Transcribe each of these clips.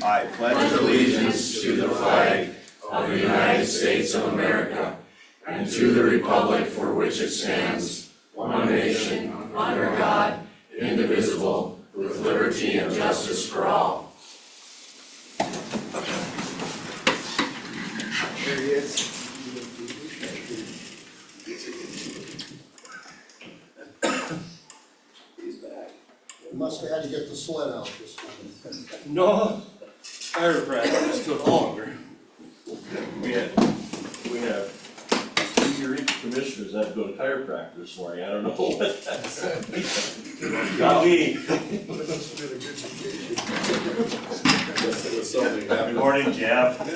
I pledge allegiance to the flag of the United States of America and to the republic for which it stands, one nation, under God, indivisible, with liberty and justice for all. There he is. He's back. Must have had to get the sled out this time. No, chiropractic took longer. We have 2 year commissioners that go to chiropractor this morning, I don't know what that's. Got me. Must have been a good vacation. Guess there was something Good happening. morning, Jeff. All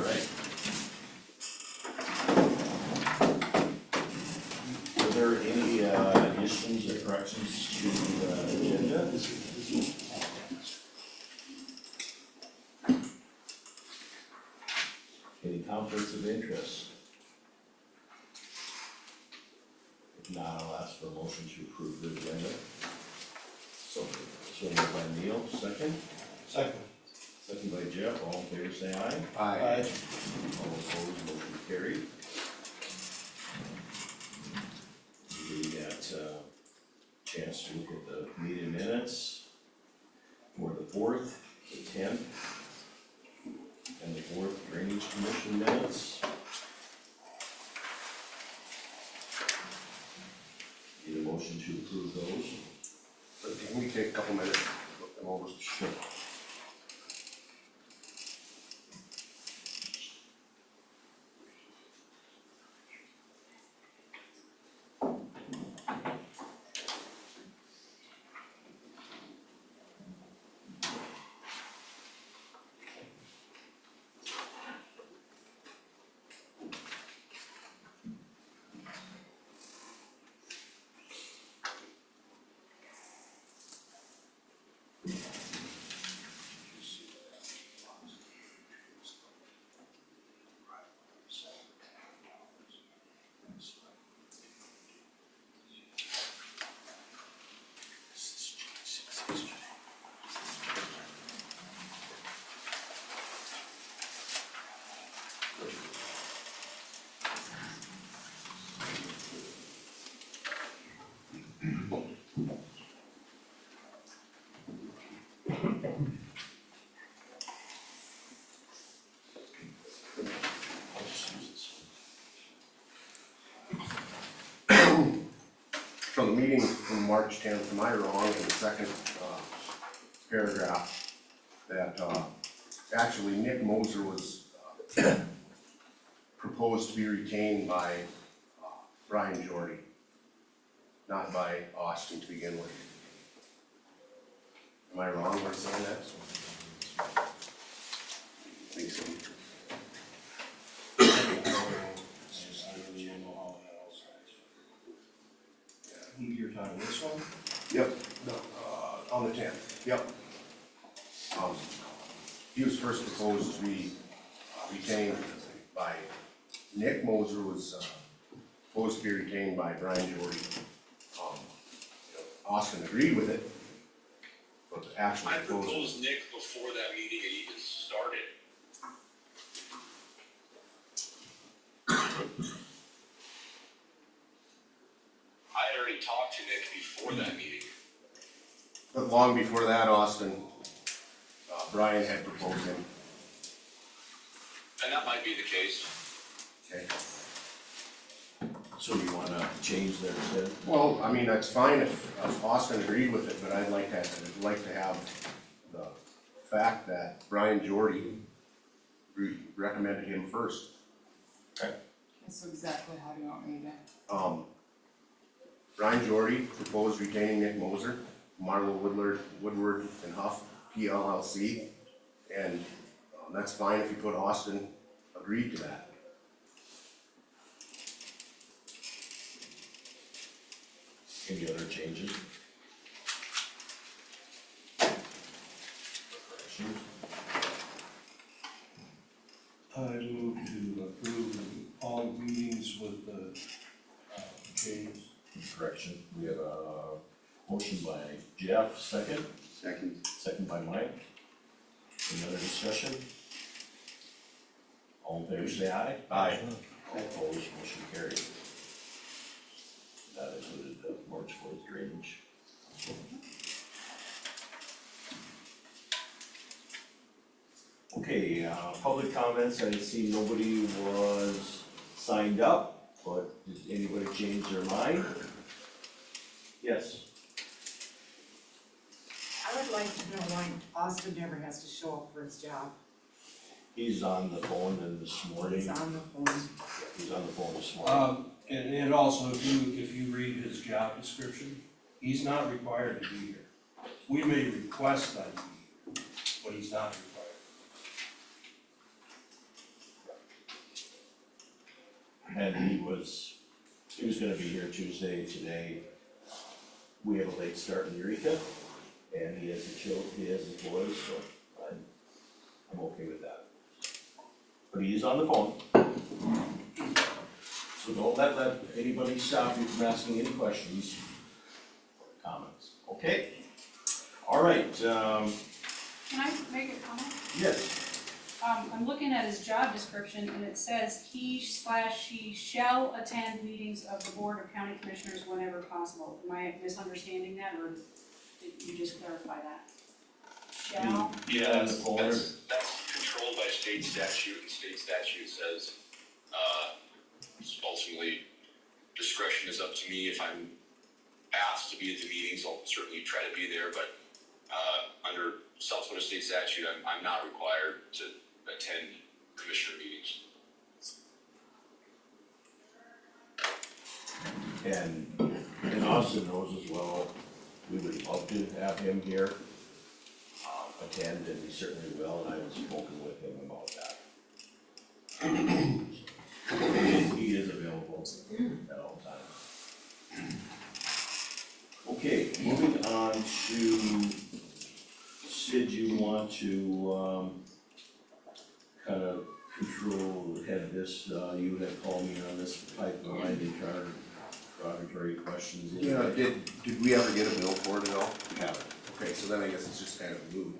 right. Are there any additions or corrections to the agenda? Any conflicts of interest? If not, I'll ask for a motion to approve the agenda. So moved by Neil, second. Second. Second by Jeff, all in favor say aye. Aye. All opposed, motion carried. We got a chance to look at the meeting minutes for the 4th, the 10th, and the 4th Drainage Commission minutes. Need a motion to approve those? But can we take a couple minutes, look them over? Sure. From the meeting from March 10th, am I wrong in the second paragraph that actually Nick Moser was proposed to be retained by Brian Jordy, not by Austin to begin with? Am I wrong when saying that? Think so. You're talking this one? Yep, no, on the 10th, yep. He was first proposed to be retained by, Nick Moser was supposed to be retained by Brian Jordy. Austin agreed with it, but actually I proposed. proposed Nick before that meeting had even started. I had already talked to Nick before that meeting. But long before that, Austin, Brian had proposed him. And that might be the case. Okay. So you wanna change that instead? Well, I mean, that's fine if Austin agreed with it, but I'd like to have the fact that Brian Jordy recommended him first. So exactly how do you want me to? Brian Jordy proposed retaining Nick Moser, Marlo Woodward and Huff, PLLC, and that's fine if you put Austin agreed to that. Any other changes? Corrections? I move to approve all meetings with the change. Correction, we have a motion by Jeff, second. Second. Second by Mike. Any other discussion? All in favor, say aye. Aye. All opposed, motion carried. That included the March 4th drainage. Okay, public comments, I see nobody was signed up, but did anybody change their mind? Yes. I would like to know why Austin never has to show up for his job. He's on the phone and this morning, He's on the phone. he's on the phone this morning. And also, if you read his job description, he's not required to be here. We may request that he be here, but he's not required. And he was gonna be here Tuesday, today. We have a late start in Eureka, and he has his boys, so I'm okay with that. But he is on the phone. So don't let anybody stop you from asking any questions or comments, okay? All right, Can I make a comment? yes, I'm looking at his job description and it says he/she shall attend meetings of the Board of County Commissioners whenever possible. Am I misunderstanding that, or did you just clarify that? Shall? Yeah, On the phone. that's controlled by state statute, and state statute says, ultimately, discretion is up to me. If I'm asked to be at the meetings, I'll certainly try to be there, but, under South Dakota state statute, I'm not required to attend commissioner meetings. and Austin knows as well, we would love to have him here, attend, and he certainly will, and I have spoken with him about that. He is available at all times. Okay, moving on to, Sid, you want to, kind of control, head this, you had called me on this pipeline, and derogatory questions. Yeah, did we ever get a bill for it at all? We haven't. Okay, so then I guess it's just kind of moot.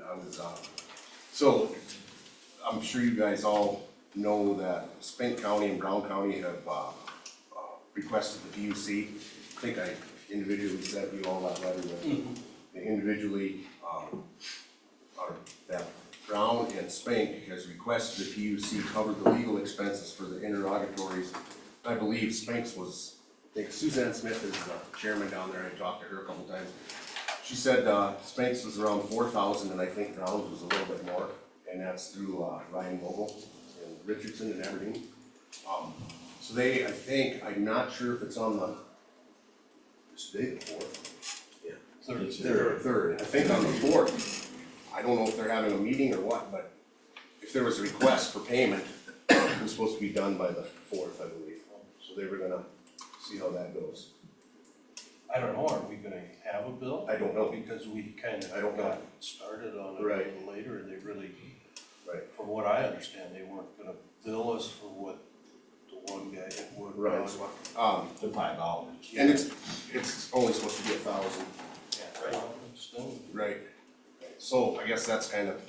So, I'm sure you guys all know that Spink County and Brown County have, requested the PUC. I think I individually sent you all that letter with, individually, or that Brown and Spink has requested the PUC cover the legal expenses for the interrogatories. I believe Spink's was, I think Suzanne Smith is the chairman down there, I talked to her a couple times. She said, Spink's was around 4,000 and I think Brown's was a little bit more, and that's through, Ryan Vogel and Richardson and Aberdeen. So they, I think, I'm not sure if it's on the, is today the fourth? Third, I think on the fourth. I don't know if they're having a meeting or what, but if there was a request for payment, it was supposed to be done by the fourth, I believe. So they were gonna see how that goes. I don't know, are we gonna have a bill? I don't know. Because we kind of I don't know. got started on it a Right. little later, and they really, Right. from what I understand, they weren't gonna bill us for what the one guy had worked Right. on. The $5. And it's only supposed to be 1,000. Yeah, well, still, Right. So I guess that's kind of,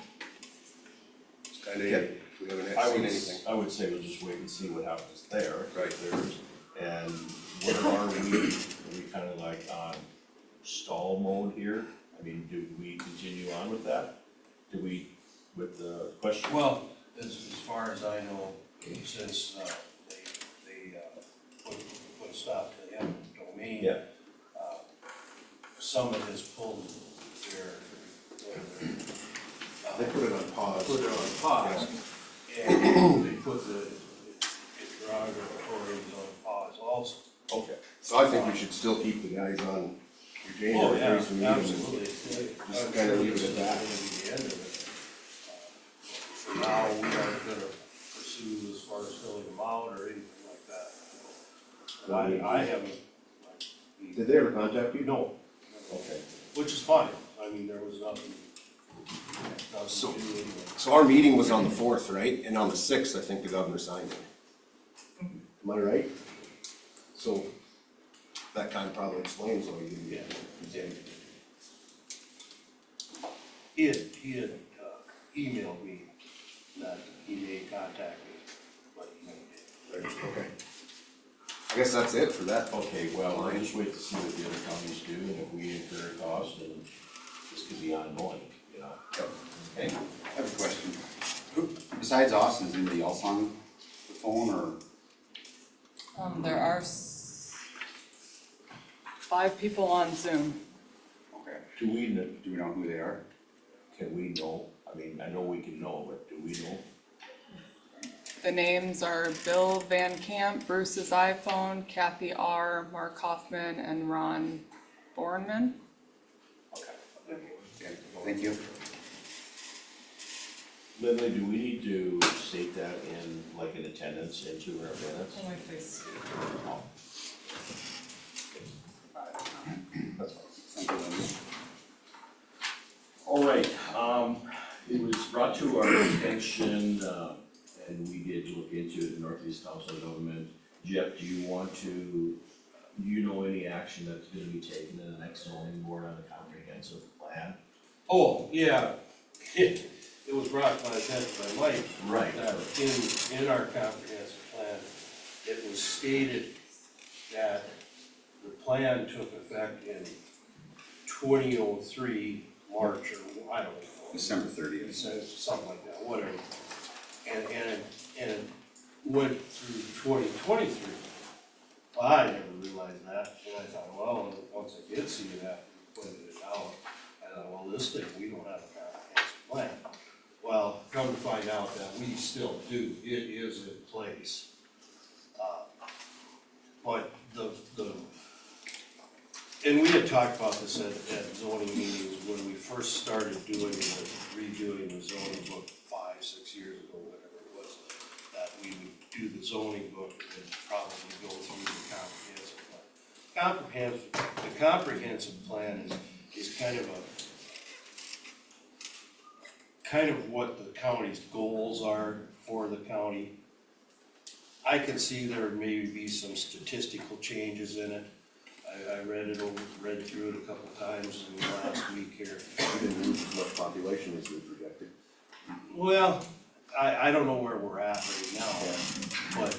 it. We haven't I seen would, anything. I would say we'll just wait and see what happens there. Right. And where are we kind of like on stall mode here? I mean, do we continue on with that? Do we, with the question? well, as far as I know, since, they put a stop to the eminent domain. Yeah. Summit has pulled their, They put it on pause. put it on pause, and they put the interrogatories on pause also. Okay. So I think we should still keep the guys on retainer. Oh, yeah, in case we need them. absolutely. Just kinda leave it at that. That's gonna be the end of it. For now, we aren't gonna pursue as far as filling them out or anything like that. I haven't. Did they ever contact you? No, Okay. which is fine, I mean, there was nothing So- to do anyway. So our meeting was on the fourth, right? And on the sixth, I think the governor signed it. Am I right? So that kind of probably explains why you didn't get it. He had emailed me that he may contact me, but he never did. Okay. I guess that's it for that. Okay, well, we'll just wait to see what the other counties do, and if we incur a cost, then this could be ongoing, you know? Yep. Okay? I have a question. Who, besides Austin, is anybody else on the phone or? There are 5 people on Zoom. Okay, Do we, do we know who they are? can we know? I mean, I know we can know, but do we know? The names are Bill Van Camp, Bruce's iPhone, Kathy R., Mark Hoffman, and Ron Bornman. Okay, thank you. Lindley, do we need to state that in, like, in attendance into our minutes? Oh, my face. That's fine. Thank you, Linda. All right, it was brought to our attention, and we did look into it, the Northeast Council of Government. Jeff, do you want to, do you know any action that's gonna be taken in the next zoning board on the comprehensive plan? Oh, yeah, it was brought to my attention by Mike. Right. That in our comprehensive plan, it was stated that the plan took effect in 2003, March, or I don't know. December It 30th. says something like that, whatever. And it went through 2023. Well, I never realized that, and I thought, well, once I did see that, pointed it out, I thought, well, this thing, we don't have a comprehensive plan. Well, come to find out that we still do, it is in place. But and we had talked about this at zoning meetings when we first started redoing the zoning book 5-6 years ago, whatever it was, that we would do the zoning book and then probably go through the comprehensive plan. The comprehensive plan is kind of what the county's goals are for the county. I can see there may be some statistical changes in it. I read through it a couple times in the last week here. We didn't lose as much population as we projected. Well, I don't know where we're at right now, but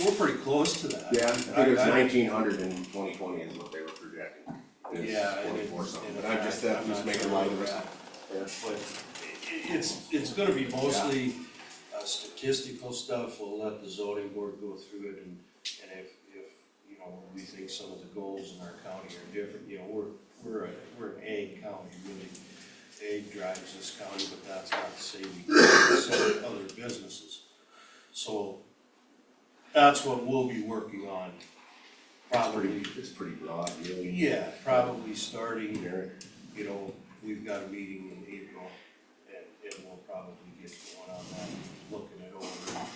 we're pretty close to that. Yeah, I think it was 1,900 in 2020 is what they were projecting. It's Yeah, and 24 something, and but I'm just making light of it. Yeah. But it's gonna be mostly statistical stuff. We'll let the zoning board go through it, and if you know, we think some of the goals in our county are different, you know, we're an ag county, really. Ag drives this county, but that's not to say we can't sell other businesses. So that's what we'll be working on, probably. It's pretty broad, really. Yeah, probably starting, Generic. you know, we've got a meeting in April, and we'll probably get going on that, looking it over and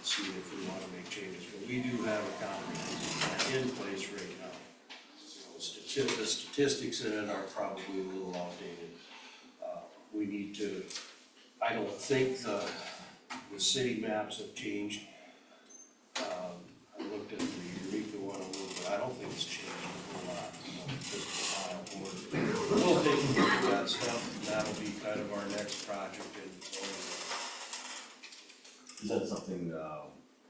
see if we wanna make changes. But we do have a comprehensive plan in place right now. You know, the statistics in it are probably a little outdated. We need to, I don't think the city maps have changed. I looked at the Eureka one a little bit, I don't think it's changed a whole lot, you know, just the file board. We'll take a look at that stuff, and that'll be kind of our next project, and so. Is that something,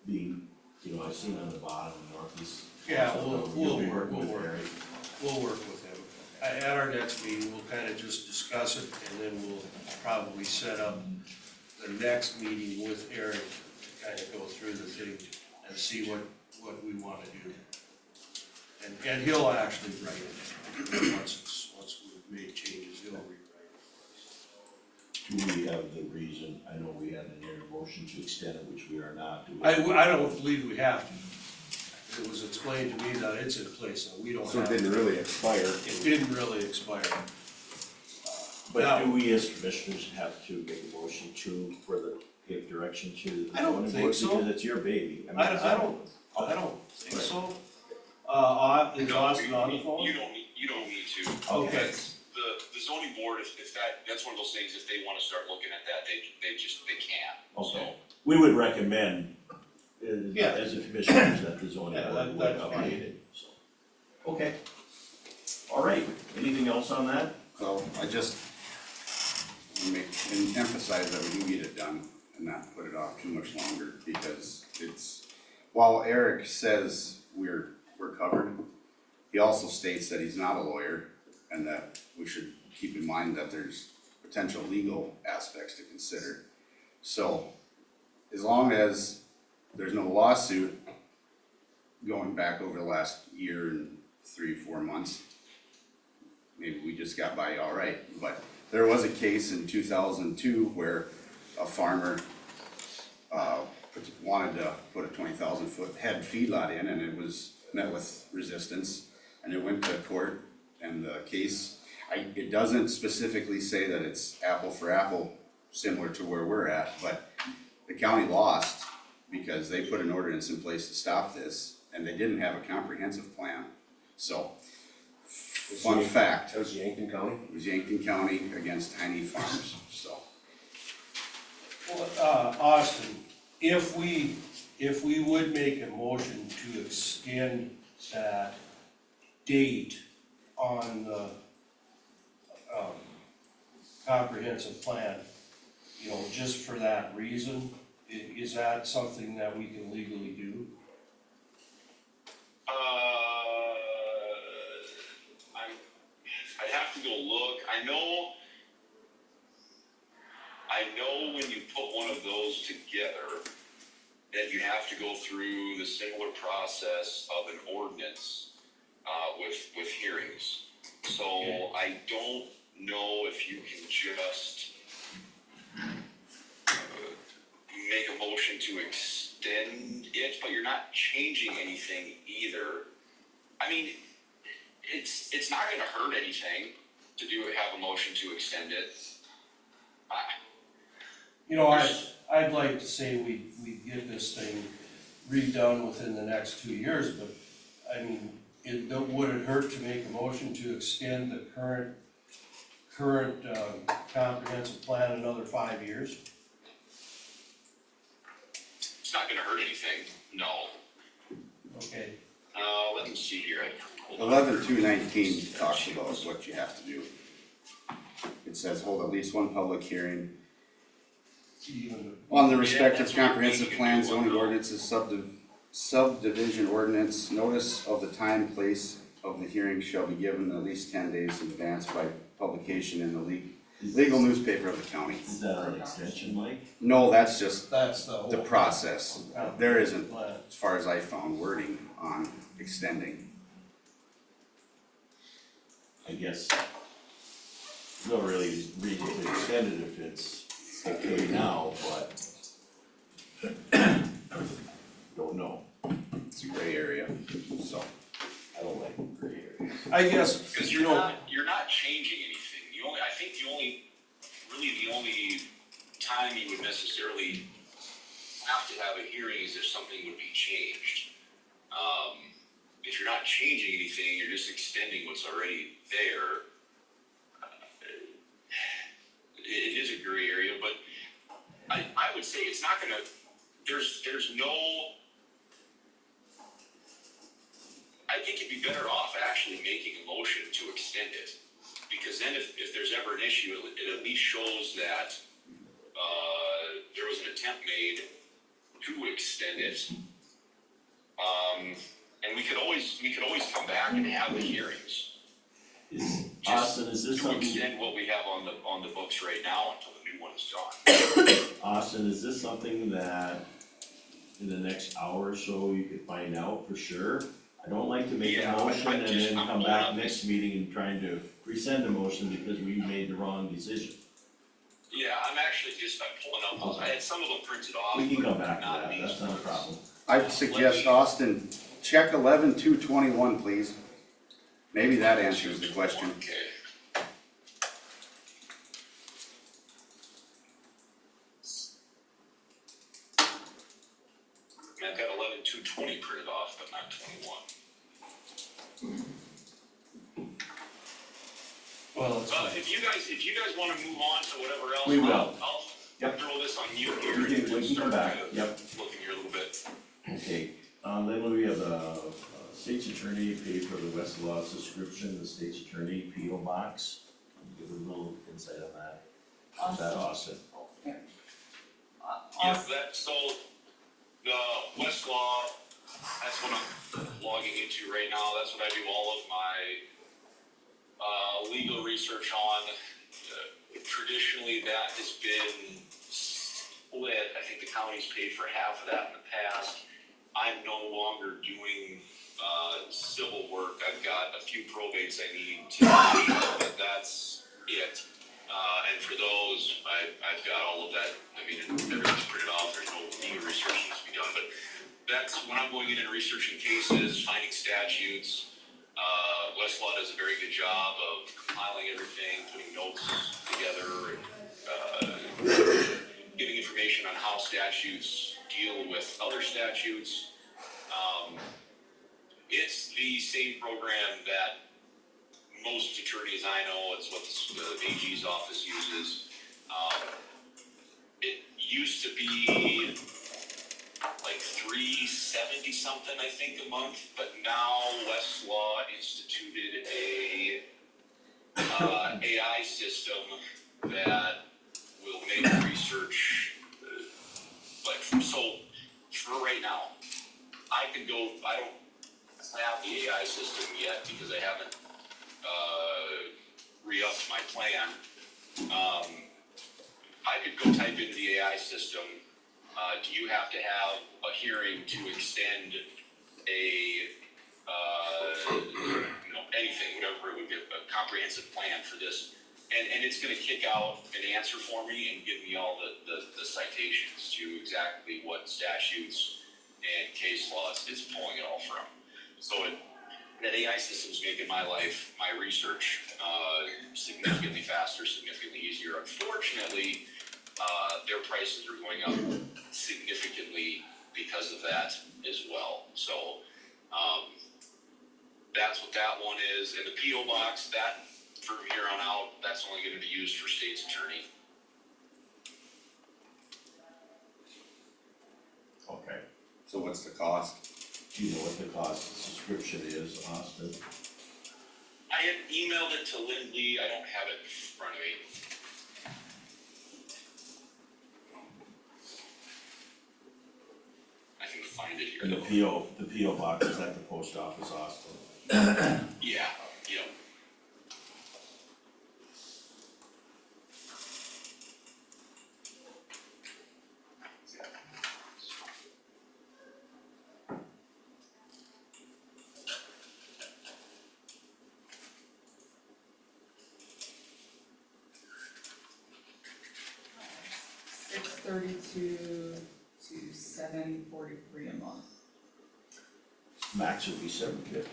being, you know, I've seen on the bottom, Northeast. Yeah, Council, we'll be work with with Eric. We'll work with him. At our next meeting, we'll kind of just discuss it, and then we'll probably set up the next meeting with Eric to kind of go through the thing and see what we want to do. And he'll actually write it, once we've made changes, he'll rewrite it. Do we have the reason, I know we had an air motion to extend it, which we are not, do we? I don't believe we have to. It was explained to me that it's in place, so we don't So have it to. didn't really expire. It didn't really expire. But Now- do we as commissioners have to make a motion give direction to the I don't zoning think board? so. Because it's your baby. mean, I don't think so. Is No, Austin on the phone? You don't need to. Okay. That's the zoning board, if that's one of those things, if they wanna start looking at that, they can. Okay. We would recommend, Yeah. as a commissioners, that the zoning Yeah, board would that's update fine. it, so. Okay. All right, anything else on that? So I just and emphasize that we do get it done and not put it off too much longer, because while Eric says we're covered, he also states that he's not a lawyer and that we should keep in mind that there's potential legal aspects to consider. So, as long as there's no lawsuit going back over the last year and 3-4 months, maybe we just got by all right. But there was a case in 2002 where a farmer wanted to put a 20,000 foot head feedlot in, and it was met with resistance, and it went to court. And the case, it doesn't specifically say that it's apple for apple similar to where we're at, but the county lost because they put an ordinance in place to stop this, and they didn't have a comprehensive plan. So, fun fact, That was Yankton County? it was Yankton County against Tiny Farms, so. Well, Austin, if we would make a motion to extend that date on the, comprehensive plan, you know, just for that reason, is that something that we can legally do? I'd have to go look. I know when you put one of those together, that you have to go through the similar process of an ordinance, with hearings. So Okay. I don't know if you can just make a motion to extend it, but you're not changing anything either. I mean, it's not gonna hurt anything to have a motion to extend it. You know, I'd like to say we get this thing redone within the next 2 years, but, I mean, would it hurt to make a motion to extend the current comprehensive plan another 5 years? It's not gonna hurt anything, no. Okay, Let me see here. 11.2.19 talks about what you have to do. It says hold at least one public hearing even, on the respective that's what comprehensive we plan, do, zoning no. ordinances, subdivision ordinance, notice of the time, place of the hearing shall be given at least 10 days in advance by publication in the legal newspaper of the county. Is that an extension, Mike? No, that's just that's the whole. the process. There isn't, Plan. as far as I found, wording on extending. I guess no really reason to extend it if it's okay now, but don't know. It's a gray area, so. I don't like gray areas. I guess, Because you you're know, not changing anything. I think the only time you would necessarily have to have a hearing is if something would be changed. If you're not changing anything, you're just extending what's already there. It is a gray area, but I would say it's not gonna, there's no, I think you'd be better off actually making a motion to extend it. Because then if there's ever an issue, it at least shows that, there was an attempt made to extend it. And we could always come back and have the hearings. Austin, is this To something, extend what we have on the books right now until the new one is done. Austin, is this something that in the next hour or so you could find out for sure? I don't like to make a Yeah, motion and then I'm come pulling back up next meeting and trying to rescind a motion because we made the wrong decision. Yeah, I'm pulling up those. I had some of them printed off. We can but come back to not that, these that's not a ones. problem. I'd suggest, Austin, check 11.2.21, please. Maybe that answers the question. Okay. I've got 11.2.20 printed off, but not 21. well, it's If you guys wanna move on to whatever else, We will. I'll Yep. throw this on mute here. We can and come start back, kind of yep. Looking here a little bit. Okay, then we have the state's attorney paid for the Westlaw subscription, the state's attorney P.O. Box. Give a little insight on that. Is that Austin? Yeah, Austin, so the Westlaw, that's what I'm logging into right now. That's what I do all of my legal research on. Traditionally, that has been split. I think the county's paid for half of that in the past. I'm no longer doing civil work. I've got a few probates I need to do, but that's it. And for those, I've got all of that. I mean, everything's printed off. There's no legal research needs to be done. But that's when I'm going in and researching cases, finding statutes. Westlaw does a very good job of compiling everything, putting notes together, giving information on how statutes deal with other statutes. It's the same program that most attorneys I know. It's what the AG's office uses. It used to be like $370 something, I think, a month, but now Westlaw instituted a AI system that will make research so for right now, I could go. I don't have the AI system yet because I haven't re-upped my plan. I could go type into the AI system. Do you have to have a hearing to extend anything, whatever it would be, a comprehensive plan for this? And it's gonna kick out an answer for me and give me all the citations to exactly what statutes and case laws it's pulling it all from. So that AI system's making my life, my research, significantly faster, significantly easier. Unfortunately, their prices are going up significantly because of that as well. So that's what that one is. And the PO box, that from here on out, that's only going to be used for state's attorney. Okay. So what's the cost? Do you know what the cost of subscription is, Austin? I had emailed it to Lindley. I don't have it in front of me. I can find it here. And the PO box is at the post office, Austin. Yeah, yep. $632 to $743 a month. Max would be $750.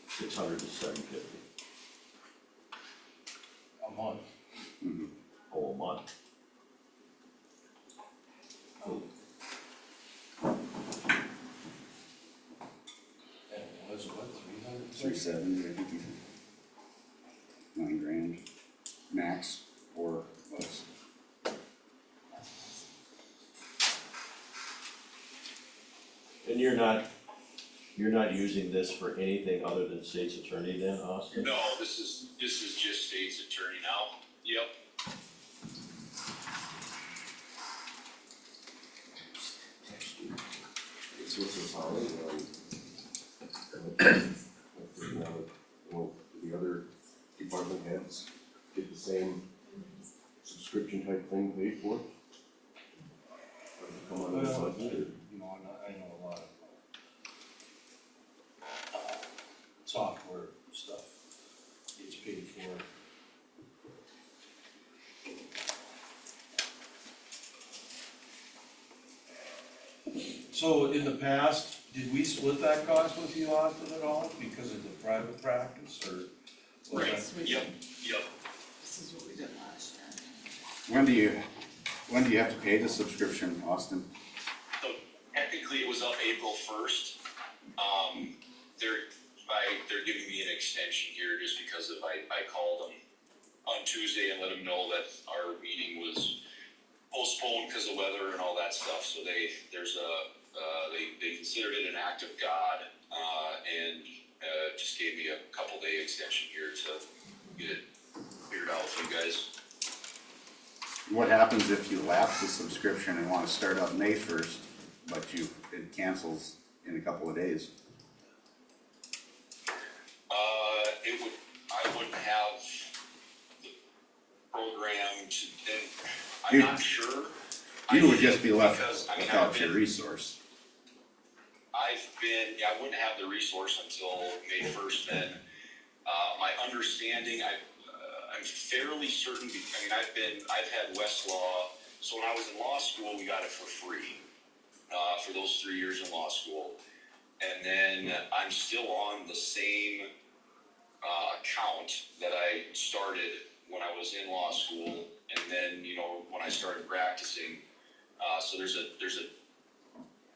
600 to $750. A month. Oh, a month. And it was what, 300? 370, $9,000 max or less. And you're not using this for anything other than state's attorney then, Austin? No, this is just state's attorney now. Yep. So what's this all well, the other department heads get the same subscription type thing paid for? Or does it come out of the budget or? You know, I know a lot of software stuff gets paid for. So in the past, did we split that cost with you, Austin, at all because of the private practice or? was Right. that- Yep. This is what we did last year. When do you have to pay the subscription, Austin? So technically it was up April 1st. They're giving me an extension here just because I called them on Tuesday and let them know that our meeting was postponed because of weather and all that stuff. So they considered it an act of God, and just gave me a couple day extension here to get it figured out with you guys. What happens if you lapse the subscription and wanna start up May first, but it cancels in a couple of days? I wouldn't have the program to, and I'm You- not sure. You would just be left Because, I mean, without your resource. I wouldn't have the resource until May first then. My understanding, I'm fairly certain, I've had Westlaw, so when I was in law school, we got it for free, for those 3 years in law school. And then I'm still on the same, account that I started when I was in law school, and then, when I started practicing. So there's a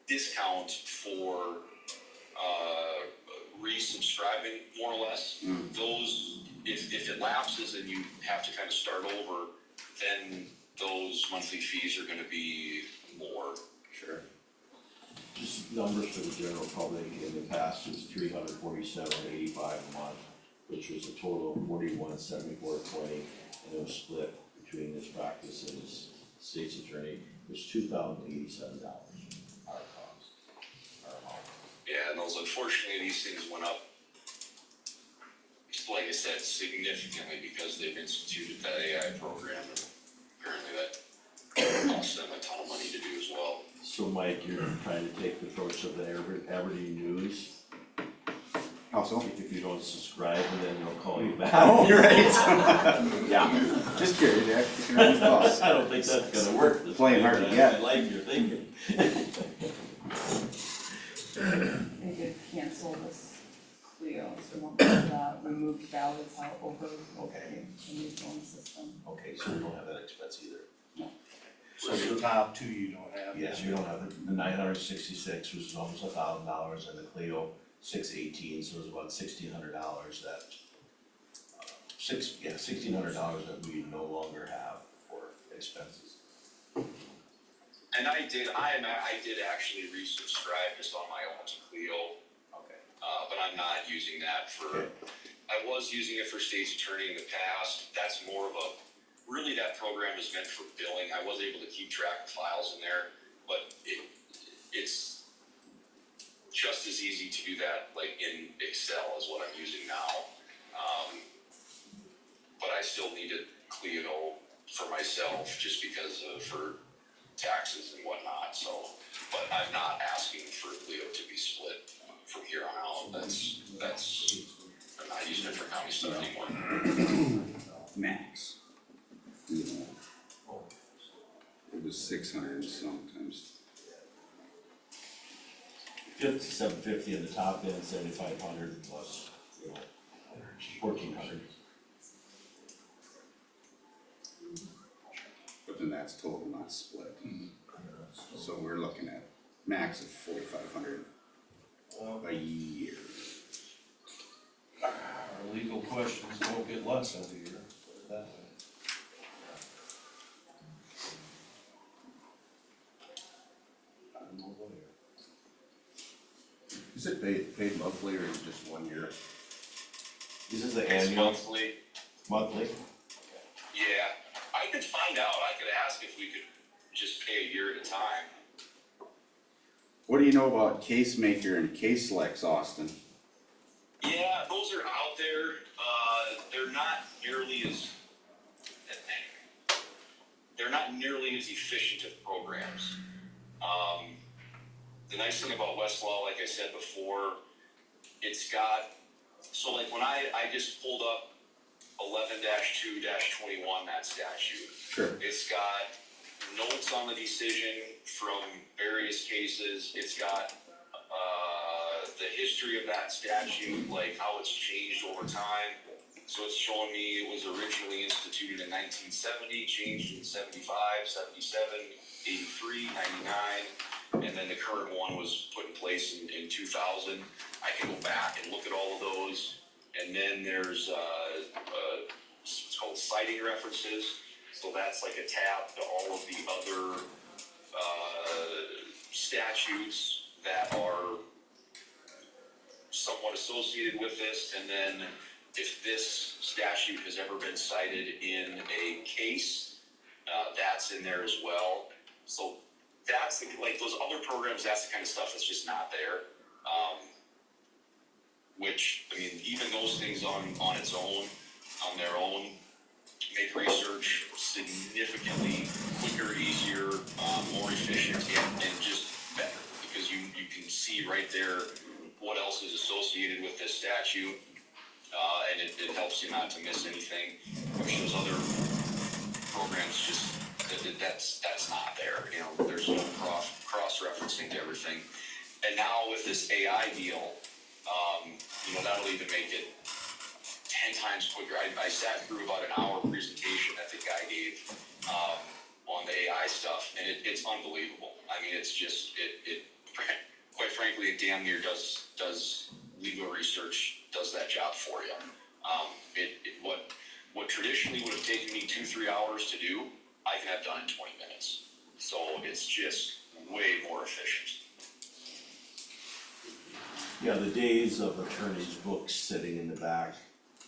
discount for, resubscribing, more or less. Those, if it lapses and you have to kind of start over, then those monthly fees are gonna be more. Sure. Just numbers for the general public, in the past it was $347.85 a month, which was a total of $4174.20, and it was split between his practice and his state's attorney. It was $2,087, our cost, our amount. Yeah, and those, unfortunately, these things went up, like I said, significantly because they've instituted that AI program, and apparently that costs them a ton of money to do as well. So Mike, you're trying to take the approach of the Aberdeen News, How so? if you don't subscribe, and then they'll call you back. Oh, you're right. Yeah, just curious, Jack, kicking around the bus. I don't think that's gonna work. this Playing way, hard to but get. I like your thinking. They did cancel this Clio, so we won't do that, we moved ballots out over the new phone system. Okay, so we don't have that expense either. So the top two you don't have. Yes, we don't have it. The 966 was almost $1,000, and the Clio 618, so it was about $1,600 that, $1,600 that we no longer have for expenses. And I did actually resubscribe just on my own to Clio, Okay. but I'm not using that for, Okay. I was using it for state's attorney in the past. That's more of a, really that program is meant for billing. I was able to keep track of files in there, but it's just as easy to do that like in Excel as what I'm using now. But I still needed Clio for myself just because for taxes and whatnot, so, but I'm not asking for Clio to be split from here on out. That's, I'm not using it for county stuff anymore. Max. You know, it was 600 sometimes. 750 in the top end, 7,500 plus, 1,400. But then that's total, not split. So we're looking at max of 4,500 a year. Our legal questions don't get less every year, put it that way. I'm no lawyer. Is it paid monthly or is it just 1 year? This is the It's annual, monthly. monthly? Yeah, I could find out. I could ask if we could just pay a year at a time. What do you know about CaseMaker and CaseLex, Austin? Yeah, those are out there. They're not nearly as efficient of programs. The nice thing about Westlaw, like I said before, it's got, so like when I just pulled up 11-2-21, that statute. Sure. It's got notes on the decision from various cases. It's got the history of that statute, like how it's changed over time. So it's showing me it was originally instituted in 1970, changed in 75, 77, 83, 99, and then the current one was put in place in 2000. I can go back and look at all of those. And then there's it's called citing references. So that's like a tab to all of the other statutes that are somewhat associated with this. And then if this statute has ever been cited in a case, that's in there as well. So that's like those other programs, that's the kind of stuff that's just not there. Which, I mean, even those things on their own, make research significantly quicker, easier, more efficient, and just better. Because you can see right there what else is associated with this statute, and it helps you not to miss anything. Which those other programs just, that's not there. You know, there's no cross-referencing to everything. And now with this AI deal, you know, that'll even make it 10 times quicker. I sat through about an hour presentation that the guy gave on the AI stuff, and it's unbelievable. I mean, it's just, it quite frankly, it damn near does legal research, does that job for you. What traditionally would have taken me 2-3 hours to do, I can have done in 20 minutes. So it's just way more efficient. Yeah, the days of attorneys' books sitting in the back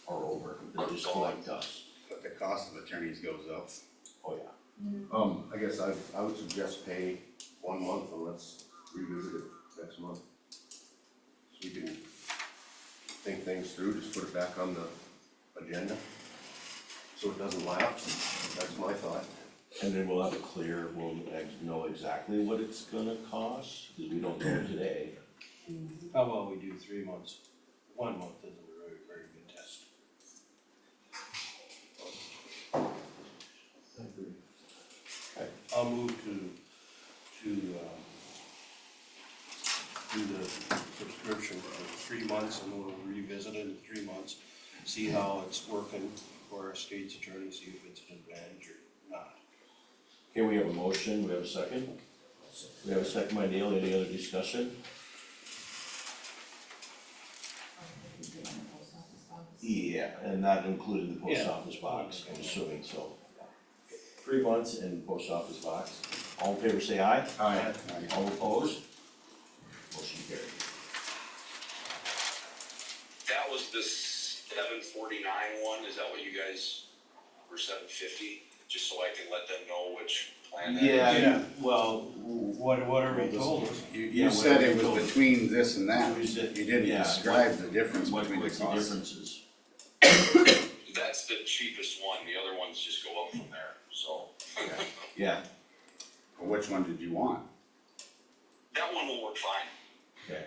are over, they just collect dust. But the cost of attorneys goes up. Oh, yeah. I guess I would suggest pay 1 month and let's revisit it next month. So we can think things through, just put it back on the agenda. So it doesn't lapse, that's my thought. And then we'll have it clear, we'll know exactly what it's gonna cost, because we don't know today. How about we do 3 months? 1 month isn't a very, very good test. I'll move to do the subscription for 3 months, and we'll revisit it in 3 months, see how it's working for our state's attorney, see if it's an advantage or not. Okay, we have a motion, we have a second. We have a second by Neil, any other discussion? Yeah, and that included the post Yeah. office box, I'm assuming, so. 3 months and post office box. All in favor say aye. Aye. All opposed? Motion carried. That was the 749 one, is that what you guys, or 750? Just so I can let them know which plan that is. Yeah, well, Whatever he told us. You said it was between this and that, We said- you didn't yeah, describe the difference what, between the what's the costs. differences? That's the cheapest one, the other ones just go up from there, so. Yeah, Which one did you want? That one will work fine. okay,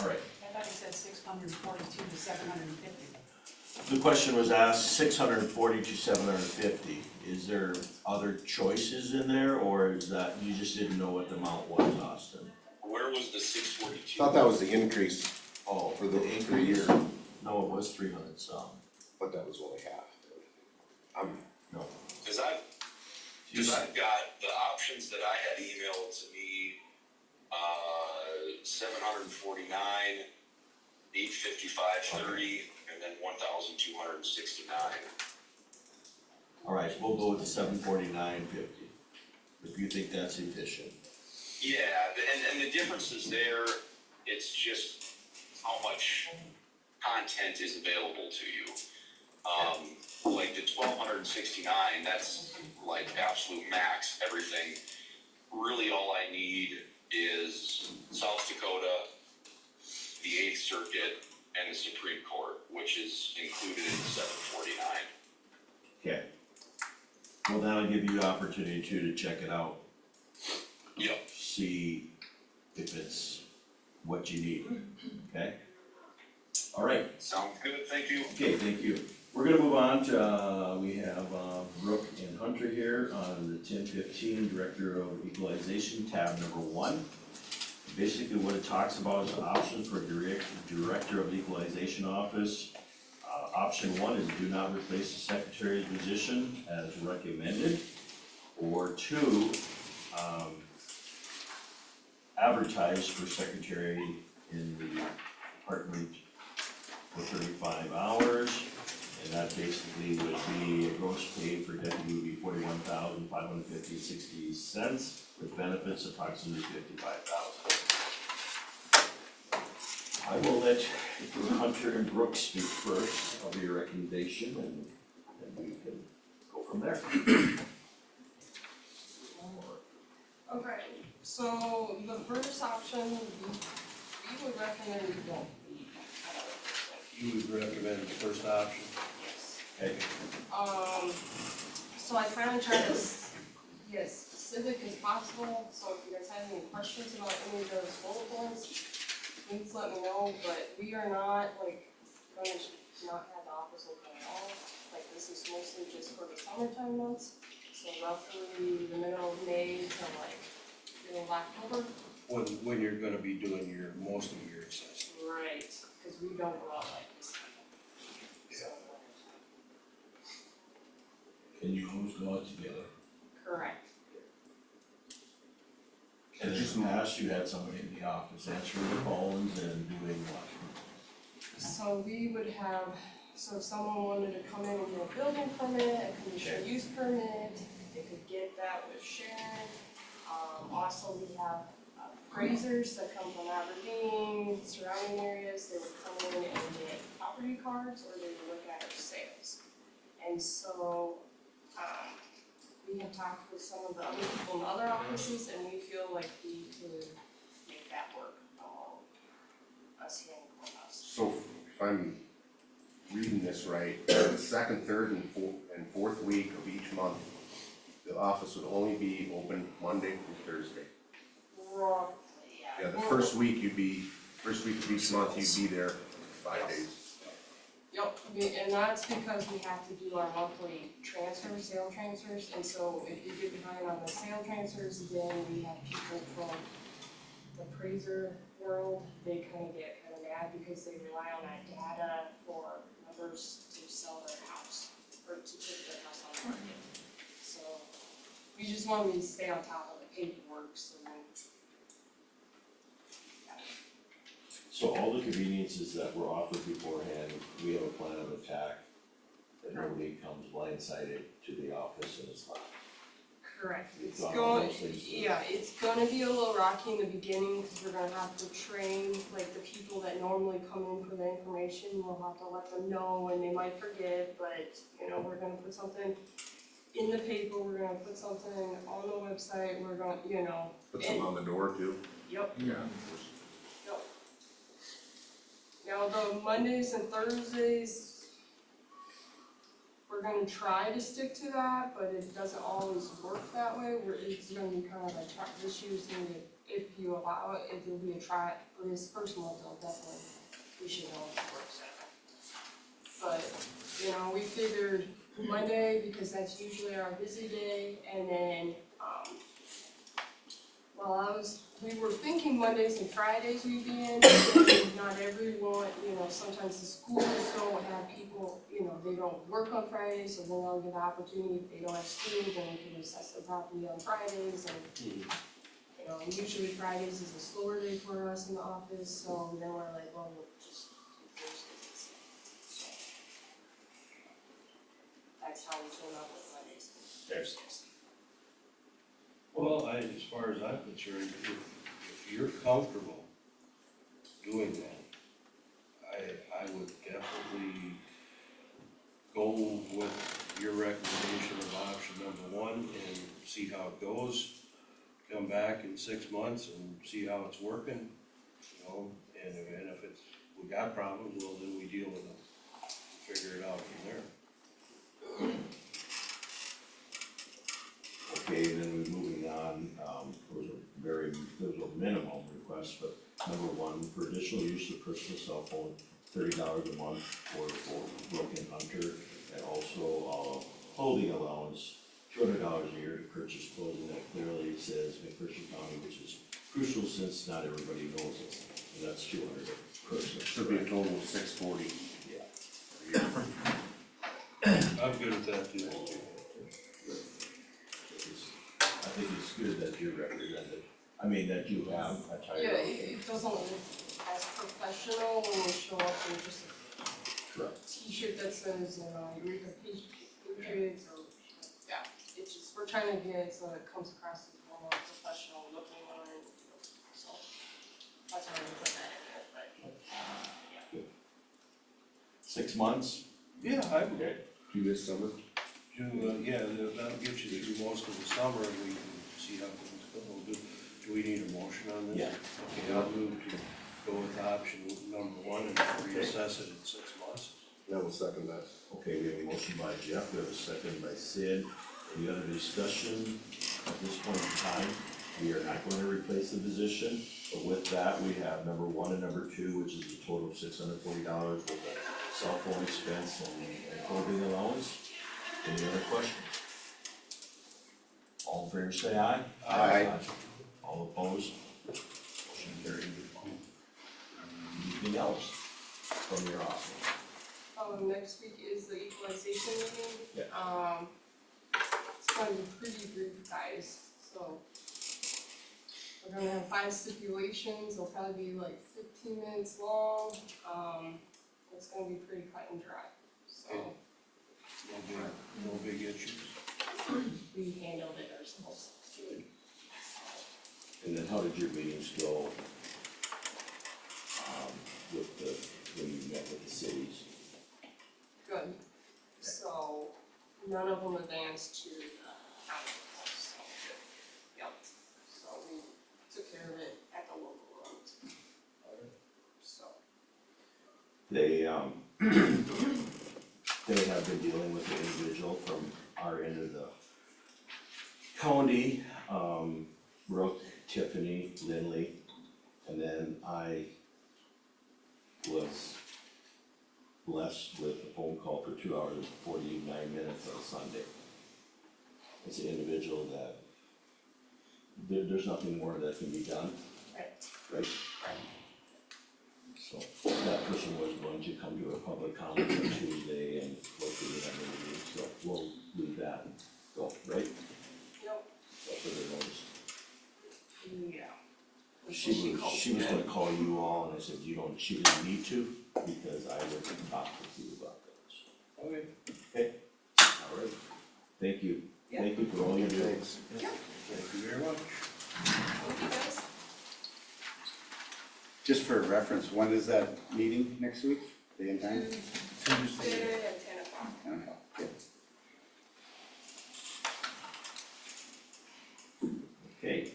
all right. I thought you said 642 to 750. The question was asked, 640 to 750. Is there other choices in there, or is that, you just didn't know what the amount was, Austin? Where was the 642? Thought that was the increase Oh, for the year, no, it was 300 some. but that was only half. No. Cause I've got the options that I had emailed to me, 749, 855.30, and then 1,269. All right, we'll go with the 749.50, if you think that's efficient. Yeah, and the difference is there, it's just how much content is available to you. Like the 1,269, that's like absolute max, everything. Really all I need is South Dakota, the 8th Circuit, and the Supreme Court, which is included in the 749. Okay. Well, that'll give you the opportunity to check it out, Yep. see if it's what you need, okay? All right, Sounds good, thank you. okay, thank you. We're gonna move on to, we have Brooke and Hunter here on the 1015 Director of Equalization, tab number 1. Basically what it talks about is options for Director of Equalization Office. Option 1 is do not replace the secretary's position as recommended. Or 2, advertise for secretary in the department for 35 hours. And that basically would be a gross pay for deputy would be $41,550.60 with benefits approximately $55,000. I will let Hunter and Brooks speak first of your recommendation and then we can go from there. Okay, so the first option, we would recommend you don't be You would recommend the first option? yes. Okay, So I kinda try to be as specific as possible, so if you guys have any questions about any of those bullet points, please let me know, but we are not like gonna not have the office open at all. Like this is mostly just for the summertime months, so roughly the middle of May to like middle of October. When you're gonna be doing most of your assessment? Right, cause we don't go out like this. So, and you always go out together. correct. And in the past, you had somebody in the office answering the phones and doing what? So we would have, so if someone wanted to come in and get a building permit, a conditional use permit, they could get that with Sharon. Also, we have appraisers that come from Aberdeen, surrounding areas, they would come in and get property cards, or they would look at our sales. And so, we have talked with some of the other people in other offices, and we feel like we could make that work among us here in the courthouse. So if I'm reading this right, the second, third, and fourth week of each month, the office would only be open Monday through Thursday. Roughly, yeah. Yeah, the first week of each month, you'd be there 5 days. Yep, and that's because we have to do our monthly transfers, sale transfers, and so if we get behind on the sale transfers, then we have people from the appraiser world, they get mad because they rely on that data for members to sell their house, or to put their house on the market. So, we just want to stay on top of the paperwork, so then. So all the conveniences that were offered beforehand, we have a plan of attack, that nobody comes blindsided to the office and it's not. Correct, it's Done all going, those things too. yeah, it's gonna be a little rocky in the beginning, cause we're gonna have to train, like, the people that normally come in for the information, we'll have to let them know, and they might forget, but, we're gonna put something in the paper, we're gonna put something on the website, we're gonna, Put some on the door too. yep. Yeah. Yep. Now, the Mondays and Thursdays, we're gonna try to stick to that, but it doesn't always work that way, it's gonna be kind of a try, this year's gonna be, if you allow it, it will be a try, for this first month, though, definitely, we should know if it works out. But, we figured Monday, because that's usually our busy day, and then, we were thinking Mondays and Fridays we'd be in, but not everyone, sometimes the schools don't have people, they don't work on Fridays, so then they'll get the opportunity, if they don't have school, then we can assess the property on Fridays, and, usually Fridays is a slower day for us in the office, so then we're like, well, we'll just do Thursdays instead. That's how we came up with Mondays and Thursdays. Well, as far as I'm concerned, if you're comfortable doing that, I would definitely go with your recommendation of option number one and see how it goes. Come back in 6 months and see how it's working, and if we got problems, well, then we deal with them, figure it out from there. Okay, then we're moving on, there was a minimum request, but number one, for additional use of personal cell phone, $30 a month for Broken Hunter, and also, clothing allowance, $200 a year to purchase clothing that clearly says McPherson County, which is crucial since not everybody knows it, and that's $200 per person. Should be a total of $640. Yeah. I'm good with that too. I think it's good that you're represented, that you have a title. Yeah, it doesn't look as professional when you show up in just Correct. a t-shirt that says, Eureka Patriots, or, yeah, it's just, we're trying to get it so it comes across as more professional looking one, so that's why we put that in there, but, 6 months? Yeah, I would. Okay. Do this summer. Yeah, that'll get you through most of the summer and we can see how things go. Do we need a motion on this? Yeah. Okay, I'll move to go with option number one and reassess it in 6 months. I will second that. Okay, we have a motion by Jeff, we have a second by Sid. Any other discussion at this point in time? We are not going to replace the position, but with that, we have number one and number two, which is a total of $640 with a cell phone expense and clothing allowance. Any other questions? All in favor say aye. Aye. All opposed? Motion carried. Anything else from your office? Next week is the equalization meeting. Yeah. It's gonna be pretty brief, guys, so. We're gonna have 5 stipulations, they'll probably be like 15 minutes long, it's gonna be pretty cut and dry, so. No big issues. We handled it ourselves. And then how did your meetings go? When you met with the cities? Good, so none of them advanced to the county level, so. Yep, so we took care of it at the local level. So. They have been dealing with the individual from our end of the county, Brooke, Tiffany, Lindley, and then I was blessed with a phone call for 2 hours and 49 minutes on Sunday. It's an individual that there's nothing more that can be done, right? So that person was going to come to a public comment on Tuesday and hopefully have a meeting, so we'll leave that go, right? Yep. That's what they noticed. Yeah. She was gonna call you all, and I said, she didn't need to, because I would talk with you about that. Okay. Okay? All right. Thank you. Yeah. Thank you for all you do. Thanks. Thank you very much. Thank you guys. Just for reference, when is that meeting next week? Day and time? Tuesday at 10 o'clock. Okay. Okay.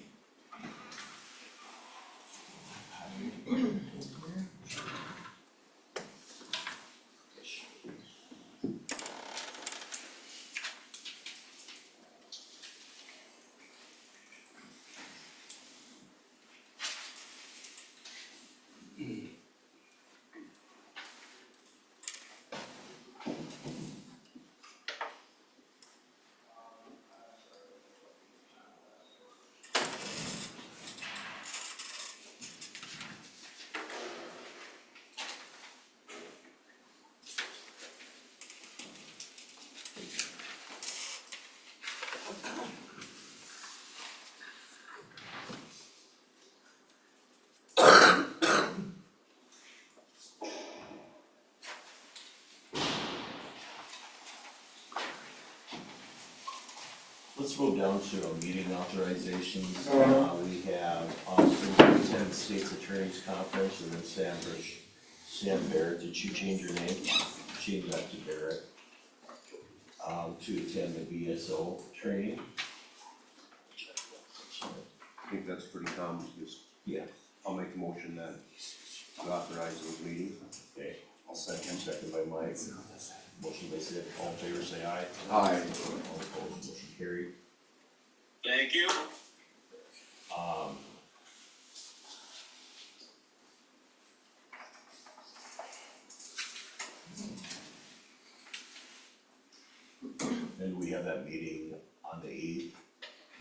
Let's go down to our meeting authorizations. We have Austin to attend State's Attorney's Conference, and then Sam Barrett, did you change your name? Change that to Barrett. To attend the BSO training. I think that's pretty common, just, Yeah. I'll make a motion then, to authorize those meetings. Okay, I'll second by Mike. Motion by Sid, all in favor say aye. Aye. All opposed, motion carried. Thank you. And we have that meeting on the 8th.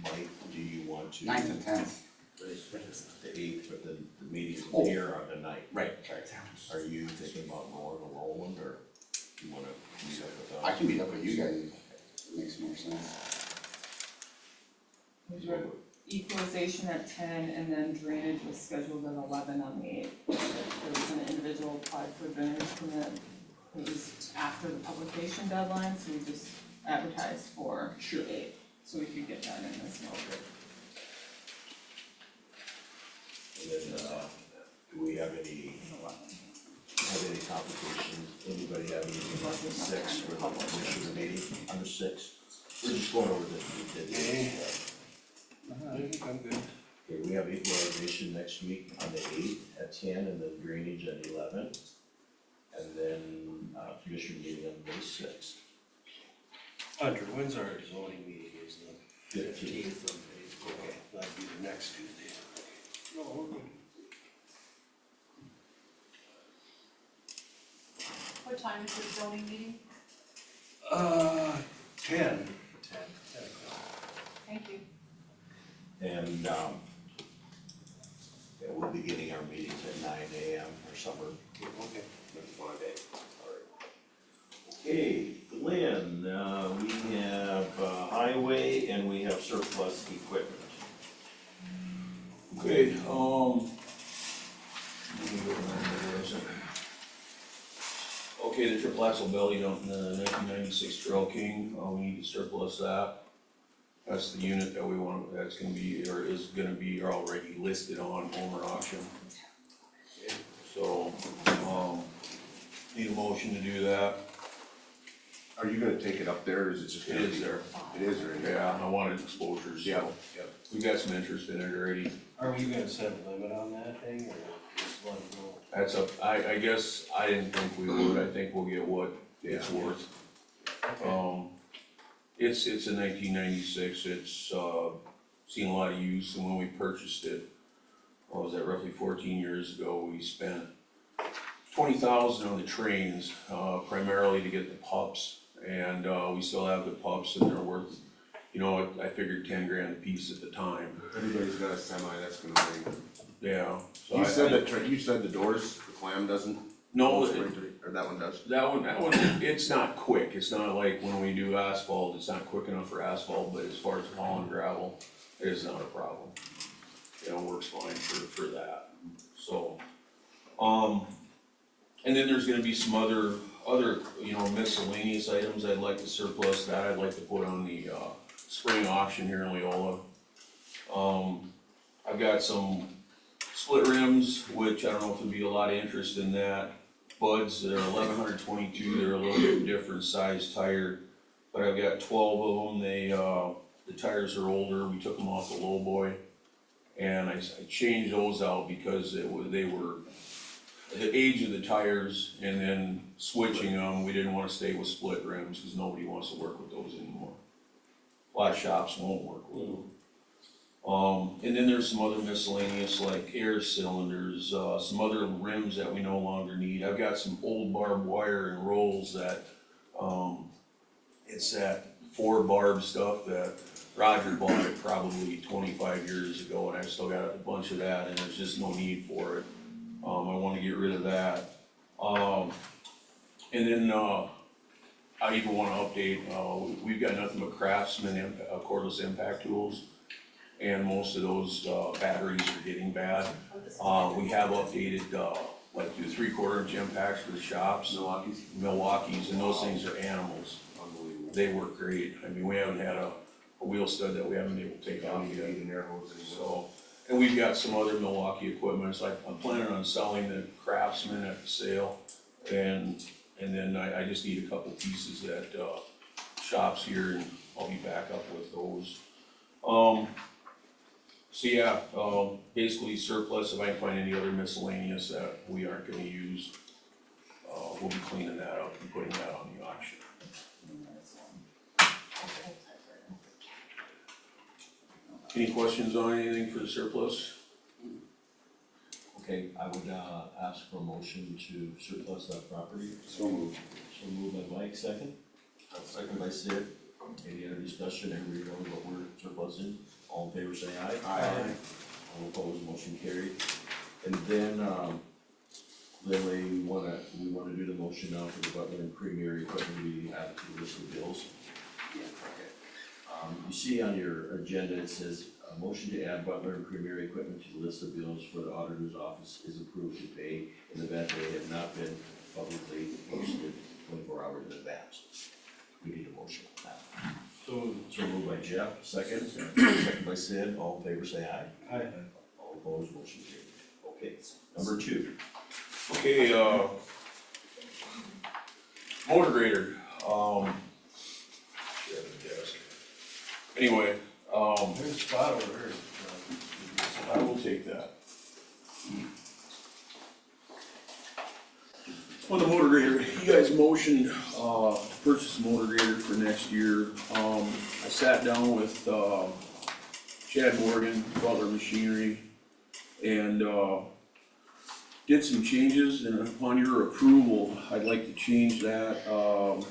Mike, do you want to? 9th and 10th. The 8th, but the meeting's Oh. here on the 9th. Right, sorry. Are you thinking about going to Roland, or you wanna meet up with us? I can meet up with you guys if it makes more sense. Equalization at 10 and then drainage was scheduled at 11 on the 8th. There was an individual applied for a drainage permit. It was after the publication deadline, so we just advertised for the 8th, so we could get that in as well. And then, do we have any complications? Anybody have anything on the 6th for the commissioner meeting on the 6th? We're just going over the I think I'm good. Okay, we have equalization next week on the 8th at 10, and then drainage at 11. And then, commission meeting on May 6th. Hunter, when's our zoning meeting, is the 15th. 15th of April? Okay, that'd be the next Tuesday. No, we're good. What time is the zoning meeting? 10. Thank you. And, yeah, we'll be getting our meetings at 9 AM or somewhere. Okay. Okay, Glenn, we have highway and we have surplus equipment. Okay, let me go where is it? Okay, the triple axle belly dump, the 1996 Trail King, we need to surplus that. That's the unit that we want, that's gonna be, or is gonna be already listed on Homer auction. So, need a motion to do that. Are you gonna take it up there, or is it just It gonna is be? there. It is right there. Yeah, I wanted exposures, Yeah, so yeah. we've got some interest in it already. Are we gonna set a limit on that thing, or just let it go? That's up, I guess, I didn't think we would, I think we'll get what it's worth. It's a 1996, it's, seen a lot of use, and when we purchased it, what was that, roughly 14 years ago, we spent 20,000 on the trains, primarily to get the pups, and, we still have the pups, and they're worth, you know, I figured 10 grand a piece at the time, Everybody's got a semi that's gonna bring. yeah. So You I- said that, you said the doors, the clam doesn't? No, Or that one does? that one, it's not quick, it's not like when we do asphalt, it's not quick enough for asphalt, but as far as hauling gravel, it is not a problem. You know, works fine for that, so, and then there's gonna be some other, you know, miscellaneous items I'd like to surplus that I'd like to put on the, spring auction here in Leola. I've got some split rims, which I don't know if there'll be a lot of interest in that. Buds, they're 1122, they're a little bit different size tire, but I've got 12 of them, the tires are older, we took them off the lowboy. And I changed those out because they were the age of the tires, and then switching them, we didn't wanna stay with split rims, cause nobody wants to work with those anymore. A lot of shops won't work with them. And then there's some other miscellaneous like air cylinders, some other rims that we no longer need. I've got some old barbed wire and rolls that, it's that 4 barb stuff that Roger bought it probably 25 years ago, and I've still got a bunch of that, and there's just no need for it. I wanna get rid of that. And then, I even wanna update, we've got nothing but Craftsman cordless impact tools. And most of those, batteries are getting bad. We have updated, like the 3/4 inch impacts for the shops. Milwaukee's, and those things are animals. Unbelievable. They work great. I mean, we haven't had a wheel stud that we haven't been able to take out You yet. need an air hose anymore. So, and we've got some other Milwaukee equipment, so I'm planning on selling the Craftsman at the sale. And then I just need a couple pieces at, shops here, and I'll be back up with those. So yeah, basically surplus, if I can find any other miscellaneous that we aren't gonna use, we'll be cleaning that up and putting that on the auction. Any questions on anything for the surplus? Okay, I would, ask for a motion to surplus that property. So moved. So moved by Mike, second. Second by Sid. Any other discussion, everybody knows what we're surplusing? All in favor, say aye. Aye. All opposed, motion carried. And then, Lily, we wanna do the motion now for the Butler and Premier equipment to be added to the list of bills. Yeah, okay. You see on your agenda, it says, a motion to add Butler and Premier equipment to the list of bills for the auditor's office is approved to pay in the event they have not been publicly posted 24 hours in advance. We need a motion on that. So moved by Jeff, second by Sid, all in favor say aye. Aye. All opposed, motion carried. Okay, number 2. Okay, motor grader, share the desk. Anyway, There's a spot over there. I will take that. On the motor grader, you guys motioned, to purchase a motor grader for next year. I sat down with, Chad Morgan, Butler Machinery, and, did some changes, and upon your approval, I'd like to change that,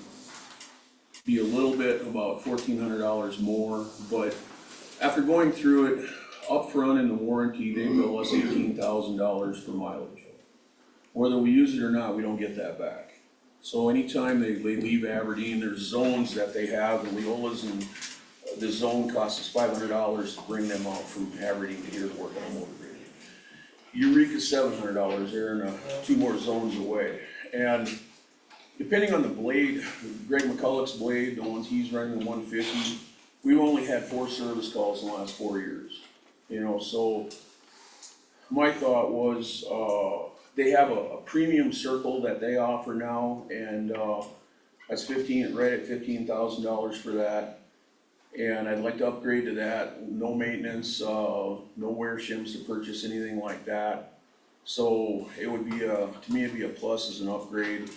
be a little bit, about $1,400 more, but after going through it, upfront in the warranty, they bill us $18,000 for mileage. Whether we use it or not, we don't get that back. So anytime they leave Aberdeen, there's zones that they have, the Leolas, and this zone costs us $500 to bring them out from Aberdeen to here to work on a motor grader. Eureka's $700, they're in two more zones away. And depending on the blade, Greg McCulloch's blade, the ones he's running, the 150, we've only had 4 service calls in the last 4 years. You know, so my thought was, they have a premium circle that they offer now, and, that's right at $15,000 for that. And I'd like to upgrade to that, no maintenance, no wear shims to purchase, anything like that. So it would be to me, it'd be a plus as an upgrade.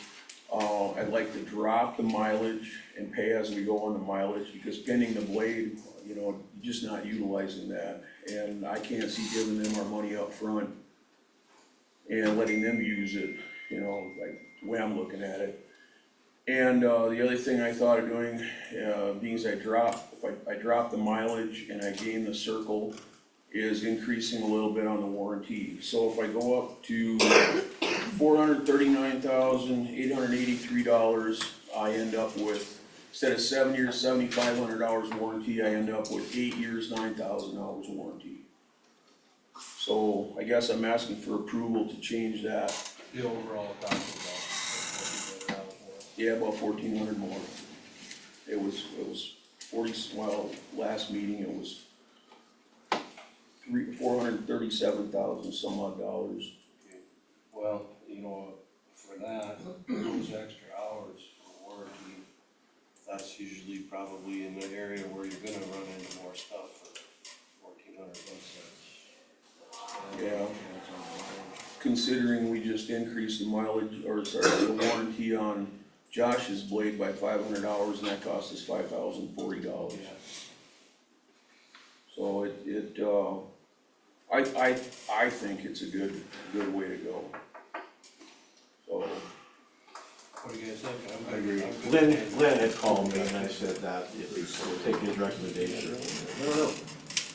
I'd like to drop the mileage and pay as we go on the mileage, because pending the blade, you know, you're just not utilizing that. And I can't see giving them our money up front and letting them use it, you know, like the way I'm looking at it. And the other thing I thought of doing, being as if I drop the mileage and I gain the circle, is increasing a little bit on the warranty. So if I go up to $439,883, I end up with, instead of 7 years, $7,500 warranty, I end up with 8 years, $9,000 warranty. So I guess I'm asking for approval to change that. The overall cost of that, Yeah, about 1,400 more. It was 40, well, last meeting it was $437,000 some odd dollars. well, you know, for that, those extra hours for warranty, that's usually probably in the area where you're gonna run into more stuff for $1,400. Yeah. Considering we just increased the mileage, or sorry, the warranty on Josh's blade by $500, and that cost us $5,040. Yeah. So I think it's a good way to go. So, What do you guys think? I agree. I'm good. Lynn had called me and I said that, we'll take his recommendation. I don't know,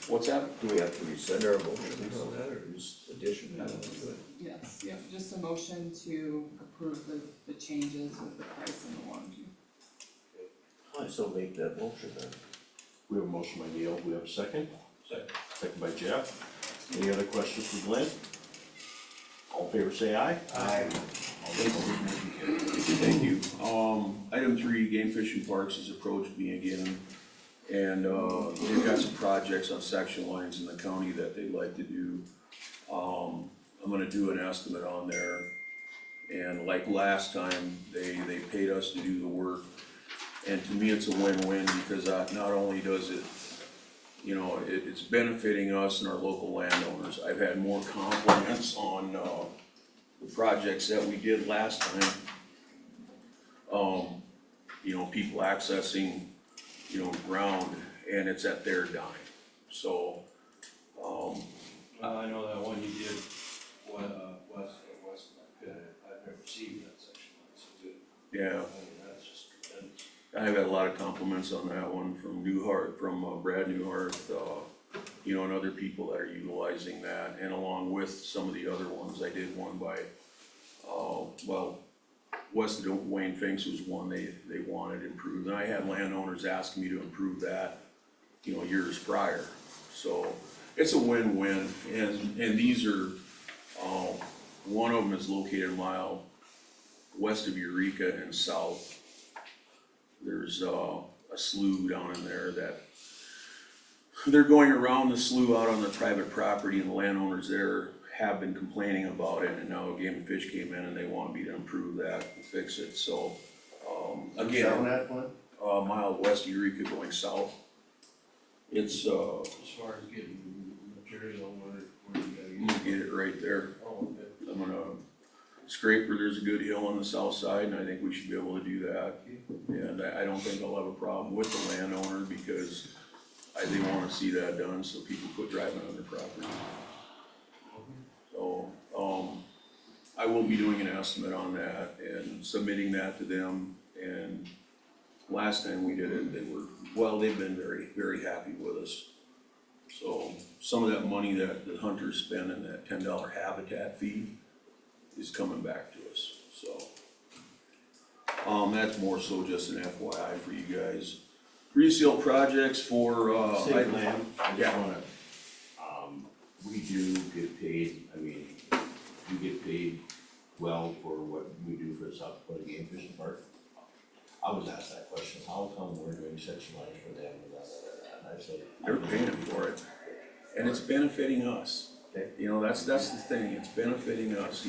what's that? do we have to rescind our motion on that, or just addition that to it? Yes, yep, just a motion to approve the changes with the price and the warranty. I still make that motion then. We have a motion by Neil, we have a second? Second. Second by Jeff. Any other questions for Glenn? All in favor say aye. Aye. Thank you. Item 3, Game Fish and Parks has approached me again, and, they've got some projects on section lines in the county that they'd like to do. I'm gonna do an estimate on there, and like last time, they paid us to do the work. And to me, it's a win-win, because not only does it, you know, it's benefiting us and our local landowners. I've had more compliments on, the projects that we did last time. You know, people accessing, you know, ground, and it's at their dime. So, I know that one you did, west of that pit, I've never seen that section, that's so good. yeah. I mean, that's just tremendous. I've had a lot of compliments on that one from Brad Newhart, you know, and other people that are utilizing that, and along with some of the other ones. I did one by, west of Wayne Finks was one they wanted improved, and I had landowners asking me to improve that, you know, years prior. So it's a win-win, and these are, one of them is located a mile west of Eureka and south. There's a slough down in there that they're going around the slough out on the private property, and the landowners there have been complaining about it, and now Game and Fish came in and they want me to improve that and fix it, so, again, Down that one? a mile west of Eureka going south. It's, As far as getting material, gonna get it right there. Oh, okay. I'm gonna scraper, there's a good hill on the south side, and I think we should be able to do that. And I don't think I'll have a problem with the landowner, because they wanna see that done, so people quit driving on their property. So, I will be doing an estimate on that and submitting that to them, and last time we did it, they've been very, very happy with us. So, some of that money that the hunters spend in that $10 habitat fee is coming back to us, so. That's more so just an FYI for you guys. Reseal projects for, Say, Lamb, I just yeah. wanna, we do get paid, I mean, you get paid well for what we do for the South Dakota Game Fishing Park. I was asked that question, how come we're doing section lines for them, and I said. They're paying for it, and it's benefiting us. Okay. You know, that's the thing, it's benefiting us.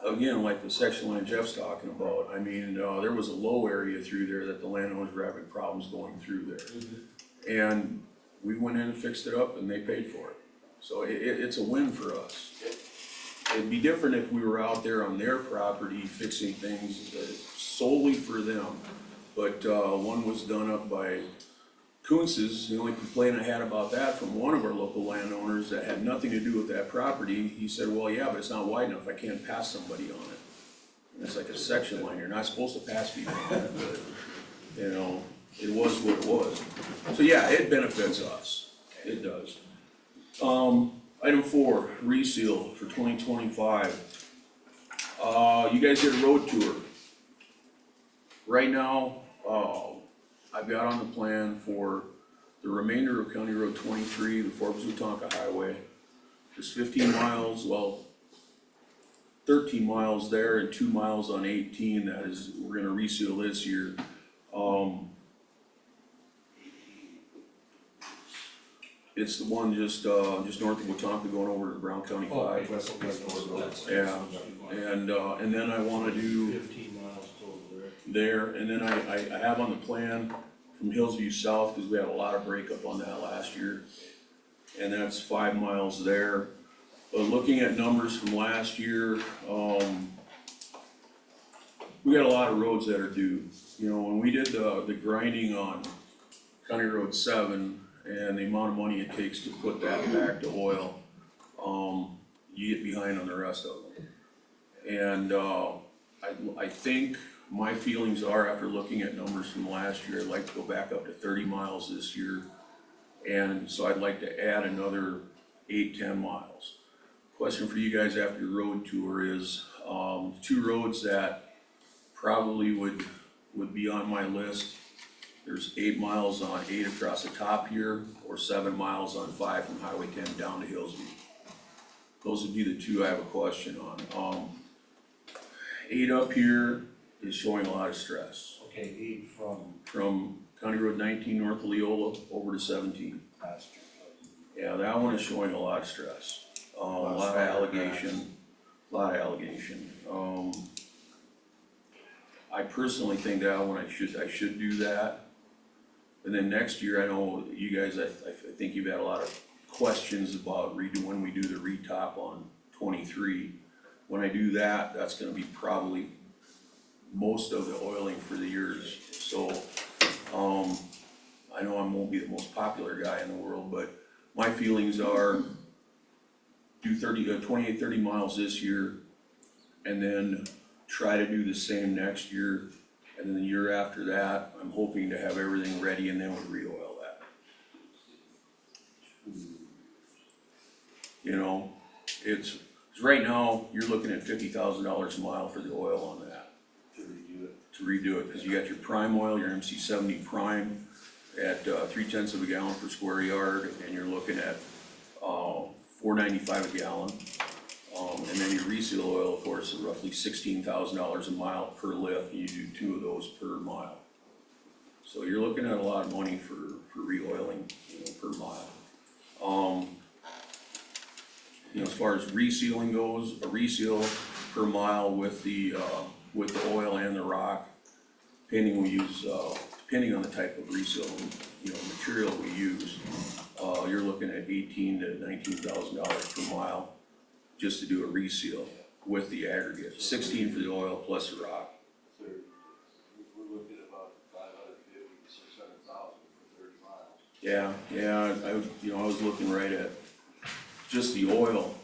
Again, like the section line Jeff's talking about, I mean, there was a low area through there that the landowners were having problems going through there. And we went in and fixed it up, and they paid for it. So it's a win for us. It'd be different if we were out there on their property fixing things solely for them. But one was done up by Kuntz's. The only complaint I had about that from one of our local landowners that had nothing to do with that property, he said, well, yeah, but it's not wide enough, I can't pass somebody on it. And it's like a section line, you're not supposed to pass people on that, but, you know, it was what it was. So yeah, it benefits us, it does. Item 4, reseal for 2025. You guys did a road tour. Right now, I've got on the plan for the remainder of County Road 23, the Forbes-Wetumpka Highway. There's 15 miles, 13 miles there and 2 miles on 18 that is, we're gonna reseal this year. It's the one just north of Wetumpka going over to Brown County 5. Yeah, and then I wanna do 15 miles total there. there, and then I have on the plan from Hillsview South, cause we had a lot of breakup on that last year. And that's 5 miles there. But looking at numbers from last year, we got a lot of roads that are due. You know, when we did the grinding on County Road 7 and the amount of money it takes to put that back to oil, you get behind on the rest of them. And I think my feelings are, after looking at numbers from last year, I'd like to go back up to 30 miles this year. And so I'd like to add another 8-10 miles. Question for you guys after your road tour is, 2 roads that probably would be on my list. There's 8 miles on 8 across the top here, or 7 miles on 5 from Highway 10 down to Hillsview. Those would be the 2 I have a question on. 8 up here is showing a lot of stress. Okay, 8 From County Road 19 north of Leola over to 17. pasture. Yeah, that one is showing a lot of stress. A lot of allegation. I personally think that one, I should do that. And then next year, I know you guys, I think you've had a lot of questions about when we do the retop on 23. When I do that, that's gonna be probably most of the oiling for the years. So, I know I won't be the most popular guy in the world, but my feelings are do 28, 30 miles this year, and then try to do the same next year. And then the year after that, I'm hoping to have everything ready, and then we re-oil that. You know, it's right now, you're looking at $50,000 a mile for the oil on that. To redo it, because you got your prime oil, your MC70 prime at 0.3 of a gallon per square yard, and you're looking at $4.95 a gallon. And then your reseal oil, of course, is roughly $16,000 a mile per lift, and you do 2 of those per mile. So you're looking at a lot of money for re-oiling, per mile. As far as resealing goes, a reseal per mile with the oil and the rock, depending on the type of reseal, material we use, you're looking at $18,000 to $19,000 per mile just to do a reseal with the aggregate, 16 for the oil plus the rock. We're looking at about 550 to 600,000 for 30 miles. Yeah, I was looking right at just the oil.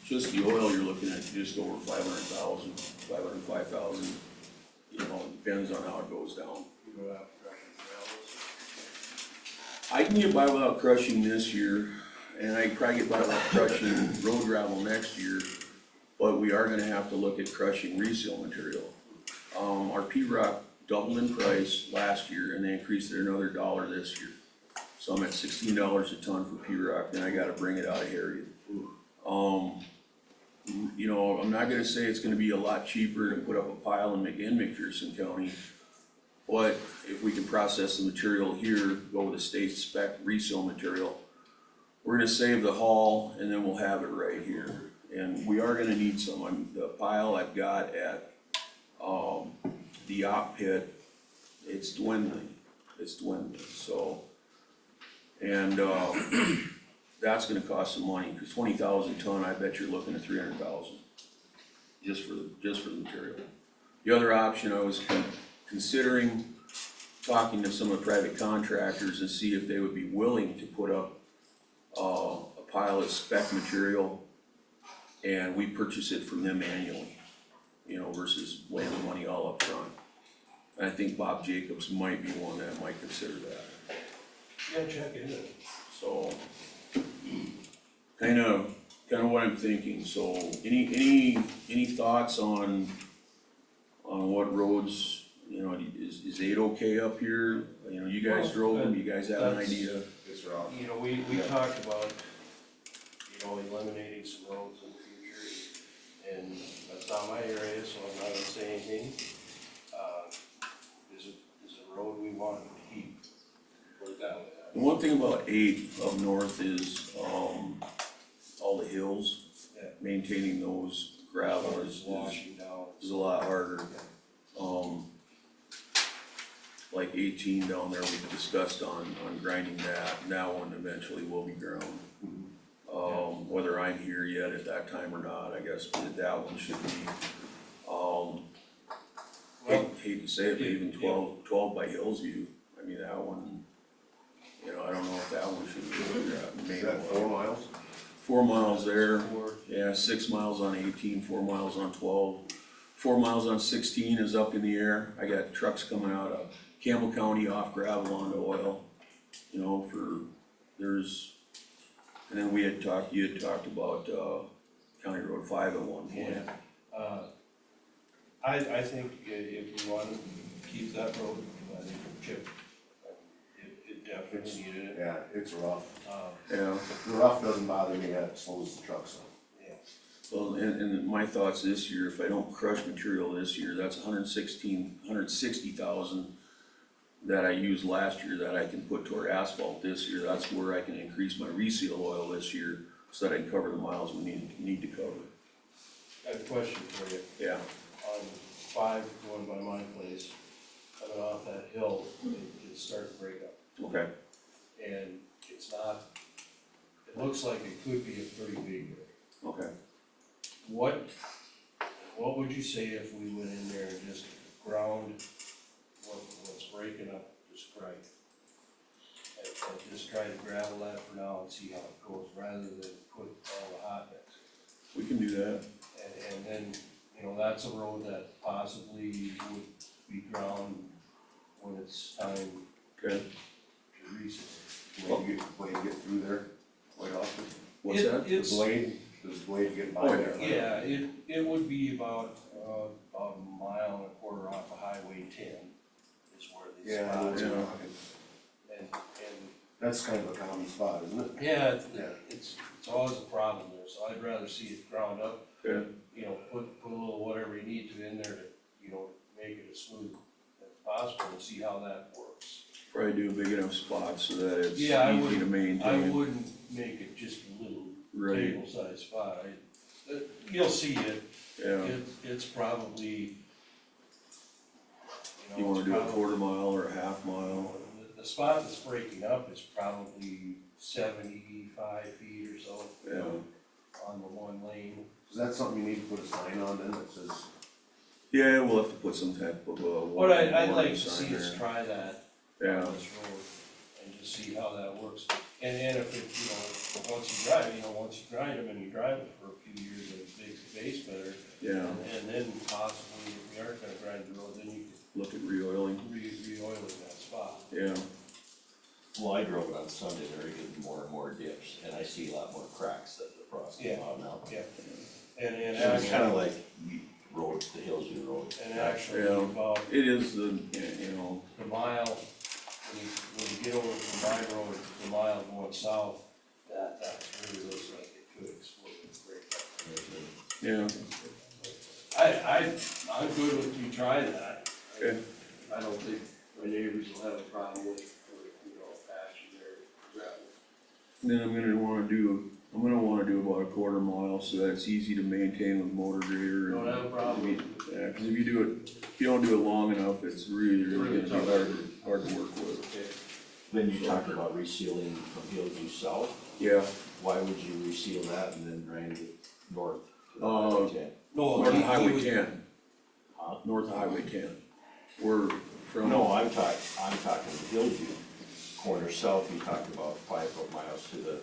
Just the oil, you're looking at just over 500,000, 505,000. You know, it depends on how it goes down. You go out crushing gravels. I can get by without crushing this year, and I can probably get by without crushing road gravel next year, but we are gonna have to look at crushing reseal material. Our P-rock doubled in price last year, and they increased it another $1 this year. So I'm at $16 a ton for P-rock, then I gotta bring it out of Harriet. You know, I'm not gonna say it's gonna be a lot cheaper to put up a pile in McPherson County, but if we can process the material here, go with the state spec resale material, we're gonna save the haul and then we'll have it right here. And we are gonna need some. The pile I've got at, the op pit, it's dwindling, so. And, that's gonna cost some money, cause 20,000 ton, I bet you're looking at 300,000, just for the material. The other option, I was considering talking to some of the private contractors and see if they would be willing to put up, a pile of spec material, and we purchase it from them annually, you know, versus laying the money all up front. And I think Bob Jacobs might be one that might consider that, Yeah, check into it. so. Kinda what I'm thinking, so any thoughts on what roads, you know, is 8 okay up here? You know, you guys drove them, you guys have an idea? It's rough. You know, we talked about, you know, eliminating some roads in the future, and that's not my area, so I'm not gonna say anything. Is a road we want to keep, put it that way. The one thing about 8 up north is, all the hills, Yeah. maintaining those gravel is Washing down. a lot harder. Like 18 down there, we discussed on grinding that, and that one eventually will be ground. Whether I'm here yet at that time or not, I guess, but that one should be, hate to say it, but even 12 by Hillsview, I mean, that one, you know, I don't know if that one should be. Is that 4 miles? 4 miles there, yeah, 6 miles on 18, 4 miles on 12. 4 miles on 16 is up in the air. I got trucks coming out of Campbell County off gravel onto oil, you know, and then you had talked about, County Road 5 at one point. Yeah. I think if we want to keep that road, I think Chip, it definitely needed it. Yeah, it's rough. Yeah, The rough doesn't bother me, that slows the trucks down. well, and my thoughts this year, if I don't crush material this year, that's 160,000 that I used last year that I can put toward asphalt this year. That's where I can increase my reseal oil this year, so that I can cover the miles we need to cover. I have a question for you. Yeah, On 5 going by my place, coming off that hill, it's starting to break up. okay. And it's not, it looks like it could be a pretty big road. Okay. What would you say if we went in there and just ground what's breaking up, just right? And just try to gravel that for now and see how it goes, rather than put all the hot mix. We can do that. And then, you know, that's a road that possibly would be ground when it's time Okay. to reseal. When you get through there quite often. What's that? The blade get by Oh, there. Yeah, it would be about a mile and a quarter off of Highway 10 is where these Yeah, I know what spots you're are. talking. And That's kind of a common spot, isn't it? yeah, it's always a problem there, so I'd rather see it ground up. Okay. You know, put a little whatever you need to in there to, you know, make it as smooth as possible and see how that works. Probably do a big enough spot so that it's Yeah, I easy wouldn't- to maintain. I wouldn't make it just a little Right. table-sized spot. You'll see it, Yeah. it's probably, You wanna do a quarter mile or a half mile? The spot that's breaking up is probably 75 feet or so. Yeah. On the one lane. Is that something you need to put a sign on then that says? Yeah, we'll have to put some type of, What I'd like warning to sign see us there. try that Yeah, on this road and just see how that works. And if it, once you grind them and you drive it for a few years, it makes the base better. yeah, And then possibly, if we aren't gonna grind the road, then you look at re-oiling, could re-oil in that spot. yeah. Well, I drove it on Sunday, they're getting more and more dips, and I see a lot more cracks that the frost came out now. Yeah. And So it's kinda actually, like we road, the Hillsview Road. and actually Yeah. about It is the, you know, the mile, when you get over from my road, the mile going south, that really looks like it could explode and break up. yeah, I'm good with you trying that. Okay. I don't think my neighbors will have a problem with, patching their gravel. then I'm gonna wanna do about a quarter mile, so that it's easy to maintain with motor grader. Don't have a problem. Yeah, cause if you don't do it long enough, it's really gonna be hard to work with. Okay. Then you talked about resealing from Hillsview South, Yeah, why would you reseal that and then grind it north? to the Uh, Highway 10? No, north of he Highway would- 10, Huh? north of Highway 10. We're from. No, I'm talking Hillsview, corner south, you talked about 5 foot miles to the,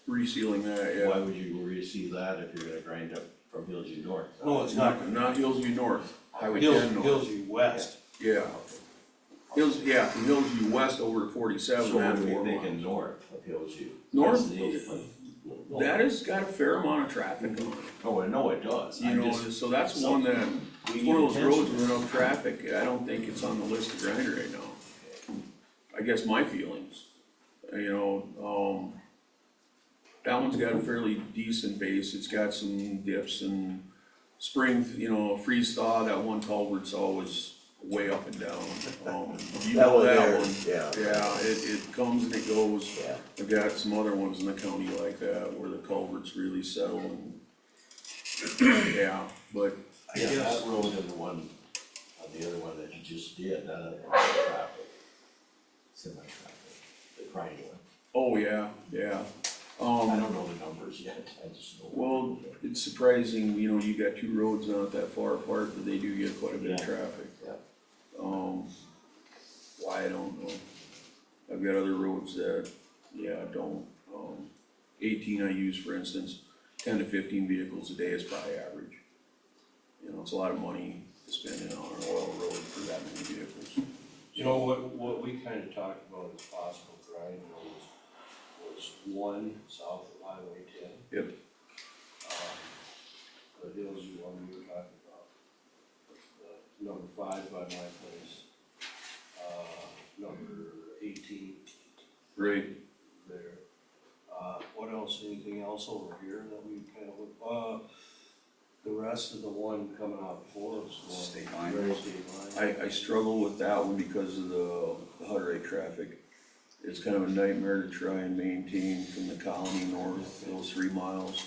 Resealing that, yeah. why would you reseal that if you're gonna grind up from Hillsview North? No, it's not. Not Hillsview North, Highway 10 north. Hillsview West. Yeah. From Hillsview west over to 47, So that's what are four we miles. thinking north of Hillsview? North? That's That has got a fair amount of traffic on it, Oh, I know it does, you I'm know, just, so that's one that, we it's need one of those roads attention. with enough traffic, I don't think it's on the list to grind right now. I guess my feelings, that one's got a fairly decent base, it's got some dips and springs, freeze thaw, that one culvert's always way up and down. You know that one. Yeah. Yeah, it comes and it goes. Yeah. I've got some other ones in the county like that where the culverts really settle and, yeah, but, I Yeah, guess, that road and the one, the other one that you just did, none of that was traffic, semi-traffic, the Criney one. oh, yeah, yeah. I don't know the numbers yet, I just know. Well, it's surprising, you got two roads not that far apart, but they do get quite a bit of Yeah. traffic. Yeah. Why, I don't know. I've got other roads that, don't, 18 I use, for instance, 10 to 15 vehicles a day is probably average. It's a lot of money to spend on an oil road for that many vehicles. what we kinda talked about as possible grind was one south of Highway 10. Yep. The Hillsview one you were talking about. The number 5 by my place, number 18 Right. there. What else, anything else over here that we kind of, the rest of the one coming out before us. State line. State line. I struggle with that one because of the Hutter rate traffic. It's kind of a nightmare to try and maintain from the colony north, those 3 miles.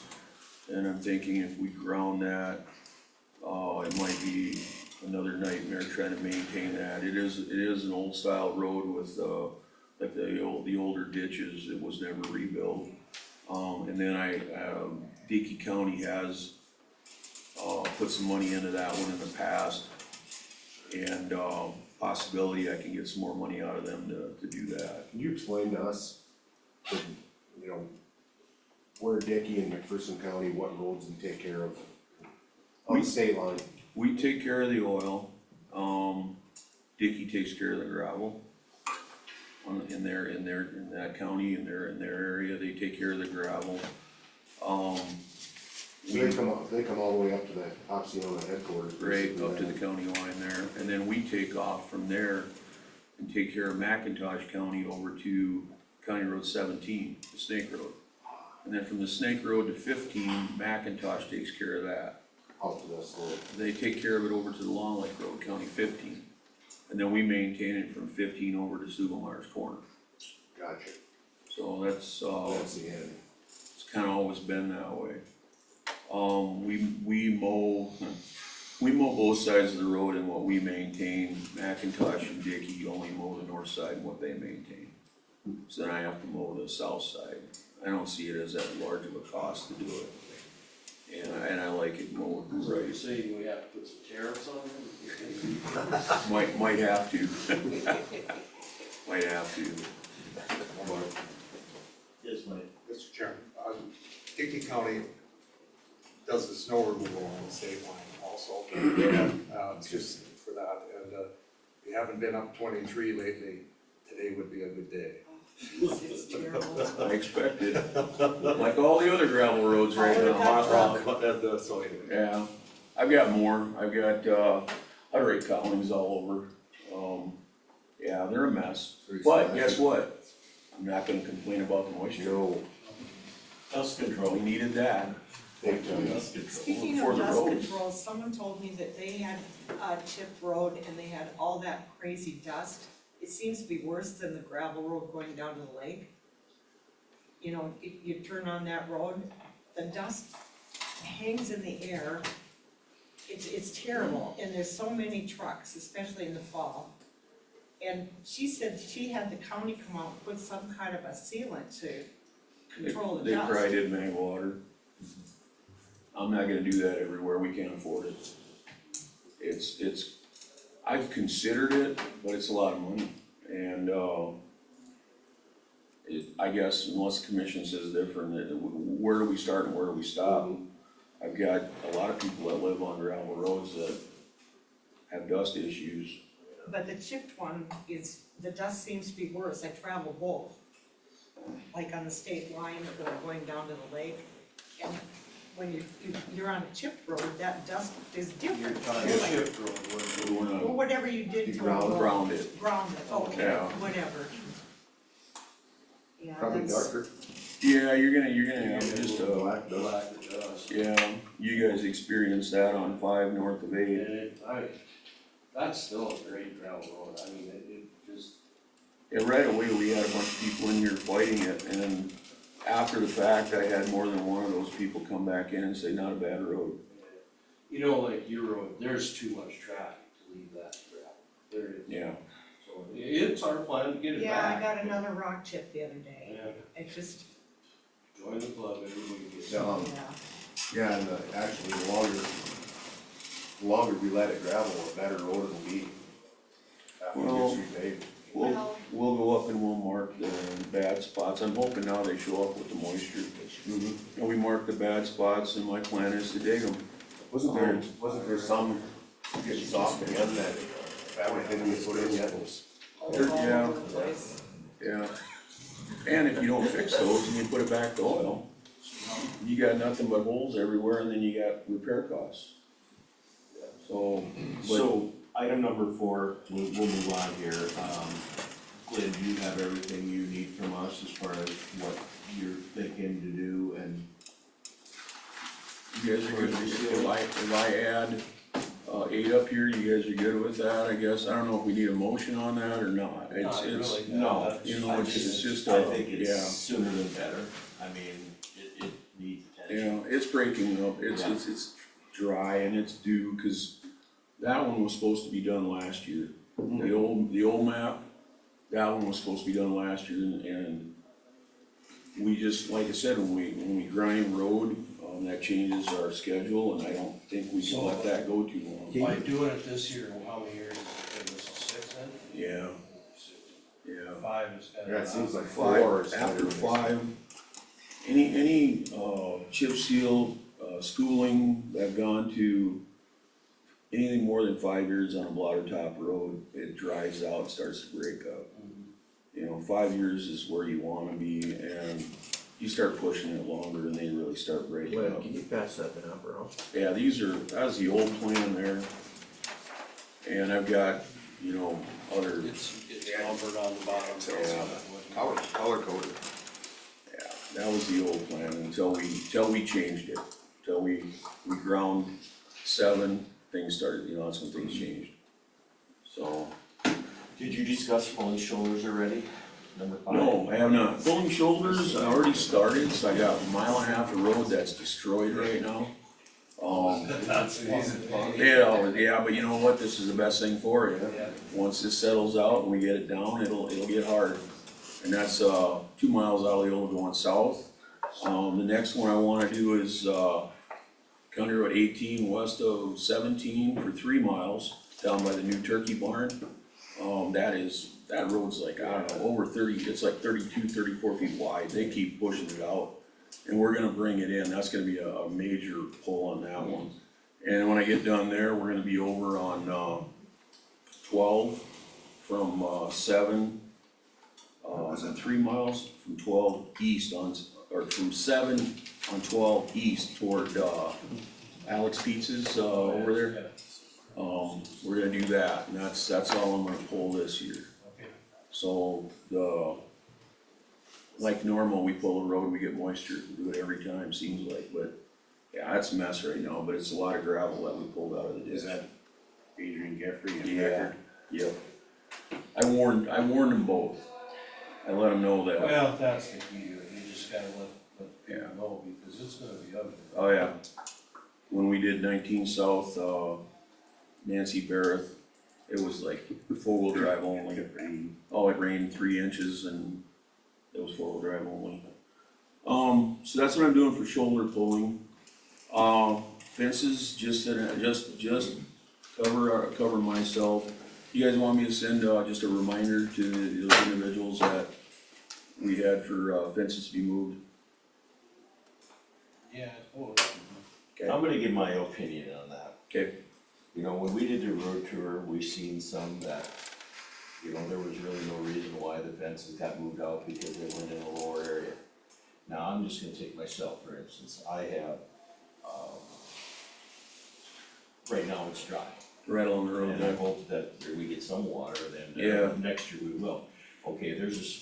And I'm thinking if we ground that, it might be another nightmare trying to maintain that. It is an old style road with, like the older ditches, it was never rebuilt. And then Dickey County has, put some money into that one in the past. And, possibility I can get some more money out of them to do that. Can you explain to us, where Dickey and McPherson County, what roads we take care of on the state line? We take care of the oil, Dickey takes care of the gravel. In that county, in their area, they take care of the gravel. So they come all the way up to the Oxiana headquarters. Right, basically, up to then. the county line there, and then we take off from there and take care of McIntosh County over to County Road 17, the Snake Road. And then from the Snake Road to 15, McIntosh takes care of that. Up to this road. They take care of it over to the Long Lake Road, County 15. And then we maintain it from 15 over to Sugelmeyer's Corner. Gotcha. So that's, That's the end. it's kinda always been that way. We mow, We mow both sides of the road and what we maintain. McIntosh and Dickey only mow the north side and what they maintain. So then I have to mow the south side. I don't see it as that large of a cost to do it. And I like it mowed right. say we have to put some tariffs on them? Might have to. Might have to. Yes, Mike. Mr. Chairman, Dickey County does the snow removal on the state line also. Just for that, and if you haven't been up 23 lately, today would be a good day. It's terrible. I expected, like all the other gravel roads right All the now. So anyway. Yeah, I've got more. I've got, I rake Collings all over. Yeah, they're a mess. But guess what? I'm not gonna complain about the moisture. No. Dust control. We needed that. Dust control. Speaking For of the dust roads. control, someone told me that they had a chipped road and they had all that crazy dust. It seems to be worse than the gravel road going down to the lake. You know, if you turn on that road, the dust hangs in the air. It's terrible, and there's so many trucks, especially in the fall. And she said she had the county come out and put some kind of a sealant to control the They dust. probably did May water. I'm not gonna do that everywhere. We can't afford it. It's, I've considered it, but it's a lot of money. And, I guess unless the commission says different, where do we start and where do we stop? I've got a lot of people that live on gravel roads that have dust issues. But the chipped one is, the dust seems to be worse. I travel both. Like on the state line or going down to the lake. And when you're on a chipped road, that dust is different. You're talking You're like- shift road, We wanna Well, whatever you did to a road. ground it. Ground it, okay, Yeah. whatever. Yeah, Probably that's, darker. Yeah, you're gonna have just, black dust. yeah, you guys experienced that on 5 north of 8. And that's still a great gravel road, I mean, it just, Yeah, right away, we had a bunch of people in here fighting it, and after the fact, I had more than one of those people come back in and say, not a bad road. you know, like your road, there's too much traffic to leave that gravel. There is. Yeah. So it's our plan to get it yeah, I back. got another rock chip the other day. Yeah, I just, join the club, everybody gets. Yeah. yeah. Yeah, and actually, the longer we let it gravel, the better road it'll be. After it Well- gets repaved. We'll go up and we'll mark the bad spots. I'm hoping now they show up with the moisture. And we mark the bad spots, and my plan is to dig them. Wasn't there some getting soft again that fabric didn't get put in yet? All Yeah. over the place. Yeah. And if you don't fix those and you put it back to oil, you got nothing but holes everywhere, and then you got repair costs. So, So, item number 4, we'll move on here. Glenn, do you have everything you need from us as far as what you're thinking to do and? you guys are good, if I add, 8 up here, you guys are good with that, I guess. I don't know if we need a motion on that or not. It's, Not it's, really, No, you know, it's just I a, think it's yeah. sooner than better. I mean, it needs attention. Yeah, it's breaking up, it's dry and it's due, cause that one was supposed to be done last year. The old map, that one was supposed to be done last year, and we just, like I said, when we grind road, that changes our schedule, and I don't think we can let that go too long. By doing it this year, how many years, this is 6 then? Yeah, yeah. 5 is kind of. Yeah, it seems like 5, 4 is. after 5, any chip seal, schooling that have gone to anything more than 5 years on a blotter top road, it dries out, starts to break up. You know, 5 years is where you wanna be, and you start pushing it longer and they really start breaking up. Can you pass that up around? Yeah, that was the old plan there. And I've got, you know, other, It's numbered on the bottom. so it's Yeah. what- Color coded. yeah, that was the old plan until we changed it. Till we ground 7, things started, you know, that's when things changed. So, Did you discuss fully shoulders already? Number 5? no, I have not. Pulling shoulders, I already started, so I got a mile and a half of road that's destroyed right now. That's fun. Yeah, but you know what, this is the best thing for you. Once this settles out and we get it down, it'll get hard. And that's, 2 miles out of Leola going south. The next one I wanna do is, County Road 18 west of 17 for 3 miles down by the new turkey barn. That road's like, I don't know, over 30, it's like 32, 34 feet wide. They keep pushing it out. And we're gonna bring it in. That's gonna be a major pull on that one. And when I get done there, we're gonna be over on, 12 from, 7. Is that 3 miles? From 12 east or from 7 on 12 east toward, Alex Pizzas, over there. We're gonna do that, and that's all I'm gonna pull this year. So, like normal, we pull a road, we get moisture, we do it every time, seems like, but, yeah, it's a mess right now, but it's a lot of gravel that we pulled out of the ditch. Is that Adrian Jeffrey and Yeah, Becker? yep. I warned them both. I let them know that. Well, that's the key, you just gotta let Yeah. people know, because it's gonna be ugly. Oh, yeah. When we did 19 South, Nancy Barrett, it was like 4-wheel drive only. Oh, it rained 3 inches and it was 4-wheel drive only. So that's what I'm doing for shoulder pulling. Fences, just cover myself. You guys want me to send, just a reminder to those individuals that we had for, fences to be moved? Yeah, oh, I'm gonna give my opinion on that. Okay. You know, when we did the road tour, we seen some that, you know, there was really no reason why the fences got moved out because they went in a lower area. Now, I'm just gonna take myself, for instance, I have, right now it's dry. Right along the road And I there. hope that we get some water, then Yeah. next year we will. Okay,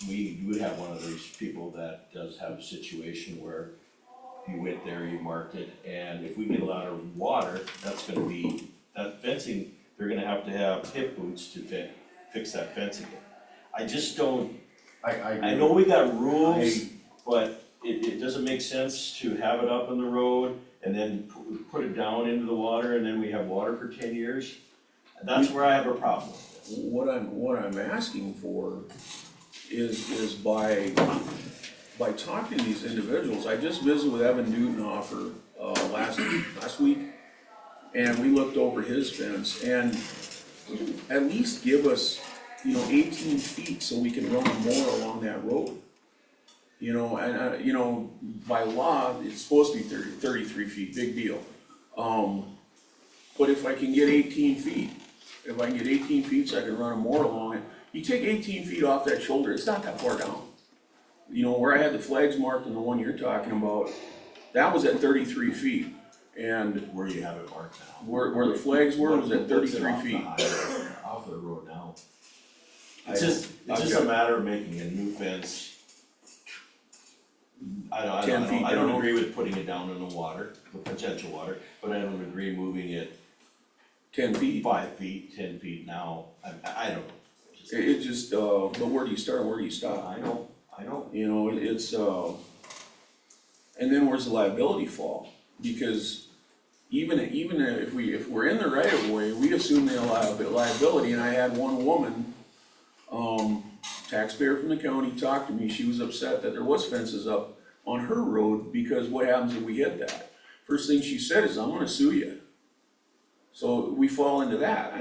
we do have one of those people that does have a situation where you went there, you marked it, and if we get a lot of water, that's gonna be, that fencing, they're gonna have hip boots to fix that fence again. I just don't, I know we got rules, but it doesn't make sense to have it up on the road and then put it down into the water and then we have water for 10 years. That's where I have a problem with this. What I'm asking for is by talking to these individuals, I just visited with Evan Dutenhofer, last week, and we looked over his fence, and at least give us, 18 feet so we can run more along that road. By law, it's supposed to be 33 feet, big deal. But if I can get 18 feet, so I can run more along it, you take 18 feet off that shoulder, it's not that far down. Where I had the flags marked and the one you're talking about, that was at 33 feet. And Where you have it marked now. where the flags were was at What's it 33 off the feet. highway, off the road now. It's I- just I've a got- matter of making a new fence. I 10 feet don't down. agree with putting it down in the water, the potential water, but I don't agree moving it 10 feet. 5 feet, 10 feet now. I don't know. It just, but where do you start and where do you stop? I know. It's, and then where's the liability fall? Because even if we're in the right of way, we assume the liability, and I had one woman, taxpayer from the county, talk to me, she was upset that there was fences up on her road, because what happens if we hit that? First thing she said is, I'm gonna sue you. So we fall into that,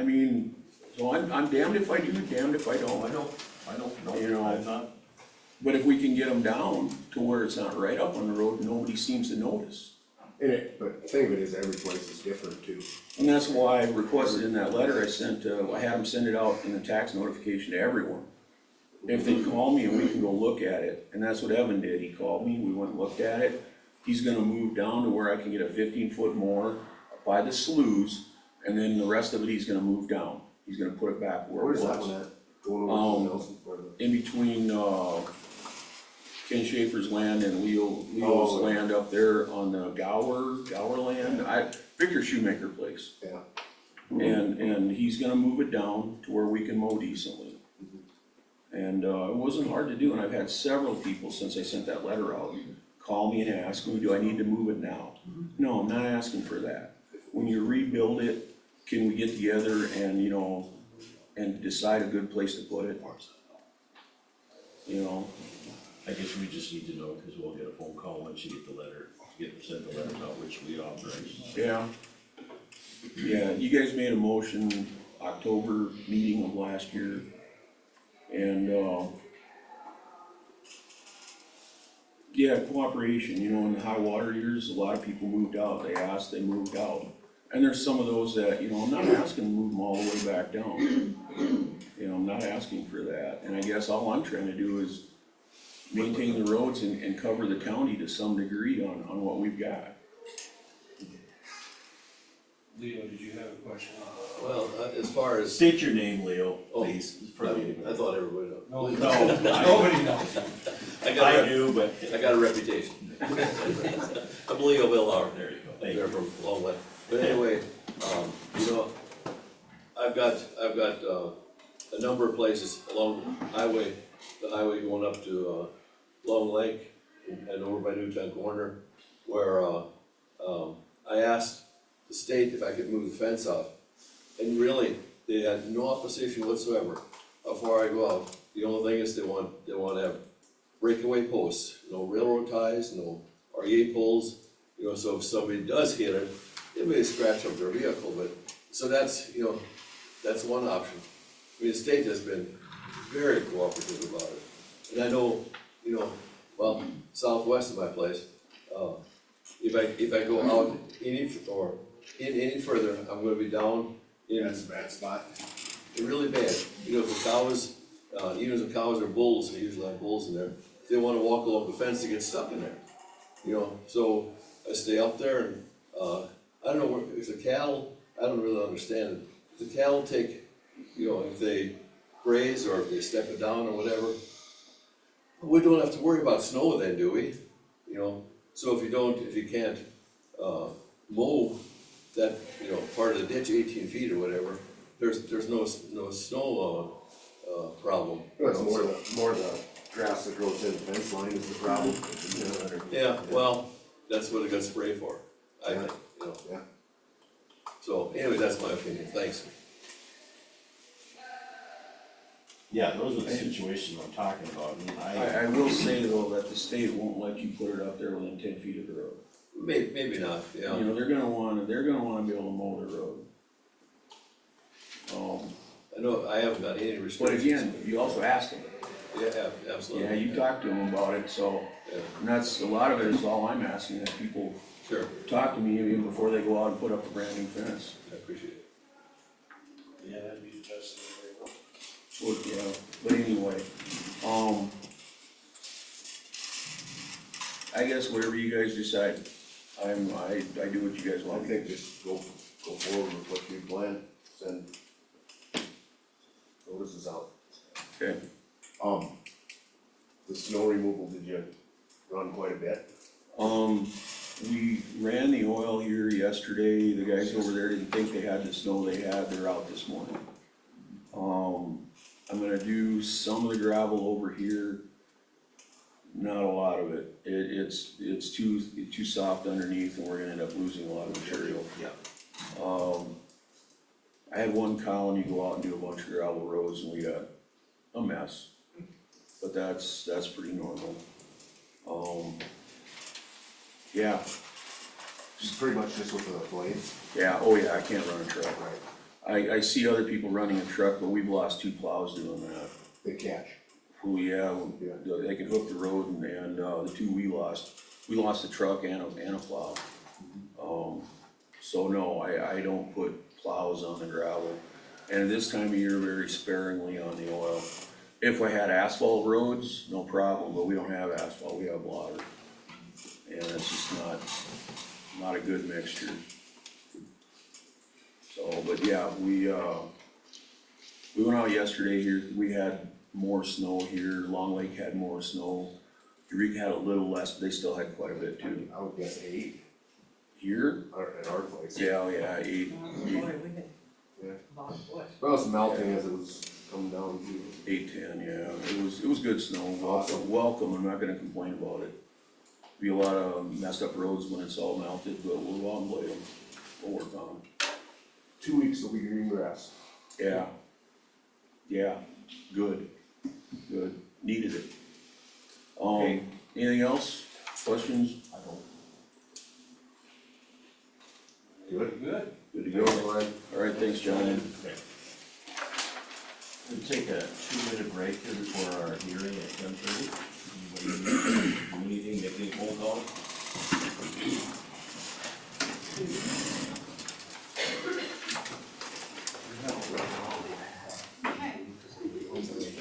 so I'm damned if I do, damned if I don't. I don't know. You know, I'm not. But if we can get them down to where it's not right up on the road, nobody seems to notice. But the thing of it is, every place is different too. And that's why I requested in that letter I sent, I had them send it out in the tax notification to everyone. If they call me and we can go look at it, and that's what Evan did, he called me, we went and looked at it. He's gonna move down to where I can get a 15-foot more by the sloughs, and then the rest of it, he's gonna move down. He's gonna put it back where it Where's was. that one at? Going over to Nelson for the. In between, Ken Schaefer's land and Leo's Oh. land up there on the Gower land, Victor Shoemaker place. Yeah. And he's gonna move it down to where we can mow decently. And, it wasn't hard to do, and I've had several people since I sent that letter out, call me and ask me, do I need to move it now? No, I'm not asking for that. When you rebuild it, can we get together and, you know, and decide a good place to put it? You know, I guess we just need to know, cause we'll get a phone call once you get the letter, send the letters out, which we authorize. yeah. Yeah, you guys made a motion October meeting of last year. And, yeah, cooperation, you know, in the high water years, a lot of people moved out, they asked, they moved out. And there's some of those that, you know, I'm not asking to move them all the way back down. You know, I'm not asking for that, and I guess all I'm trying to do is maintain the roads and cover the county to some degree on what we've got. Leo, did you have a question? Well, as far as, State your name, Leo, Oh, please. It's probably- I thought everybody knows. No, No, nobody knows. I do, but. got a reputation. I'm Leo Villar, There you go, thank they're you. from Long Lake. But anyway, you know, I've got a number of places along the highway going up to, Long Lake and over by Newtown Corner, where, I asked the state if I could move the fence up. And really, they had no opposition whatsoever how far I go out. The only thing is they want to have breakaway posts, no railroad ties, no REA poles. You know, so if somebody does hit it, it may scratch up their vehicle, but, so that's, you know, that's one option. I mean, the state has been very cooperative about it. And I know, you know, well, southwest of my place, if I go out any further, I'm gonna be down in. That's a bad spot. Really bad, you know, if the cows, even if the cows are bulls, they usually have bulls in there, they wanna walk along the fence to get stuck in there. You know, so I stay up there and, I don't know, if the cattle, I don't really understand it. If the cattle take, you know, if they graze or if they step it down or whatever, we don't have to worry about snow then, do we? You know, so if you can't, mow that, you know, part of the ditch 18 feet or whatever, there's no snow, problem. It's more the grass that grows in the fence line is the problem. Yeah, well, that's what it got sprayed for, I think, you know. Yeah. So anyway, that's my opinion, thanks. Yeah, those are the situations I'm talking about, and I will say though that the state won't let you put it up there within 10 feet of the road. Maybe not, yeah. You know, they're gonna wanna be able to mow the road. I know, I haven't got any But restrictions. again, you also ask them. Yeah, absolutely. Yeah, you talk to them about it, so, Yeah, and that's, a lot of it is all I'm asking, that people sure, talk to me even before they go out and put up a brand new fence. I appreciate it. Yeah, that'd be the best thing. Well, yeah, but anyway, I guess whatever you guys decide, I do what you guys I want. think just go forward with what you plan, send notices out. Okay, The snow removal, did you run quite a bit? we ran the oil here yesterday, the guys over there didn't think they had the snow they had, they're out this morning. I'm gonna do some of the gravel over here, not a lot of it, it's too soft underneath and we're gonna end up losing a lot of material. Yeah. I had one column, you go out and do a bunch of gravel roads and we got a mess, but that's pretty normal. Yeah, Just pretty much just with the blades? yeah, oh yeah, I can't run a truck. Right. I see other people running a truck, but we've lost 2 plows doing that. They catch. Oh, yeah, they can hook the road and the 2 we lost the truck and a plow. So no, I don't put plows on the gravel. And this time of year, very sparingly on the oil. If I had asphalt roads, no problem, but we don't have asphalt, we have water. And it's just not a good mixture. So, but yeah, we went out yesterday here, we had more snow here, Long Lake had more snow. Eureka had a little less, but they still had quite a bit too. I would guess 8 Here? at our place. Yeah, 8, Oh, boy, we had Yeah. about what? Well, it's melting as it was coming down too. 8, 10, yeah, it was good snow, welcome, I'm not gonna complain about it. Be a lot of messed up roads when it's all melted, but we'll go out and blade them, we'll work on them. 2 weeks will be green grass. Yeah. Yeah, good, needed it. Okay. Anything else, questions? I don't. Good. Good to go. Alright, thanks, John. We'll take a 2-minute break here before our hearing at 10:30. Anything, make any phone call?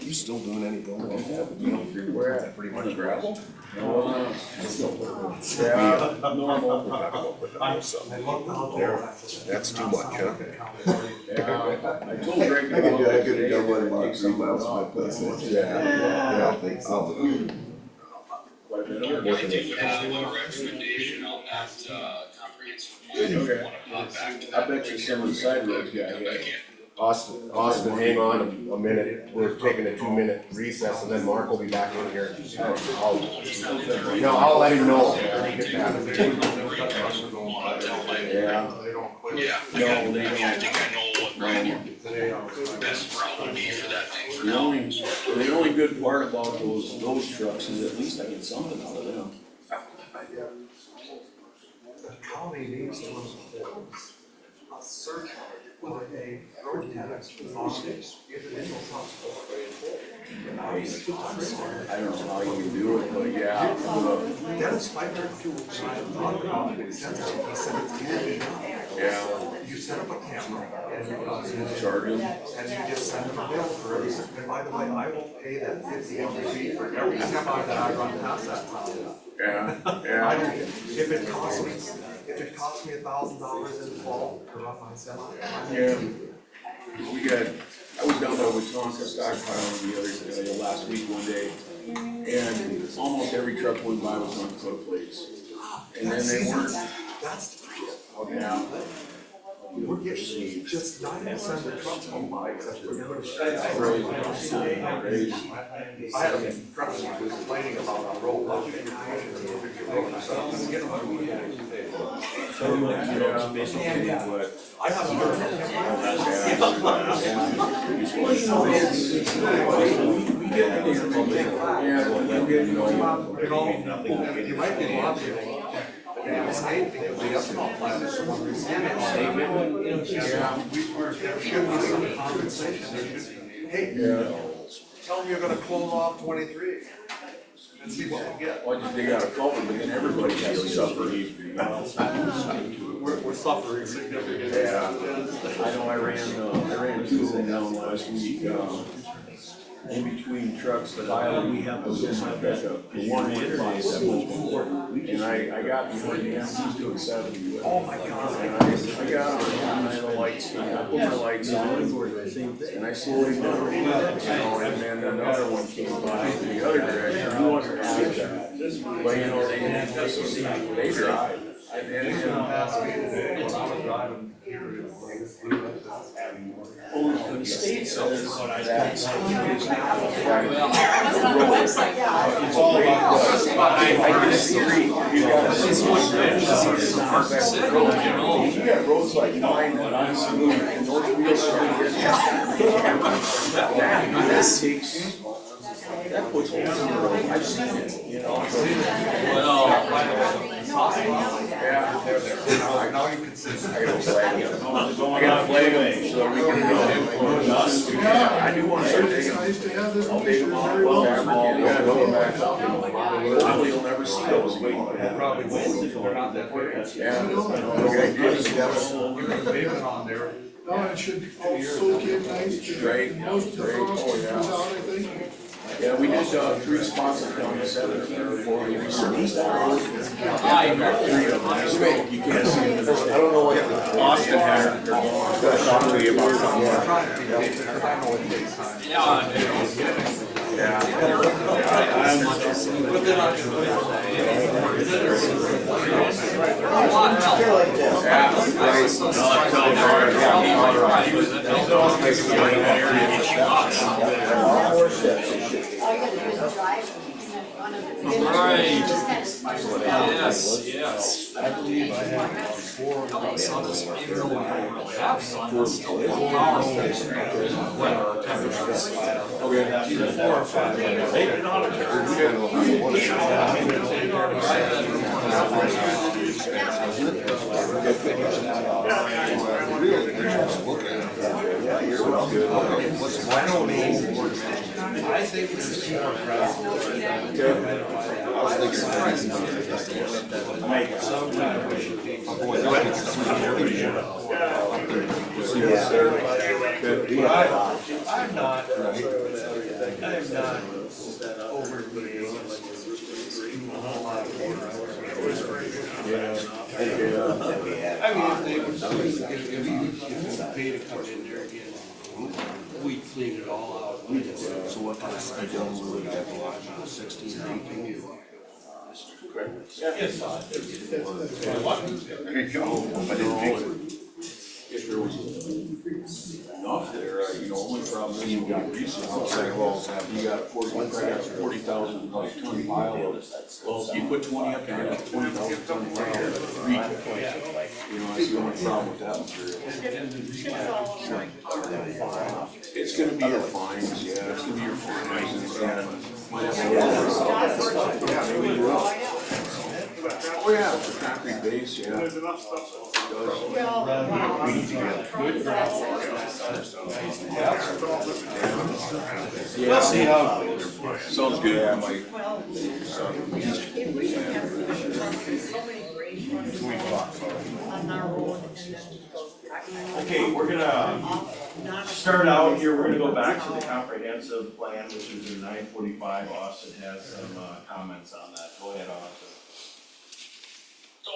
You still doing any building? Where at? Pretty much gravel? No, Yeah. normal. That's too much, huh? Yeah, I told Greg I about that could've today, done one to about take 3 some miles off. from my place. Yeah, I think so. Quite a bit of I it. did have a recommendation on that, comprehensive plan, if you Okay. wanna pop back to I that. bet you some of the side roads got Come hit. back in. Austin, hang on a minute, we're taking a 2-minute recess and then Mark will be back in here. I'll let him know. Yeah. Yeah, No, they I don't. think I know what the best route would be for that thing for The now. only good part about those trucks is at least I get something out of them. The county needs to search with a road tax on individual households. I don't know how you can do it, but yeah. Dennis Spiker, talked about it, he said it's easy. Yeah. You set up a camera and Charge them. and you just send them a bill for every, and by the way, I will pay that 50 every fee for every semi that I run past that town. Yeah, I don't, if it costs me $1,000 in the fall to run my semi. yeah. I was down there with Tonka stockpiling the last week one day, and almost every truck went by with Tonka coat plates. And then they weren't, That's, yeah. we're getting just 9% of the trucks home by, except for the other. Crazy. I had a truck complaining about a road, road, so I'm getting Basically what. I have a And you get, you might be lobbying. The state, because the ethanol plant is the one receiving statement. There should be some compensation, there should be, hey, tell them you're gonna close off 23 and see what we get. well, they got a culvert, but then everybody has to suffer. We're suffering significantly. Yeah, I know I ran 2 of them down last week, in between trucks that we have was in my pickup. The one hit 570, and I got behind him, he's doing 70. Oh my God. And I got on, and I had the lights, I put my lights on, and I slowed him down, and then another one came by in the other direction, he wasn't happy with that. But they drive. And well, the state says that it's not a right. It's all about. I disagree. You got roads like mine that I'm smooth and North Wheel Street. That takes, that puts holes in the road. I've seen it, you know. Yeah, Now you can see. I gotta flag him. I gotta flag him so we can go. I do wanna start digging. I'll dig them all. Probably you'll never see those again. Probably won't, they're not that way. Yeah. You're gonna pave it on there. No, it should also get nice. Right. Most of the Right. frost Oh, yeah. comes out, I think. Yeah, we did 3 spots in County 17 before we resurfaced that road. 3 of them. You can't see them. I don't know what Austin had, gonna talk to you about something. I'm trying to be patient, because I know it takes time. Yeah. But then I Right. Yes, yes. I believe I have about 4. The sun is, even though we don't really have sun, it's still powerful. Weather temperatures. Either 4 or 5. I think there's more sometime we should take. I'm not overly. A whole lot of work. I mean, if they would, if we pay to come in there again, we clean it all out. So what kind of schedule will we have to watch on the 16th, 18th? Yes. There you go. I didn't think so. If there was enough there, only problem is you got recent Outside walls have. you got 40,000 like ton pile of, well, you put 20 up there, you got 20,000 ton pile of reach. That's the only problem with that material. It's gonna be your fines, yeah, it's gonna be your fines, and might have to. Yeah, maybe you're up. Oh, yeah, it's a concrete base, yeah. It does. We'll see how it goes. Sounds good. Yeah, Mike. Well, if we can have commissioners run through so many grades on our road and then it goes back. Okay, we're gonna start out here, we're gonna go back to the comprehensive plan, which is in 945. Austin has some comments on that. Go ahead, Austin. So,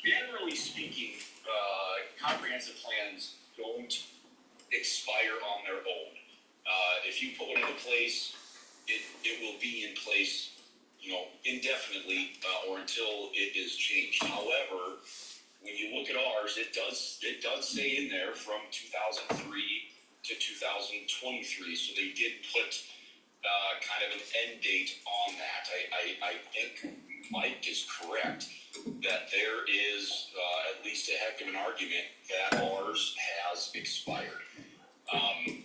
generally speaking, comprehensive plans don't expire on their own. If you put one into place, it will be in place, indefinitely, or until it is changed. However, when you look at ours, it does say in there from 2003 to 2023, so they did put kind of an end date on that. I think Mike is correct that there is at least a heck of an argument that ours has expired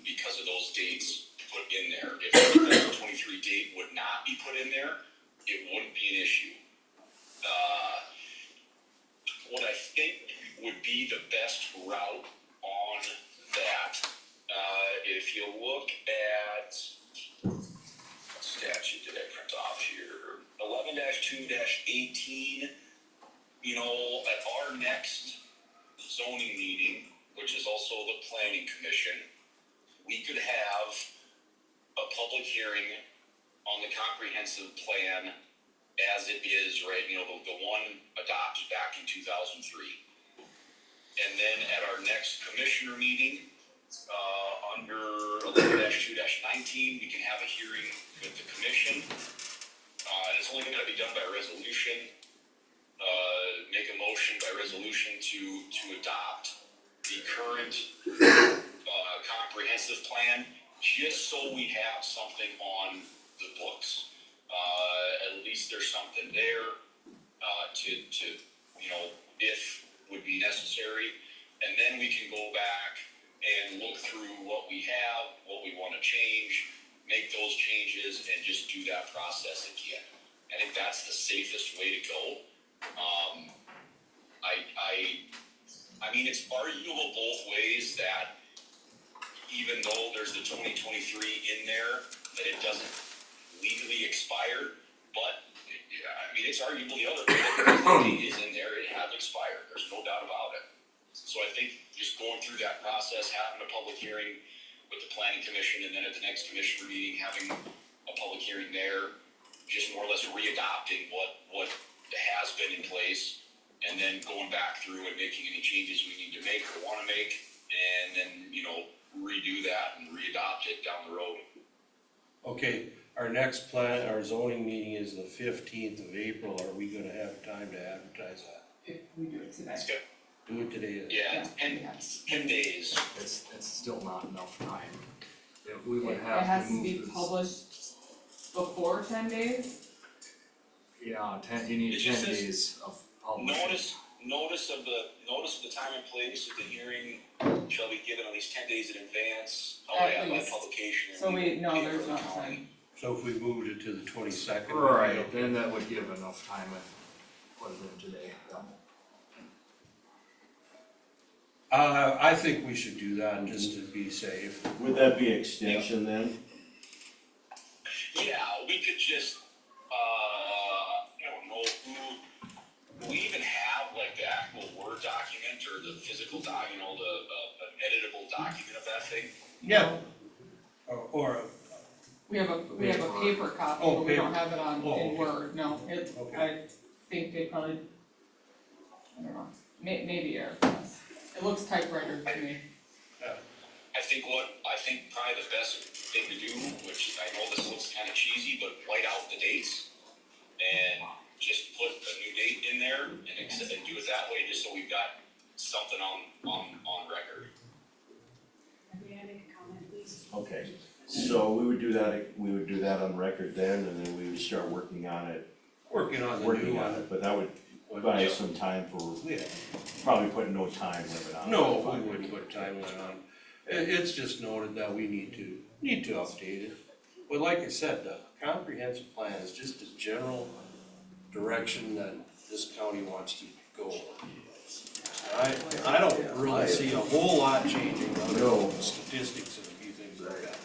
because of those dates put in there. If the 2023 date would not be put in there, it wouldn't be an issue. What I think would be the best route on that, if you look at, what statute did I print off here? 11-2-18, at our next zoning meeting, which is also the planning commission, we could have a public hearing on the comprehensive plan as it is, right, the one adopted back in 2003. And then at our next commissioner meeting, under 11-2-19, we can have a hearing with the commission. It's only gonna be done by resolution. Make a motion by resolution to adopt the current comprehensive plan, just so we have something on the books. At least there's something there to if would be necessary, and then we can go back and look through what we have, what we want to change, make those changes, and just do that process again. I think that's the safest way to go. I mean, it's arguable both ways that even though there's the 2023 in there, that it doesn't legally expire, but it's arguable the other way that the date is in there, it has expired, there's no doubt about it. So I think just going through that process, having a public hearing with the planning commission, and then at the next commissioner meeting, having a public hearing there, just more or less re-adopting what has been in place, and then going back through and making any changes we need to make or wanna make, and then, redo that and re-adopt it down the road. Okay, our next plan, our zoning meeting is the 15th of April. Are we gonna have time to advertise that? If we do it today. That's good. Do it today. Yeah, Yes. 10 days. It's still not enough time. We would It have has to to move be this. published before 10 days, Yeah, you need It 10 just says days of publishing. Notice of the time and place of the hearing shall be given at least 10 days in advance. At By least. publication. So we, no, paper there's of not the county. time. So if we moved it to the 22nd. Right, then that would give enough time to put it in today. I think we should do that just to be safe. Would that be extension then? Yeah, we could just, I don't know, do we even have like the actual Word document or the physical document, an editable document of that thing? Yeah. Or We have a paper copy, Oh, but we don't paper. have it on, Oh, in okay. Word, no, it, Okay. I think they probably, I don't know, maybe Eric does. It looks typewriter to me. I think probably the best thing to do, which I know this looks kind of cheesy, but white out the dates and just put a new date in there and do it that way, just so we've got something on record. May I make a comment, please? Okay, so we would do that on record then, and then we would start working on it, working on the new one. but that would buy us some time for, Yeah. probably put no time limit on it. No, we wouldn't put time limit on. It's just noted that we need to update it. But like I said, the comprehensive plan is just a general direction that this county wants to go. I don't really see a whole lot changing other No. than statistics and a few things like that.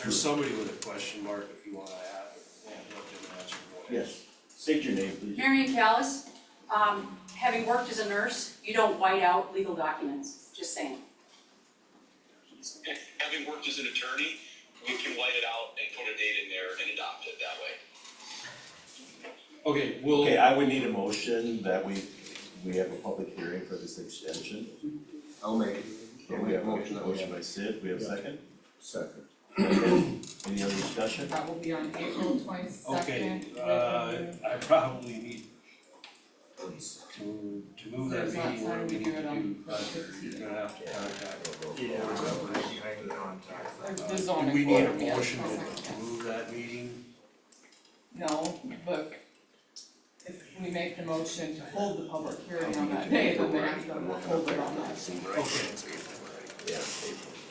There's somebody with a question mark if you wanna ask, let them answer. Yes, state your name, please. Marion Callis, having worked as a nurse, you don't white out legal documents, just saying. Having worked as an attorney, we can white it out and put a date in there and adopt it that way. Okay, we'll. Okay, I would need a motion that we have a public hearing for this extension. I'll make it. Okay, we have a motion by Sid, we have a second? Second. Any other discussion? That will be on April 22nd. Okay, I probably need to move that There's not meeting, time what do to we do need it to on do? the 15th. You're gonna have to contact. Yeah, I can contact. The Do zoning we need a board, yes, motion yes. to move that meeting? No, but if we make the motion to hold the public hearing on that day, then they have to hold it on that. Okay.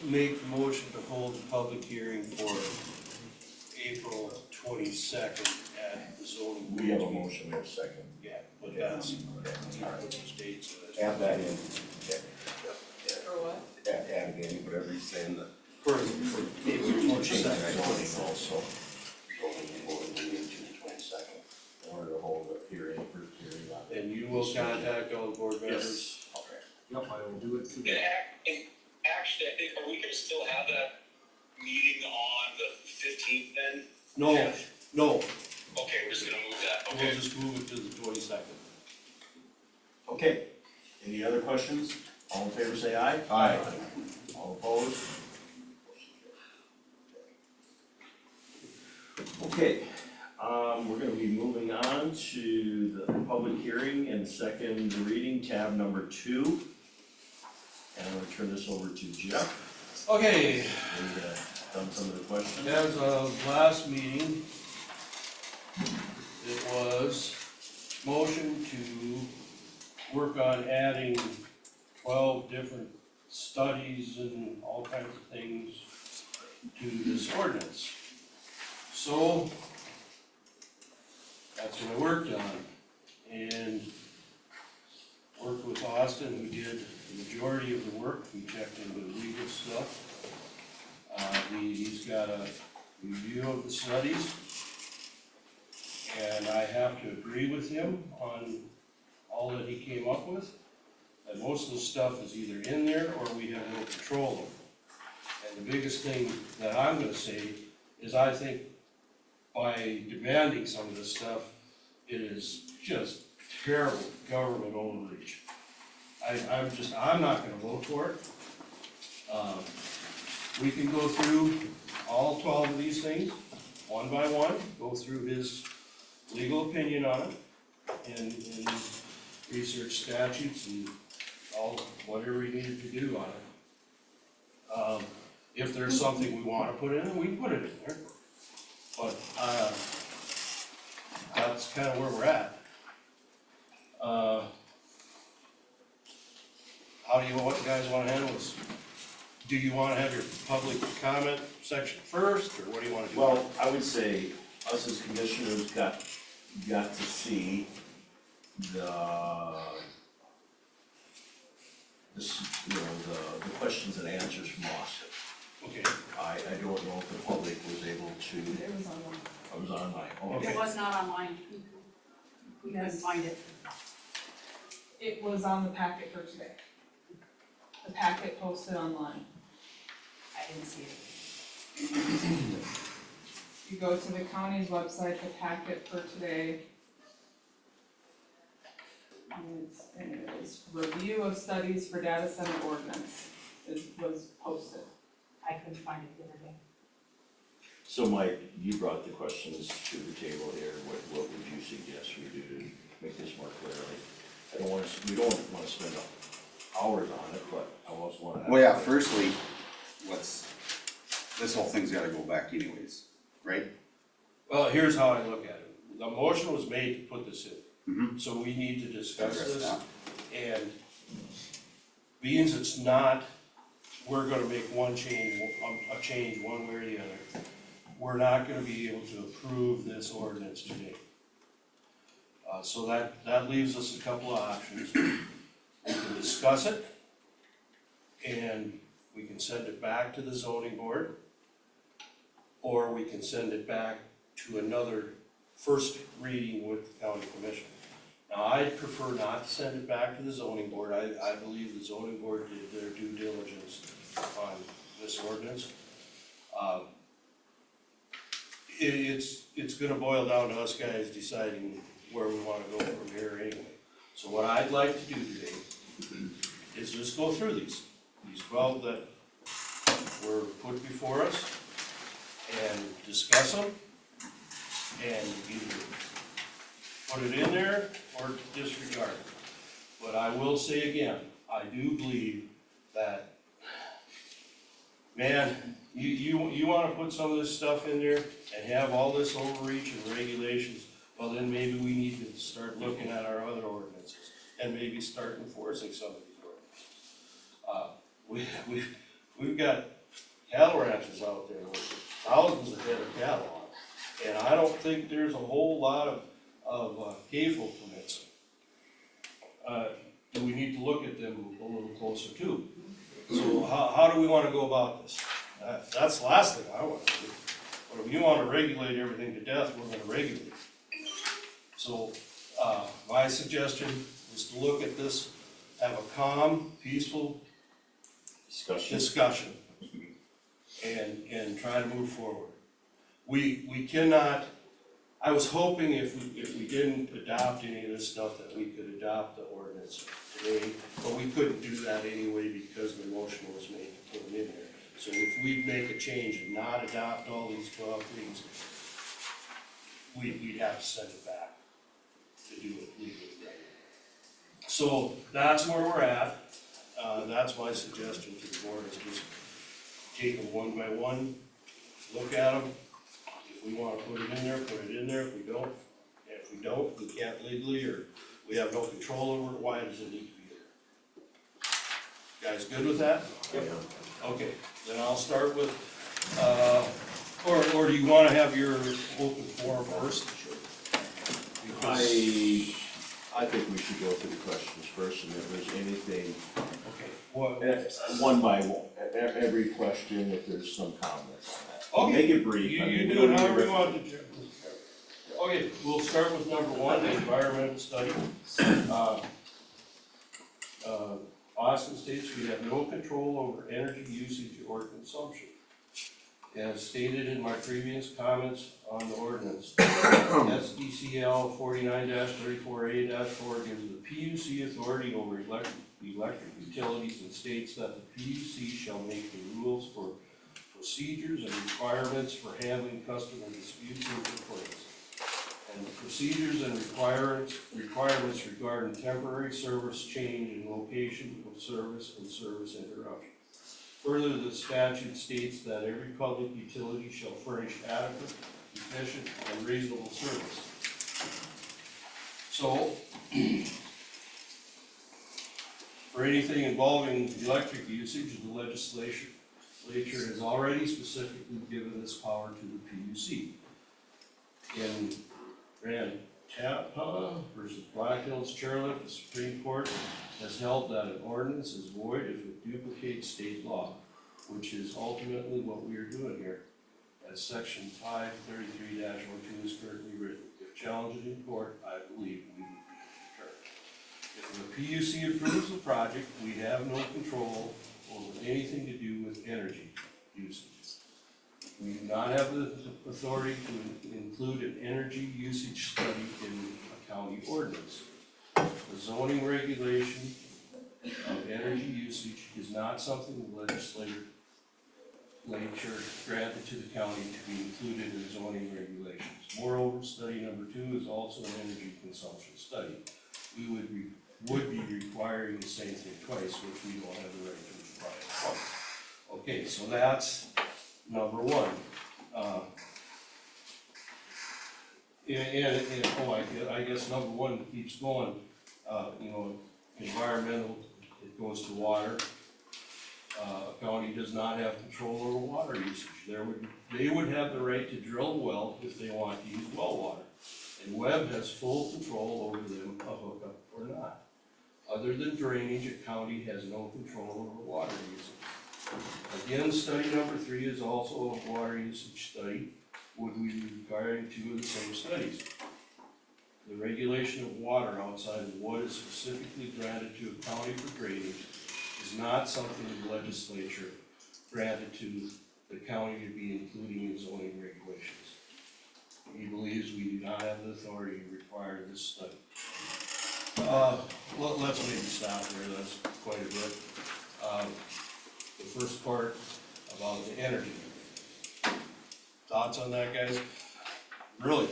Make the motion to hold the public hearing for April 22nd at the zoning board. We have a motion, we have a second. Yeah, but that's, put those dates in it. Add that in. For what? Add it in, whatever he's saying, that. For April We'll change that 22nd. zoning also. In order to hold a hearing, first hearing on it. And you will contact all the board members? Okay. Yep, I will do it And today. actually, I think, are we gonna still have that meeting on the 15th then? No, no, Okay, we're just gonna move that, we'll okay. just move it to the 22nd. Okay, any other questions? All in favor say aye. Aye. All opposed? Okay, we're gonna be moving on to the public hearing and second reading, tab number 2. And I'm gonna turn this over to Jeff. Okay, We done some of the questions. as of last meeting, it was motion to work on adding 12 different studies and all kinds of things to this ordinance. So, that's what I worked on, and worked with Austin, who did the majority of the work, we checked into the legal stuff. He's got a review of the studies, and I have to agree with him on all that he came up with. That most of the stuff is either in there or we have no control over. And the biggest thing that I'm gonna say is I think by demanding some of this stuff, it is just terrible government overreach. I'm not gonna vote for it. We can go through all 12 of these things, one by one, go through his legal opinion on it, and research statutes and all, whatever he needed to do on it. If there's something we wanna put in, we can put it in there. But, that's kind of where we're at. How do you guys wanna handle this? Do you wanna have your public comment section first, or what do you wanna do? Well, I would say us as commissioners got to see the questions and answers from Austin. Okay, I don't know if the public was able to, It was online. I was online, Okay. It was not online. We couldn't find it. It was on the packet for today. The packet posted online. I didn't see it. You go to the county's website, the packet for today. And it was review of studies for data center ordinance was posted. I couldn't find it the other day. So Mike, you brought the questions to the table here, what would you suggest we do to make this more clearly? We don't wanna spend hours on it, but I also wanna. Well, yeah, firstly, this whole thing's gotta go back anyways, right? well, here's how I look at it. The motion was made to put this in. Mm-hmm. So we need to discuss Address this, that. and being it's not, we're gonna make one change, a change one way or the other. We're not gonna be able to approve this ordinance today. So that leaves us a couple of options. We can discuss it, and we can send it back to the zoning board, or we can send it back to another first reading with the county commission. Now, I'd prefer not to send it back to the zoning board. I believe the zoning board did their due diligence on this ordinance. It's gonna boil down to us guys deciding where we wanna go from here anyway. So what I'd like to do today is just go through these 12 that were put before us, and discuss them, and either put it in there or disregard it. But I will say again, I do believe that, man, you wanna put some of this stuff in there and have all this overreach and regulations, well, then maybe we need to start looking at our other ordinances and maybe start enforcing some of these ordinances. We've got cattle ranches out there with thousands of head of cattle on it, and I don't think there's a whole lot of CAFO permits. Do we need to look at them a little closer too? So how do we wanna go about this? That's the last thing I wanna do. But if you wanna regulate everything to death, we're gonna regulate. So, my suggestion is to look at this, have a calm, peaceful discussion, and try to move forward. We cannot, I was hoping if we didn't adopt any of this stuff, that we could adopt the ordinance today, but we couldn't do that anyway because the motion was made to put them in there. So if we make a change and not adopt all these 12 things, we'd have to send it back to do it legally right. So that's where we're at. That's my suggestion to the board, is just take them one by one, look at them. If we wanna put it in there, put it in there. If we don't, we can't legally, or we have no control over it, why does it need to be there? Guys good with that? Okay, then I'll start with, or do you wanna have your open forum first? Because- I think we should go through the questions first, and if there's anything, Okay, what? one by one, every question, if there's some comments on that. Okay. Make it brief. I You mean, we do don't it need however you to- want to. Okay, we'll start with number one, the environmental study. Austin states we have no control over energy usage or consumption. As stated in my previous comments on the ordinance, SDCL 49-34A-4 gives the PUC authority over electric utilities and states that the PUC shall make the rules for procedures and requirements for handling customer disputes and complaints, and the procedures and requirements regarding temporary service change in location of service and service interruption. Further, the statute states that every public utility shall furnish adequate, efficient, and reasonable service. The So, for anything involving electric usage, the legislature has already specifically given this power to the PUC. In Grand Tapa versus Black Hills Chairlift, the Supreme Court has held that an ordinance is void if it duplicates state law, which is ultimately what we are doing here. As section 533-02 is currently written. If challenged in court, I believe we would be deterred. If the PUC approves the project, we have no control over anything to do with energy usage. We do not have the authority to include an energy usage study in a county ordinance. The zoning regulation of energy usage is not something the legislature granted to the county to be included in zoning regulations. Moreover, study number 2 is also an energy consumption study. We would be requiring the same thing twice, which we don't have the right to require twice. Okay, so that's number 1. I guess number 1 keeps going, environmental, it goes to water. County does not have control over water usage. They would have the right to drill a well if they want to use well water. And Webb has full control over them, a hookup or not. Other than drainage, a county has no control over water usage. Again, study number 3 is also a water usage study. Would we be requiring 2 of the same studies? The regulation of water outside of what is specifically granted to a county for drainage is not something the legislature granted to the county to be including in zoning regulations. He believes we do not have the authority to require this study. Let's maybe stop there, that's quite a bit. The first part about the energy. Thoughts on that, guys? Really,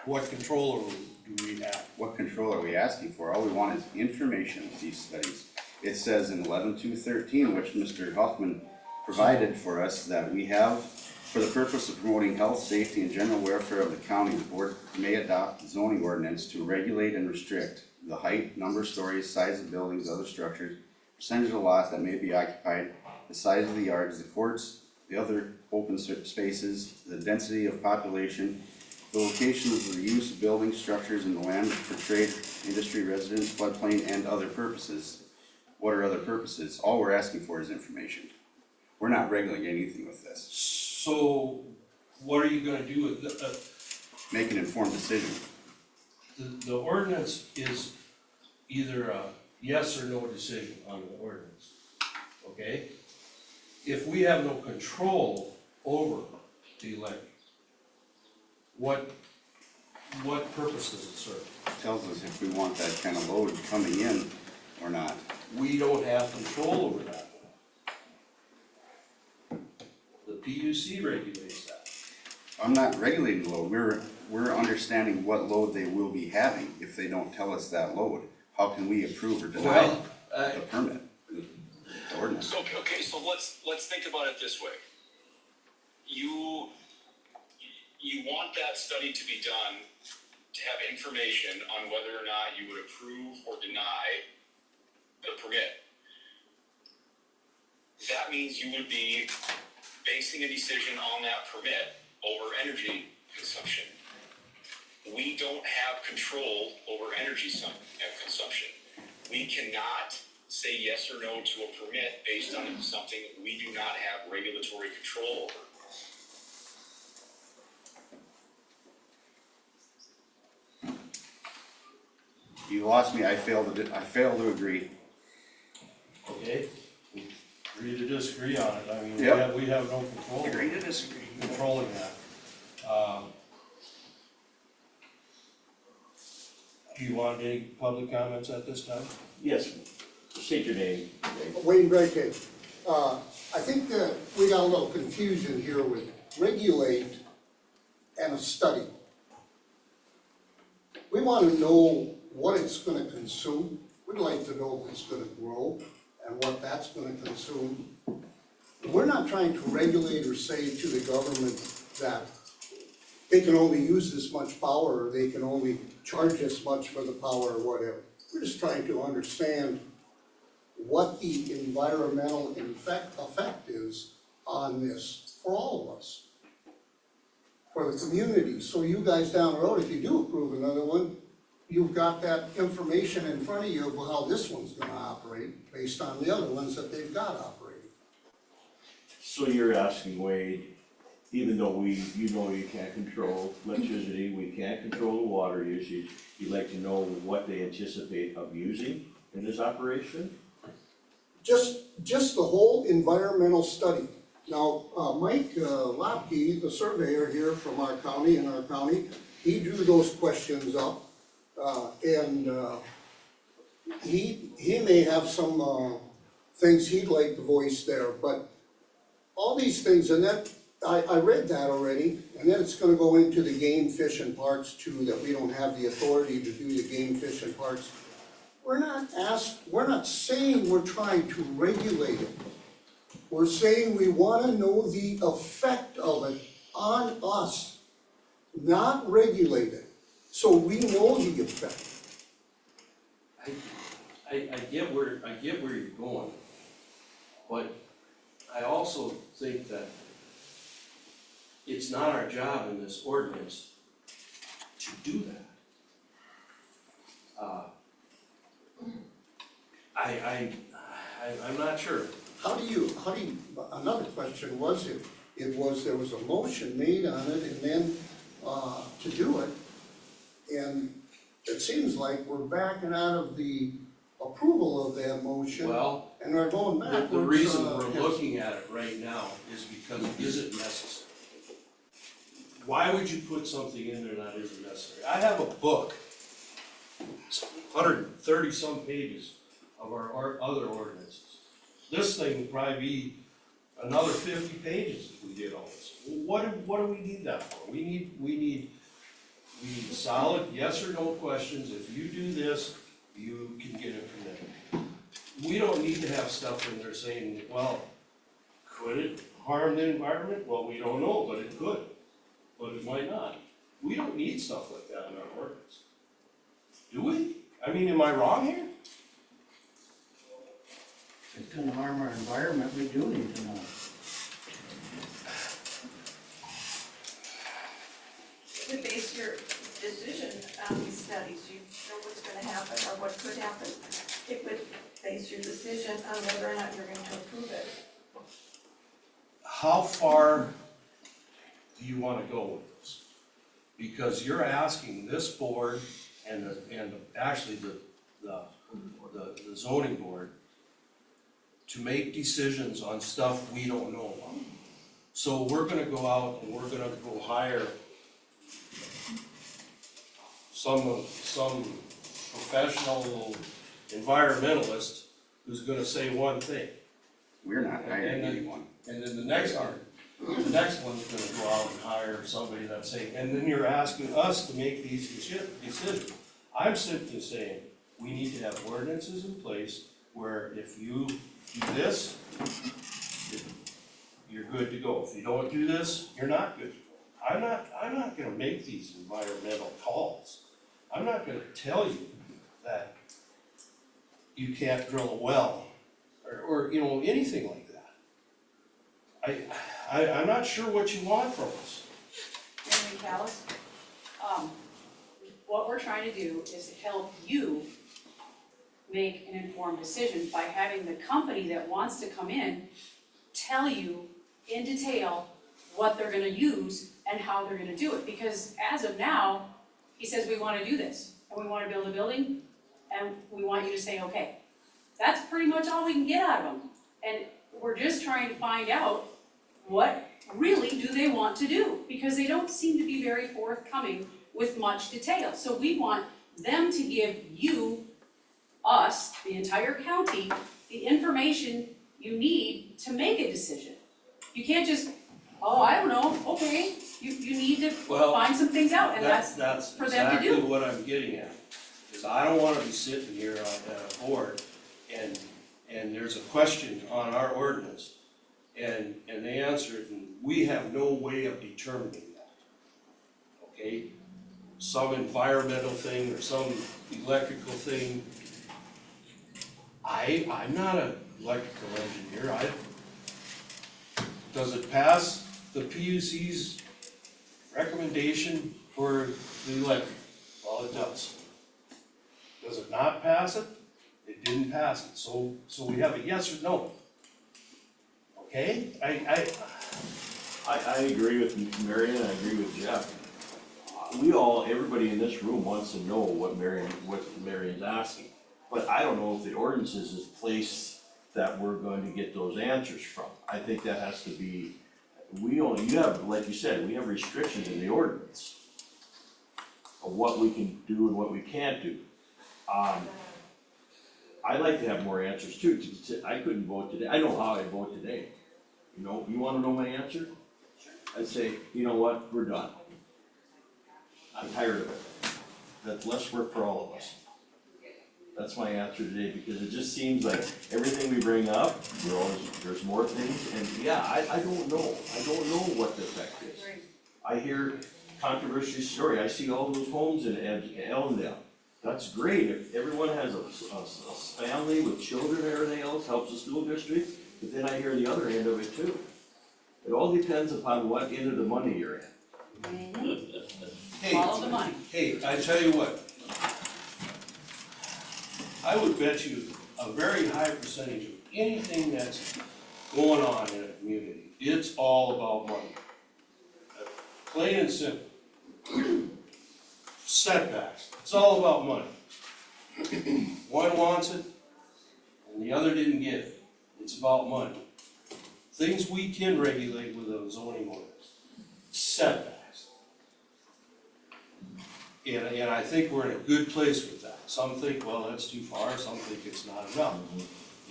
what control do we have? What control are we asking for? All we want is information of these studies. It says in 11.2.13, which Mr. Hoffman provided for us, that we have, for the purpose of promoting health, safety, and general welfare of the county, the board may adopt zoning ordinance to regulate and restrict the height, number of stories, size of buildings, other structures, percentage of lots that may be occupied, the size of the yards, the courts, the other open spaces, the density of population, the locations of the use of buildings, structures, and the land for trade, industry, residence, floodplain, and other purposes. What are other purposes? All we're asking for is information. We're not regulating anything with this. So, what are you gonna do with Make an informed decision. the ordinance is either a yes or no decision on the ordinance, okay? If we have no control over the electric, what purpose does it serve? It tells us if we want that kind of load coming in or not. We don't have control over that. The PUC regulates that. I'm not regulating the load. We're understanding what load they will be having if they don't tell us that load. How can we approve or deny the permit, the ordinance? Okay, so let's think about it this way. You want that study to be done to have information on whether or not you would approve or deny the permit. That means you would be basing a decision on that permit over energy consumption. We don't have control over energy consumption. We cannot say yes or no to a permit based on something we do not have regulatory control over. You lost me. I fail to agree. Okay, agree to disagree on it, I mean, Yep. we have no control. Agree to disagree. Controlling that. Do you want any public comments at this time? Yes, state your name. Wayne Breckin. I think that we got a little confusion here with regulate and a study. We want to know what it's going to consume. We'd like to know if it's going to grow and what that's going to consume. We're not trying to regulate or say to the government that they can only use this much power, or they can only charge this much for the power or whatever. We're just trying to understand what the environmental effect is on this for all of us. For the community, so you guys down the road, if you do approve another one, you've got that information in front of you of how this one's gonna operate, based on the other ones that they've got operating. So you're asking, Wade, even though you can't control electricity, we can't control the water usage, you'd like to know what they anticipate of using in this operation? Just the whole environmental study. Now, Mike Lapke, the surveyor here from our county, he drew those questions up. And he may have some things he'd like to voice there, but all these things, and that, I read that already, and then it's gonna go into the game, fish, and parks too, that we don't have the authority to do the game, fish, and parks. We're not saying we're trying to regulate it. We're saying we wanna know the effect of it on us, not regulate it, so we know the effect. I get where you're going, but I also think that it's not our job in this ordinance to do that. I'm not sure. How do you, another question was, there was a motion made on it and then, to do it. And it seems like we're backing out of the approval of that motion Well, and are going backwards. the reason we're looking at it right now is because is it necessary? Why would you put something in there that isn't necessary? I have a book, 130 some pages of our other ordinances. This thing would probably be another 50 pages if we did all this. What do we need that for? We need solid yes or no questions. If you do this, you can get it from them. We don't need to have stuff in there saying, well, could it harm the environment? Well, we don't know, but it could, but it might not. We don't need stuff like that in our ordinance. Do we? I mean, am I wrong here? If it's gonna harm our environment, we do need to know. You base your decision on these studies, you know what's gonna happen or what could happen. It would base your decision on whether or not you're going to approve it. How far do you wanna go with this? Because you're asking this board and actually the zoning board to make decisions on stuff we don't know about. So we're gonna go out and we're gonna go hire some professional environmentalist who's gonna say one thing. We're not hiring anyone. And then the next one's gonna go out and hire somebody that's saying, and then you're asking us to make these decisions. I'm simply saying, we need to have ordinances in place where if you do this, you're good to go. If you don't do this, you're not good to go. I'm not gonna make these environmental calls. I'm not gonna tell you that you can't drill a well, or you know, anything like that. I'm not sure what you want from us. Chairman Callis, what we're trying to do is help you make an informed decision by having the company that wants to come in tell you in detail what they're gonna use and how they're gonna do it. Because as of now, he says we wanna do this, and we wanna build a building, and we want you to say, okay. That's pretty much all we can get out of them. And we're just trying to find out what really do they want to do, because they don't seem to be very forthcoming with much detail. So we want them to give you, us, the entire county, the information you need to make a decision. You can't just, oh, I don't know, okay, you need to Well, find some things out, and that's for them to do. exactly what I'm getting at, is I don't wanna be sitting here at a board and there's a question on our ordinance, and they answer it, and we have no way of determining that. okay? Some environmental thing or some electrical thing. I'm not an electrical engineer, does it pass the PUC's recommendation for the electric? Well, it does. Does it not pass it? It didn't pass it, so we have a yes or no. Okay, I agree with Marion, I agree with Jeff. Everybody in this room wants to know what Marion's asking. But I don't know if the ordinances is place that we're going to get those answers from. I think that has to be, like you said, we have restrictions in the ordinance of what we can do and what we can't do. I'd like to have more answers too. I couldn't vote today. I know how I vote today. You know, you wanna know my answer? I'd say, you know what, we're done. I'm tired of it. That's less work for all of us. That's my answer today, because it just seems like everything we bring up, there's more things, and yeah, I don't know. I don't know what the effect is. I hear controversy story. I see all those homes in Ellendale. That's great. If everyone has a family with children and everything else, helps the school district, but then I hear the other end of it too. It all depends upon what end of the money you're in. Follow the money. Hey, I tell you what. I would bet you a very high percentage of anything that's going on in a community, it's all about money. Plain and simple. Setbacks, it's all about money. One wants it, and the other didn't get it. It's about money. Things we can regulate with a zoning ordinance. Setbacks. And I think we're in a good place with that. Some think, well, that's too far, some think it's not enough.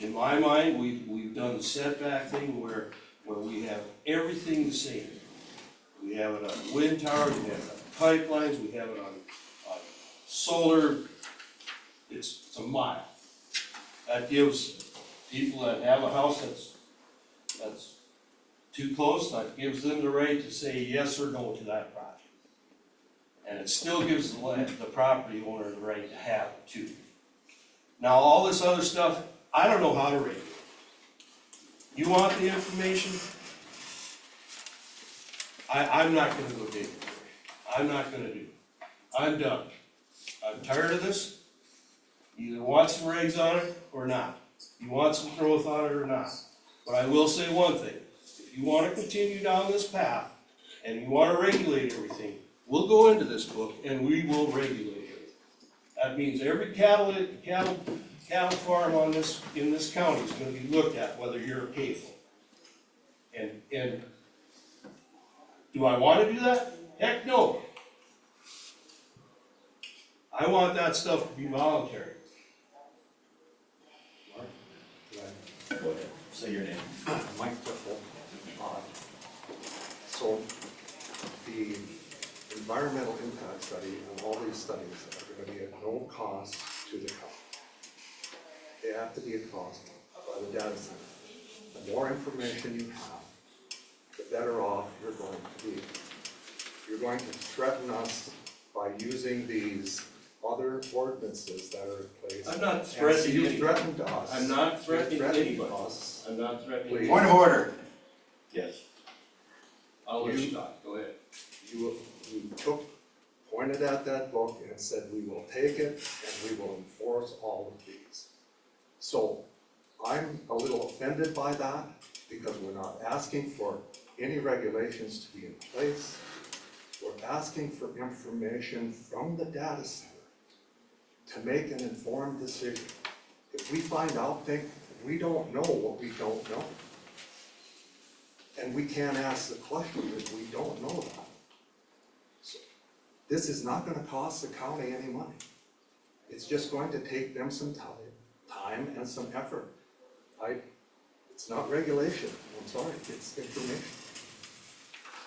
In my mind, we've done the setback thing where we have everything the same. We have it on wind towers, we have it on pipelines, we have it on solar. It's a mile. That gives people that have a house that's too close, that gives them the right to say yes or no to that project. And it still gives the property owner the right to have it too. Now, all this other stuff, I don't know how to regulate. You want the information? I'm not gonna go dig it. I'm not gonna do it. I'm done. I'm tired of this. You either want some regs on it or not. You want some growth on it or not. But I will say one thing. If you wanna continue down this path and you wanna regulate everything, we'll go into this book and we will regulate everything. That means every cattle farm in this county is gonna be looked at, whether you're a CAFO. And do I wanna do that? Heck no. I want that stuff to be voluntary. Go ahead, say your name. Mike Tiffel. So the environmental impact study and all these studies are gonna be at no cost to the county. They have to be a cost by the data center. The more information you have, the better off you're going to be. You're going to threaten us by using these other ordinances that are in place. I'm not threatening You anybody. threatened us. I'm not threatening You're anybody. us. I'm not threatening. Please. Point of order. Yes. I'll let you talk, go ahead. You pointed at that book and said, we will take it and we will enforce all of these. So I'm a little offended by that because we're not asking for any regulations to be in place. We're asking for information from the data center to make an informed decision. If we find out things, we don't know what we don't know. And we can't ask the question if we don't know that. So this is not gonna cost the county any money. It's just going to take them some time and some effort. It's not regulation, I'm sorry, it's information.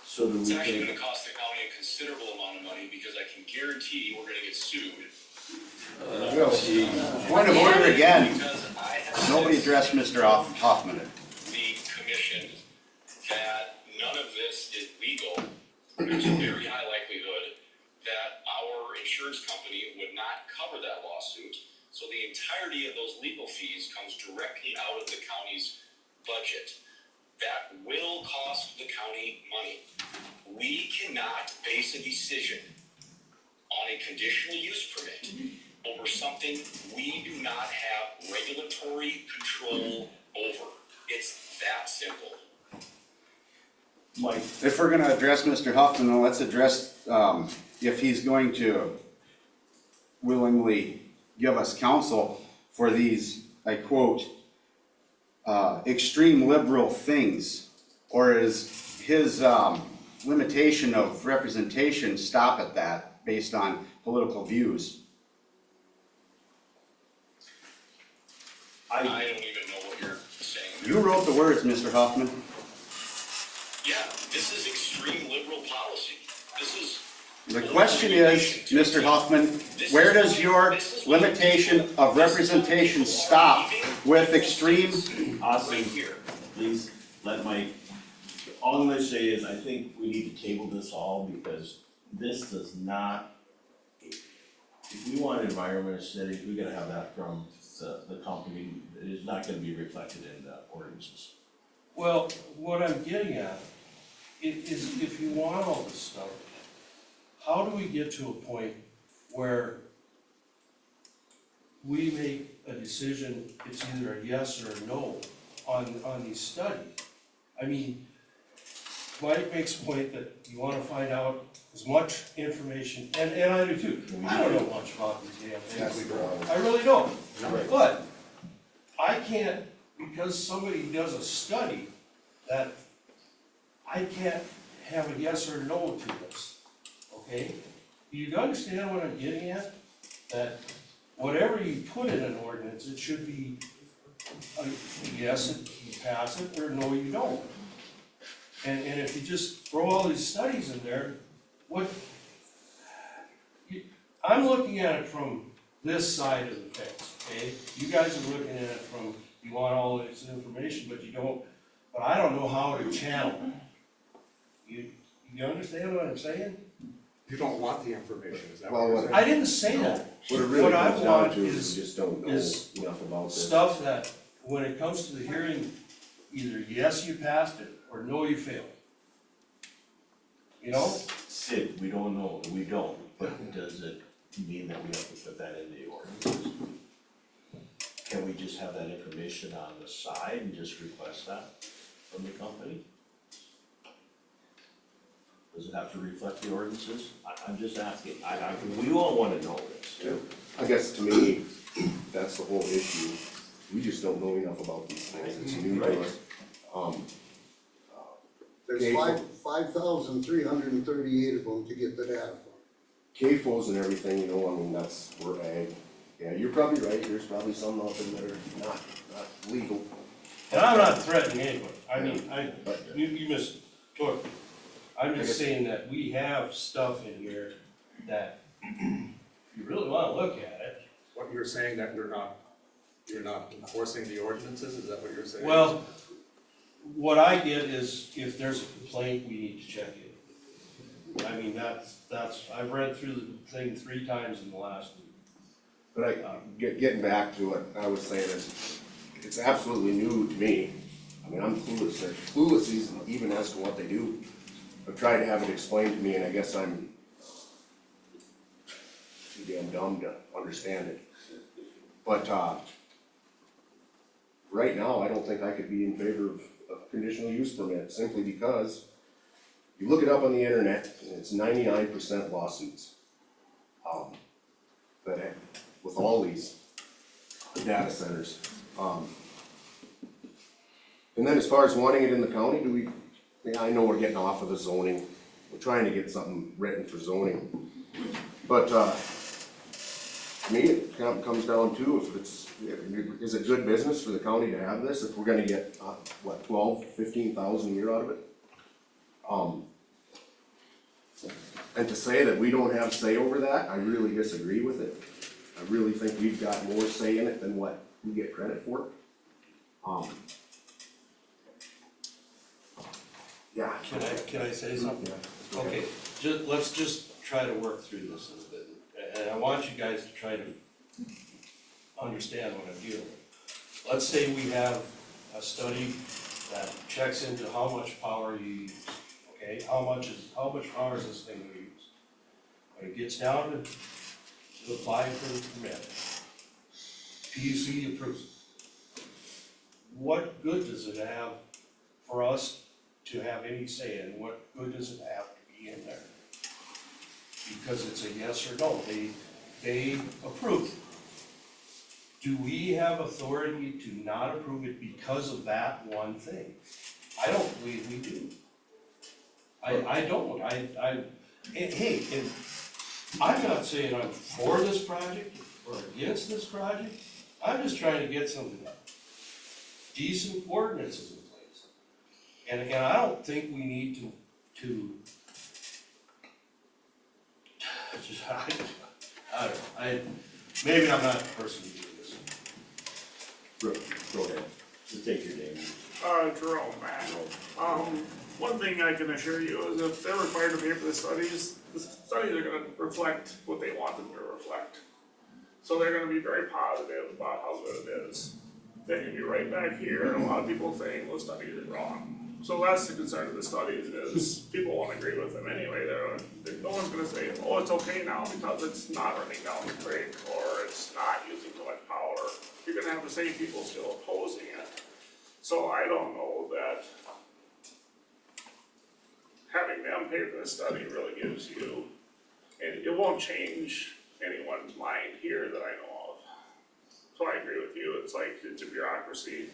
So do we It's actually take, gonna cost the county a considerable amount of money, because I can guarantee we're gonna get sued. Point of order again. Because I have Nobody said addressed Mr. Hoffman. the commission that none of this is legal. There's a very high likelihood insurance company would not cover that lawsuit. So the entirety of those legal fees comes directly out of the county's budget. That will cost the county money. We cannot base a decision on a conditional use permit over something we do not have regulatory control over. It's that simple. Mike, If we're gonna address Mr. Huffman, then let's address, if he's going to willingly give us counsel for these, I quote, extreme liberal things, or is his, limitation of representation stop at that based on political views? I don't even know what you're saying. You wrote the words, Mr. Huffman. Yeah, this is extreme liberal policy. This is. The question is, Mr. Huffman, where does your limitation of representation stop with extreme? Austin, please let Mike, all I'm gonna say is I think we need to table this all because this does not, if we want environment aesthetics, we gotta have that from the company. It is not gonna be reflected in the ordinances. Well, what I'm getting at is if you want all this stuff, how do we get to a point where we make a decision, it's either a yes or a no on these studies? I mean, Mike makes a point that you wanna find out as much information, and I do too. I don't know much about these damn things. I really don't. But I can't, because somebody does a study, that I can't have a yes or no to this, okay? Do you understand what I'm getting at? That whatever you put in an ordinance, it should be a yes, you pass it, or no, you don't. And if you just throw all these studies in there, I'm looking at it from this side of the fence, okay? You guys are looking at it from, you want all this information, but you don't, but I don't know how to channel it. You understand what I'm saying? You don't want the information, is that Well, what you're what- saying? I didn't say that. What it really What I comes down want to is is- we just don't know is enough about this. Stuff that, when it comes to the hearing, either yes, you passed it, or no, you failed. You know? Sid, we don't know, we don't, but does it mean that we have to put that in the ordinance? Can we just have that information on the side and just request that from the company? Does it have to reflect the ordinances? I'm just asking, we all wanna know this too. I guess to me, that's the whole issue. We just don't know enough about these things. It's new to us. There's Okay. 5,338 of them to get the data from. CAFOs and everything, you know, I mean, that's, we're ag. Yeah, you're probably right. There's probably some out there that are not legal. And I'm not threatening anybody, I mean, you mistook. I'm just saying that we have stuff in here that, if you really wanna look at it, What you're saying, that you're not enforcing the ordinances, is that what you're saying? well, what I get is if there's a complaint, we need to check it. I mean, that's, I've read through the thing 3 times in the last week. But getting back to what I was saying is, it's absolutely new to me. I mean, I'm clueless, even as to what they do. I've tried to have it explained to me, and I guess I'm too damn dumb to understand it. But, right now, I don't think I could be in favor of a conditional use permit, simply because you look it up on the internet, and it's 99% lawsuits. But with all these data centers. And then as far as wanting it in the county, I know we're getting off of the zoning, we're trying to get something written for zoning. But, to me, it kind of comes down to is it good business for the county to have this, if we're gonna get, 12, 15,000 a year out of it? And to say that we don't have say over that, I really disagree with it. I really think we've got more say in it than what we get credit for. Yeah. Can I say something? Okay, let's just try to work through this a little bit and I want you guys to try to understand what I'm dealing with. Let's say we have a study that checks into how much power you use, okay? How much power is this thing we use? When it gets down to apply for the permit, PUC approves it. What good does it have for us to have any say in? What good does it have to be in there? Because it's a yes or no, they approve it. Do we have authority to not approve it because of that one thing? I don't believe we do. I don't, and hey, and I'm not saying I'm for this project or against this project, I'm just trying to get some decent ordinances in place. And I don't think we need to just, I don't know, maybe I'm not the person to do this. Go ahead, just take your name. Jerome Mack. One thing I can assure you is if they're required to pay for the studies are gonna reflect what they want them to reflect. So they're gonna be very positive about how good it is. They can be right back here, and a lot of people saying, well, the studies are wrong. So that's the concern of the studies is, people won't agree with them anyway, no one's gonna say, oh, it's okay now because it's not running down the creek, or it's not using too much power. You're gonna have the same people still opposing it. So I don't know that having them pay for the study really gives you, and it won't change anyone's mind here that I know of. So I agree with you, it's like, it's a bureaucracy.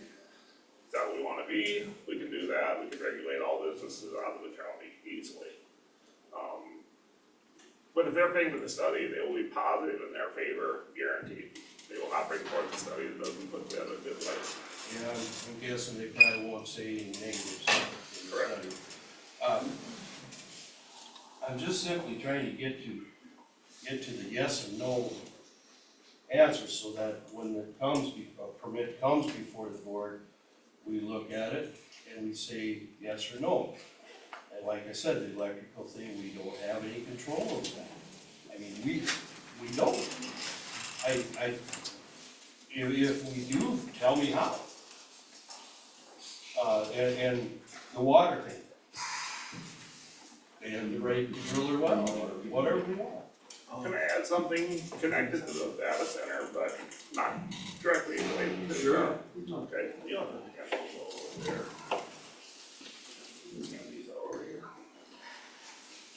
Is that what we wanna be? We can do that, we can regulate all businesses out of the county easily. But if they're paying for the study, they will be positive in their favor, guaranteed. They will not bring forth the study that doesn't put them in a good place. Yeah, I'm guessing they probably won't say any negative stuff in the study. I'm just simply trying to get to the yes and no answer so that when a permit comes before the board, we look at it and we say yes or no. And like I said, the electrical thing, we don't have any control over that. I mean, we don't. If we do, tell me how. And the water thing. And the right to drill or well, or whatever we want. Can I add something connected to the data center, but not directly related to the? Sure. Okay, you don't have to get those over there. These over here.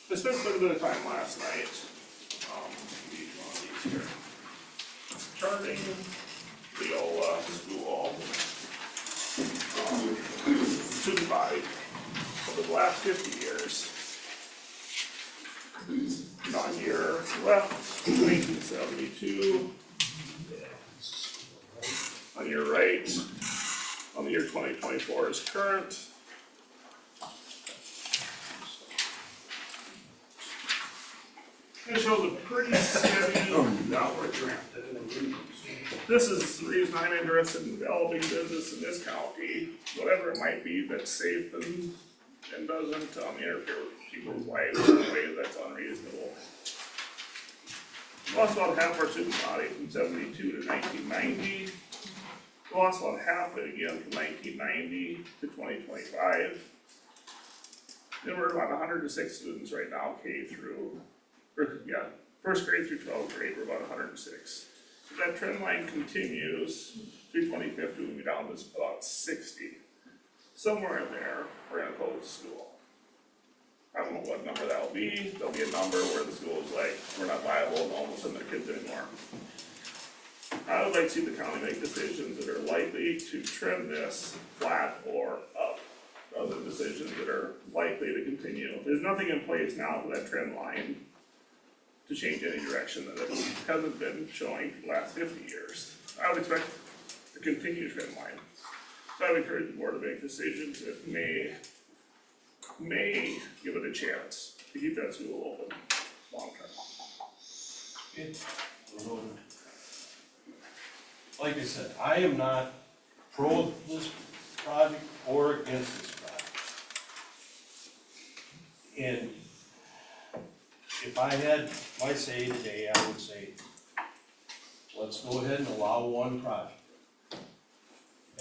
I spent quite a bit of time last night, these one of these here. Charting Leola School, student body over the last 50 years. On your left, 1972. On your right, on the year 2024 is current. It shows a pretty steady downward trend. This is the reason I'm interested in developing business in this county, whatever it might be that's safe and doesn't interfere with people's lives in a way that's unreasonable. We lost about half our student body from 72 to 1990. We lost about half it again from 1990 to 2025. Then we're at about 106 students right now, first grade through 12th grade, we're about 106. If that trend line continues through 2050, we'll be down to about 60. Somewhere in there, we're gonna close the school. I don't know what number that'll be. There'll be a number where the school is like, we're not viable and almost send their kids anymore. I would like to see the county make decisions that are likely to trend this flat or up, rather than decisions that are likely to continue. There's nothing in place now for that trend line to change any direction that it hasn't been showing for the last 50 years. I would expect to continue trend line. So I would encourage the board to make decisions that may give it a chance to keep that school open long term. Like I said, I am not pro this project or against this project. And if I had my say today, I would say, let's go ahead and allow one project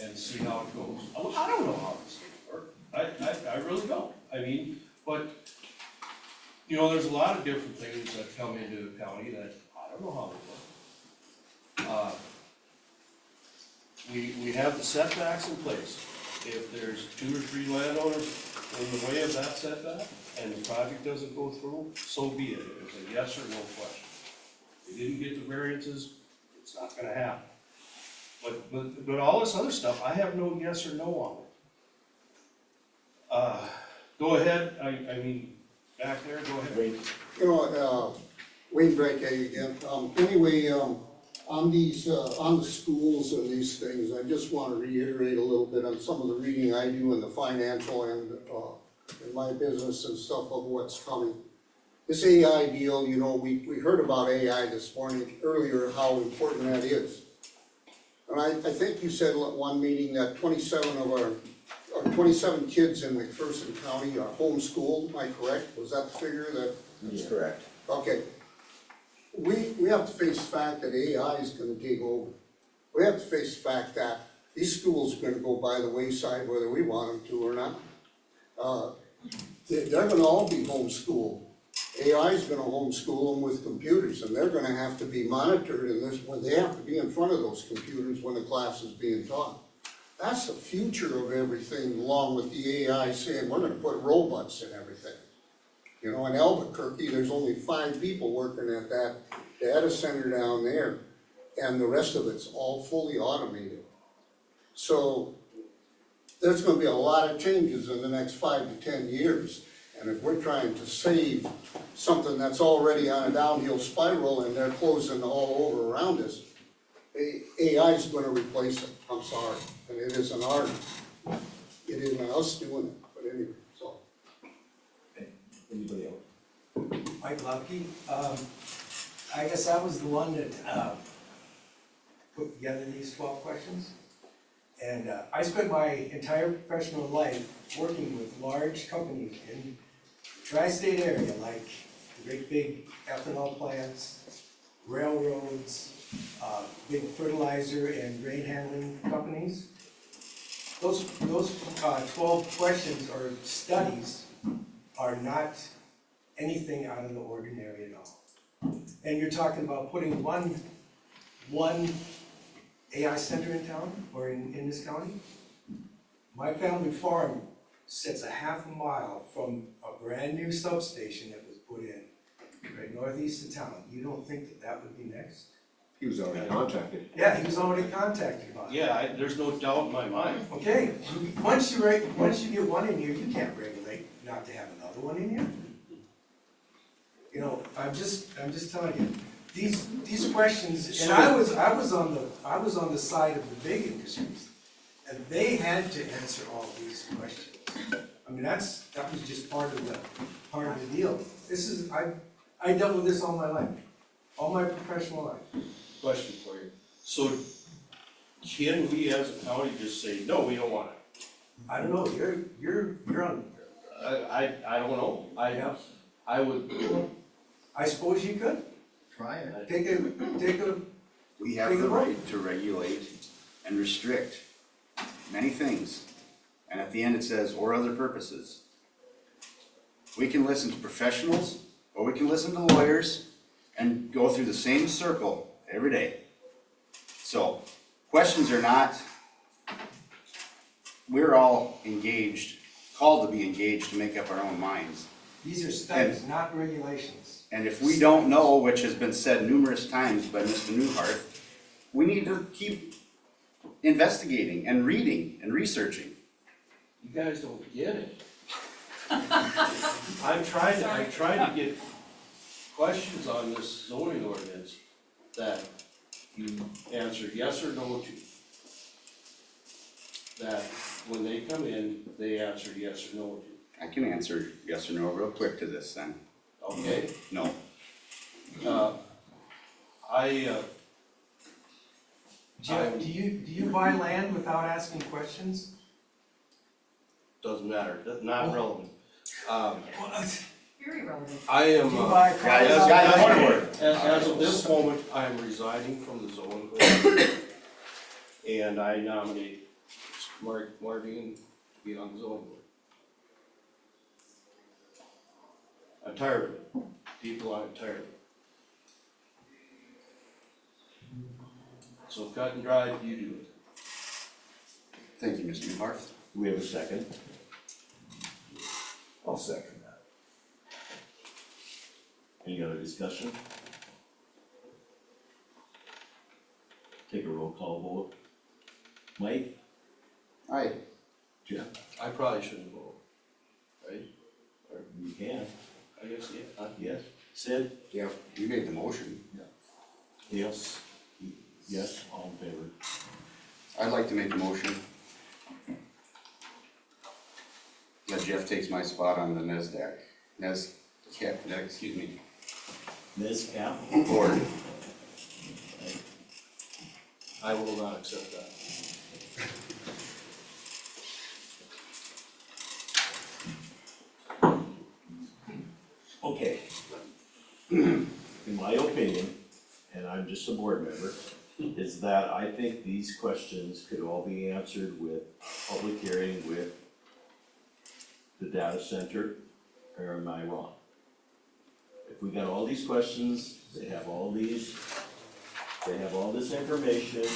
and see how it goes. I don't know how this thing works, I really don't, I mean, but, you know, there's a lot of different things that come into the county that I don't know how they work. We have the setbacks in place. If there's 2 or 3 landowners in the way of that setback, and the project doesn't go through, so be it, it's a yes or no question. They didn't get the variances, it's not gonna happen. But all this other stuff, I have no yes or no on it. Go ahead, I mean, back there, go ahead. You know, Wayne Brake again, anyway, on these, on the schools and these things, I just wanna reiterate a little bit on some of the reading I do in the financial and, in my business and stuff of what's coming. This AI deal, you know, we heard about AI this morning, earlier, how important that is. And I think you said at one meeting that 27 kids in McPherson County are homeschooled, am I correct? Was that the figure that? That's correct. Okay. We have to face the fact that AI is gonna take over. We have to face the fact that these schools are gonna go by the wayside whether we want them to or not. They're gonna all be homeschooled. AI is gonna homeschool them with computers, and they're gonna have to be monitored, and they have to be in front of those computers when the class is being taught. That's the future of everything, along with the AI saying, we're gonna put robots in everything. You know, in Albuquerque, there's only 5 people working at that data center down there, and the rest of it's all fully automated. So, there's gonna be a lot of changes in the next 5 to 10 years. And if we're trying to save something that's already on a downhill spiral and they're closing all over around us, AI is gonna replace it, I'm sorry, and it isn't art. It isn't us doing it, but anyway, so. Anybody else? Mike Lupke, I guess I was the one that, put together these 12 questions. And I spent my entire professional life working with large companies in the tri-state area, like the great big ethanol plants, railroads, big fertilizer and grain handling companies. Those 12 questions or studies are not anything out of the ordinary at all. And you're talking about putting one AI center in town, or in this county? My family farm sits a half a mile from a brand new substation that was put in right northeast of town. You don't think that that would be next? He was already contacted. Yeah, he was already contacted about it. Yeah, there's no doubt in my mind. Okay, once you get one in here, you can't regulate not to have another one in here. You know, I'm just telling you. These questions, and I was on the side of the big industries, and they had to answer all these questions. I mean, that was just part of the deal. This is, I dealt with this all my life, all my professional life. Question for you. So can we as a county just say, no, we don't want it? I don't know, you're on. I don't know. I would. I suppose you could. Try it. We have the right to regulate and restrict many things. And at the end it says, or other purposes. We can listen to professionals, or we can listen to lawyers and go through the same circle every day. So, questions are not, we're all engaged, called to be engaged to make up our own minds. These are studies, not regulations. And if we don't know, which has been said numerous times by Mr. Newhart, we need to keep investigating and reading and researching. You guys don't get it. I'm trying to get questions on this zoning ordinance that you answer yes or no to. That when they come in, they answer yes or no to. I can answer yes or no real quick to this then. Okay? No. Jeff, do you buy land without asking questions? Doesn't matter, not relevant. Very relevant. property. I am, Do you buy cars Guys, off guys, the- one word. as of this moment, I am resigning from the zoning board. And I nominate Marvin to be on the zoning board. I'm tired of it. People, I'm tired of it. So cut and dry, you do it. Thank you, Mr. Newhart. Do we have a second? I'll second that. Any other discussion? Take a roll call vote. Mike? Aye. Jeff? I probably shouldn't vote, right? Or you can, I guess, yeah. yes. Sid? Yeah, you made the motion. Yes. Yes, all in favor. I'd like to make a motion that Jeff takes my spot on the excuse me, Ms. Cap? board. I will not accept that. Okay. In my opinion, and I'm just a board member, is that I think these questions could all be answered with public hearing with the data center, or am I wrong? If we got all these questions, they have all this information,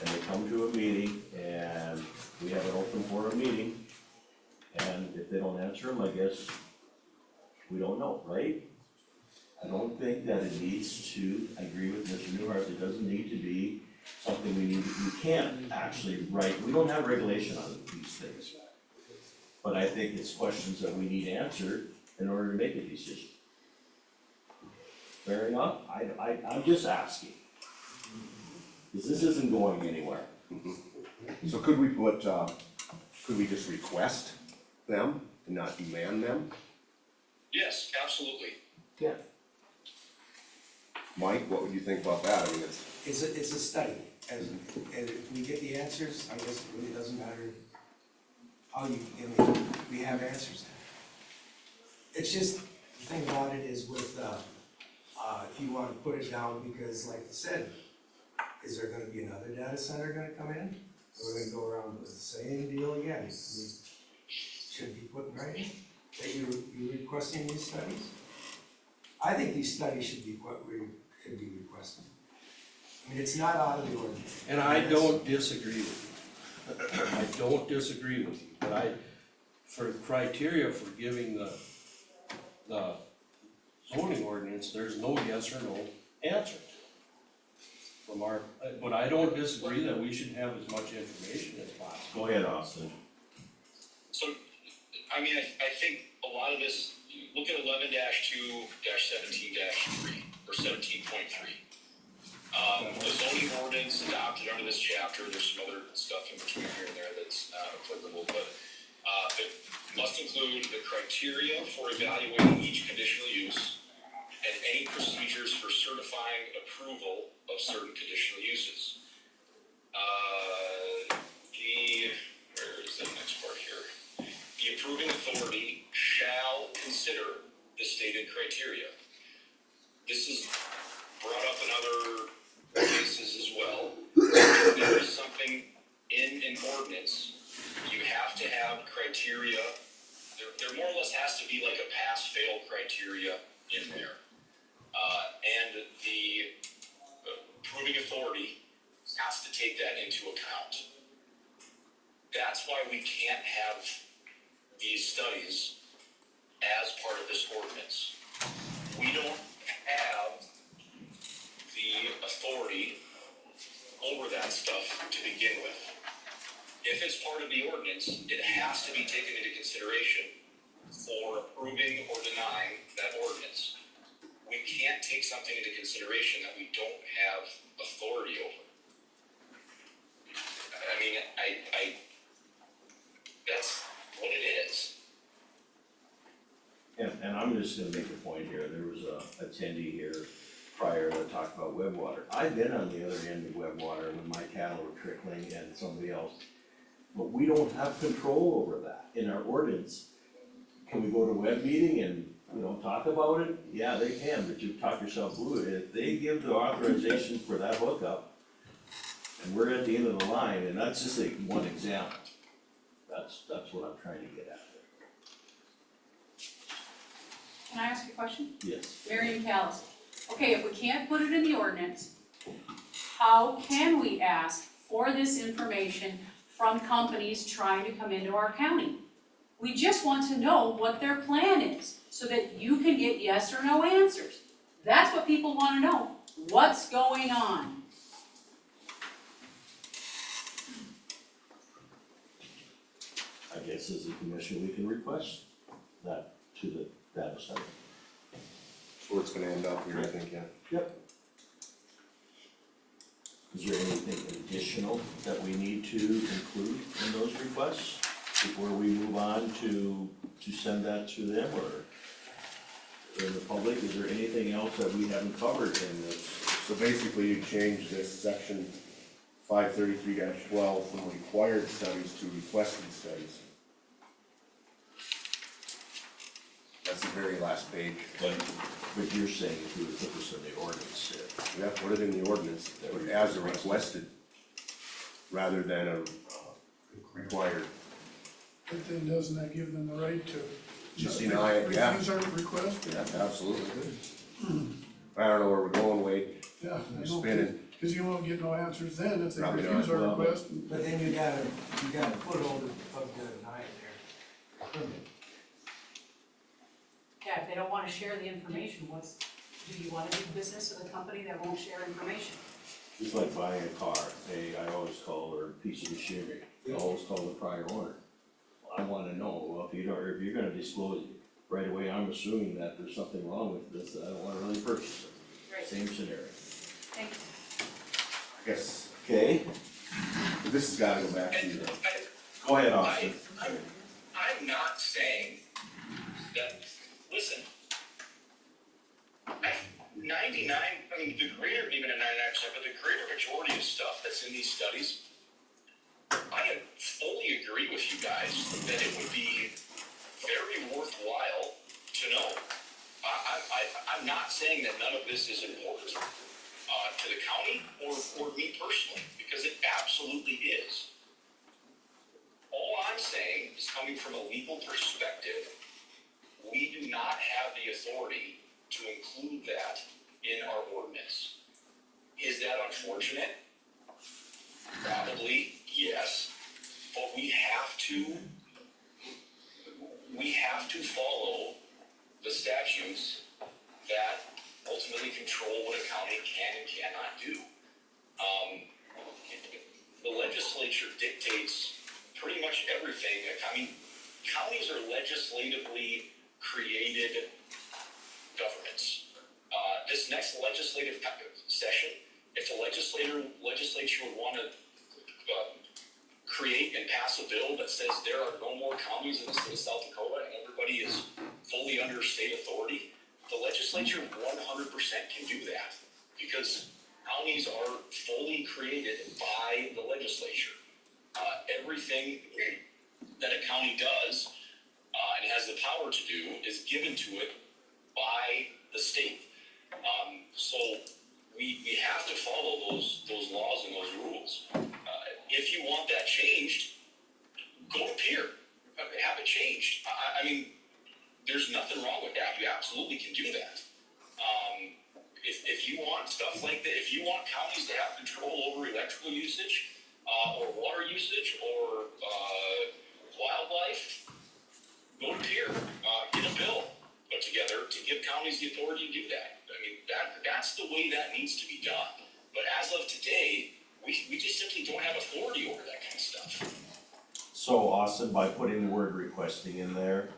and they come to a meeting, and we have an open forum meeting, and if they don't answer them, I guess we don't know, right? I don't think that it needs to, I agree with Mr. Newhart, it doesn't need to be something we can't actually write, we don't have regulation on these things. But I think it's questions that we need answered in order to make a decision. Fair enough? I'm just asking. Because this isn't going anywhere. So could we put, could we just request them and not demand them? Yes, absolutely. Yeah. Mike, what would you think about that? I mean, It's a study, and if we get the answers, I guess it really doesn't matter how we have answers. It's just, the thing about it is with, if you wanna put it down, because like you said, is there gonna be another data center gonna come in? Or we're gonna go around with the same deal again? I mean, should be put in writing that you're requesting these studies? I think these studies should be requested. I mean, it's not out of the ordinary. And I don't disagree with you. I don't disagree with you, but for criteria for giving the zoning ordinance, there's no yes or no answer. But I don't disagree that we should have as much information as possible. Go ahead, Austin. So, I mean, I think a lot of this, look at 11-2-17-3, or 17.3. The zoning ordinance adopted under this chapter, there's some other stuff in between here and there that's not applicable, but it must include the criteria for evaluating each conditional use and any procedures for certifying approval of certain conditional uses. Where is the next part here? The approving authority shall consider the stated criteria. This is brought up in other cases as well. If there is something in an ordinance, you have to have criteria. There more or less has to be like a pass-fail criteria in there. And the approving authority has to take that into account. That's why we can't have these studies as part of this ordinance. We don't have the authority over that stuff to begin with. If it's part of the ordinance, it has to be taken into consideration for approving or denying that ordinance. We can't take something into consideration that we don't have authority over. I mean, that's what it is. And I'm just gonna make a point here, there was a attendee here prior that talked about Webwater. I've been on the other end of Webwater when my cattle were trickling and somebody else. But we don't have control over that in our ordinance. Can we go to web meeting and talk about it, yeah, they can, but you talk yourself blue. If they give the authorization for that hookup, and we're at the end of the line, and that's just like one example. That's what I'm trying to get at Can I ask you a question? there. Yes. Marion Callis. Okay, if we can't put it in the ordinance, how can we ask for this information from companies trying to come into our county? We just want to know what their plan is, so that you can get yes or no answers. That's what people want to know. What's going on? I guess as a commission, we can request that to the data center. That's where it's gonna end up here, I think, yeah. Yep. Is there anything additional that we need to include in those requests before we move on to send that to them, or in the public? Is there anything else that we haven't covered in this? So basically, you change this section 533-12 from required studies to requested studies. That's the very last page. But you're saying if we would put this in the ordinance, Yeah, put it in the ordinance, as a requested, rather than a required. But then doesn't that give them the right to Just deny it, yeah. refuse our request? Yeah, absolutely. I don't know where we're going, Wade. Yeah, I We're don't spinning. think, cause you won't get no answers then if they Probably refuse not. our Well, request. But then you got a foothold of denying their permit. Yeah, if they don't want to share the information, do you want to do business with a company that won't share information? it's like buying a car. I always call, or a piece of machinery, I always call the prior owner. I wanna know, well, if you're gonna disclose it right away, I'm assuming that there's something wrong with this, that I don't wanna really purchase it. Right. Same scenario. Thank you. I guess, Okay, this has gotta go back to you. go ahead, Austin. I'm not saying that, listen, 99, I mean, the greater, even at 99%, but the greater majority of stuff that's in these studies, I fully agree with you guys that it would be very worthwhile to know. I'm not saying that none of this is important to the county or me personally, because it absolutely is. All I'm saying is, coming from a legal perspective, we do not have the authority to include that in our ordinance. Is that unfortunate? Probably, yes, but we have to follow the statutes that ultimately control what a county can and cannot do. The legislature dictates pretty much everything. I mean, counties are legislatively created governments. This next legislative session, if the legislature would want to create and pass a bill that says there are no more counties in the state of South Dakota and everybody is fully under state authority, the legislature 100% can do that, because counties are fully created by the legislature. Everything that a county does and has the power to do is given to it by the state. So we have to follow those laws and those rules. If you want that changed, go to Pier, have it changed. I mean, there's nothing wrong with that. You absolutely can do that. If you want stuff like that, if you want counties to have control over electrical usage, or water usage, or wildlife, go to Pier, get a bill put together to give counties the authority to do that. I mean, that's the way that needs to be done. But as of today, we just simply don't have authority over that kind of stuff. So Austin, by putting the word requesting in there,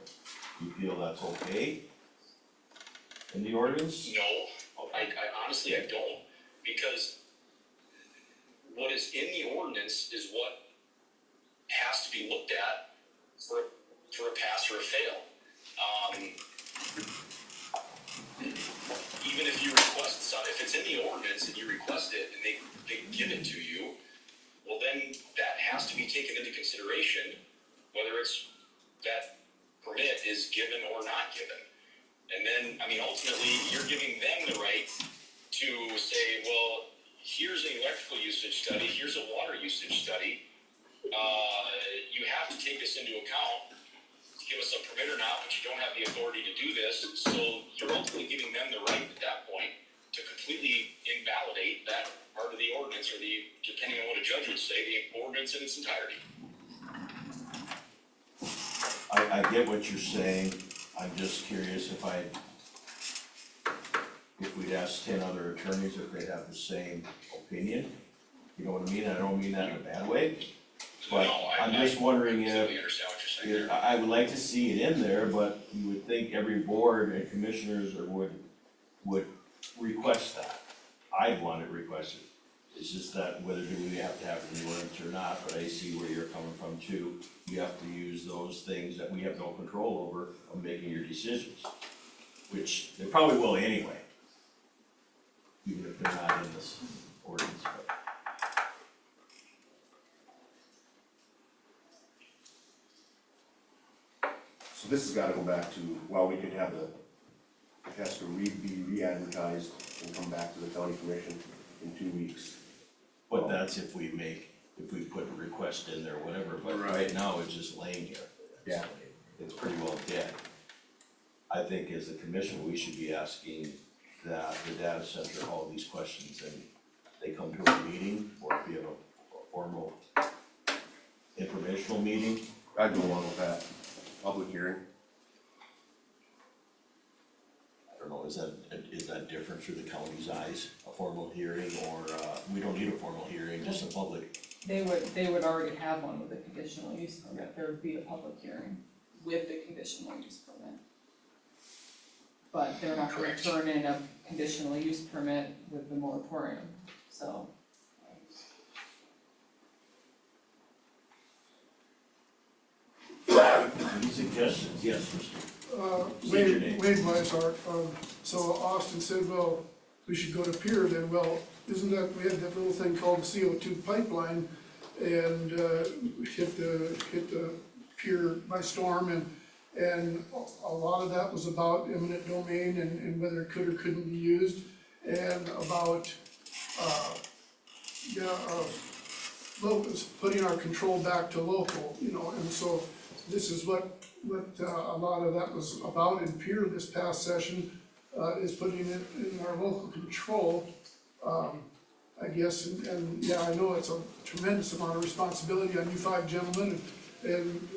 you feel that's okay in the ordinance? No, I honestly, I don't, because what is in the ordinance is what has to be looked at for a pass or a fail. Even if you request something, if it's in the ordinance and you request it and they give it to you, well then that has to be taken into consideration, whether it's that permit is given or not given. mean, ultimately, you're giving them the right to say, well, here's an electrical usage study, here's a water usage study. You have to take this into account, give us a permit or not, but you don't have the authority to do this. So you're ultimately giving them the right at that point to completely invalidate that part of the ordinance, or the, depending on what a judge would say, the ordinance in its entirety. I get what you're saying, I'm just curious if we'd ask 10 other attorneys if they'd have the same opinion. You know what I mean? I don't mean that in a bad way, but I'm just wondering if, Completely understand what you're saying there. I would like to see it in there, but you would think every board and commissioners would request that. I'd want it requested. It's just that whether do we have to have it in the ordinance or not, but I see where you're coming from too. You have to use those things that we have no control over of making your decisions, which they probably will anyway, even if they're not in this ordinance. But So this has gotta go back to, well, we could have it has to be re-advertised and come back to the county commission in 2 weeks. But that's if we put a request in there, whatever, but right now it's just laying here. Yeah. It's pretty well dead. I think as a commission, we should be asking that the data center all these questions and they come to a meeting, or if we have a formal informational meeting. I'd go along with that, public hearing. I don't know, is that different through the county's eyes, a formal hearing, or, we don't need a formal hearing, just a public? They would already have one with a conditional use permit, there would be a public hearing with the conditional use permit. But they're not gonna turn in a conditional use permit with the moratorium, so. Any suggestions? Yes, Mr. State your name. Wade Weishart, so Austin said, well, we should go to Pier then, well, isn't that, we had that little thing called the CO2 pipeline and, hit the pier by storm and a lot of that was about eminent domain and whether it could or couldn't be used and about, locals, putting our control back to local, you know, and so this is what a lot of that was about in Pier this past session, is putting it in our local control. I guess, and yeah, I know it's a tremendous amount of responsibility on you five gentlemen, and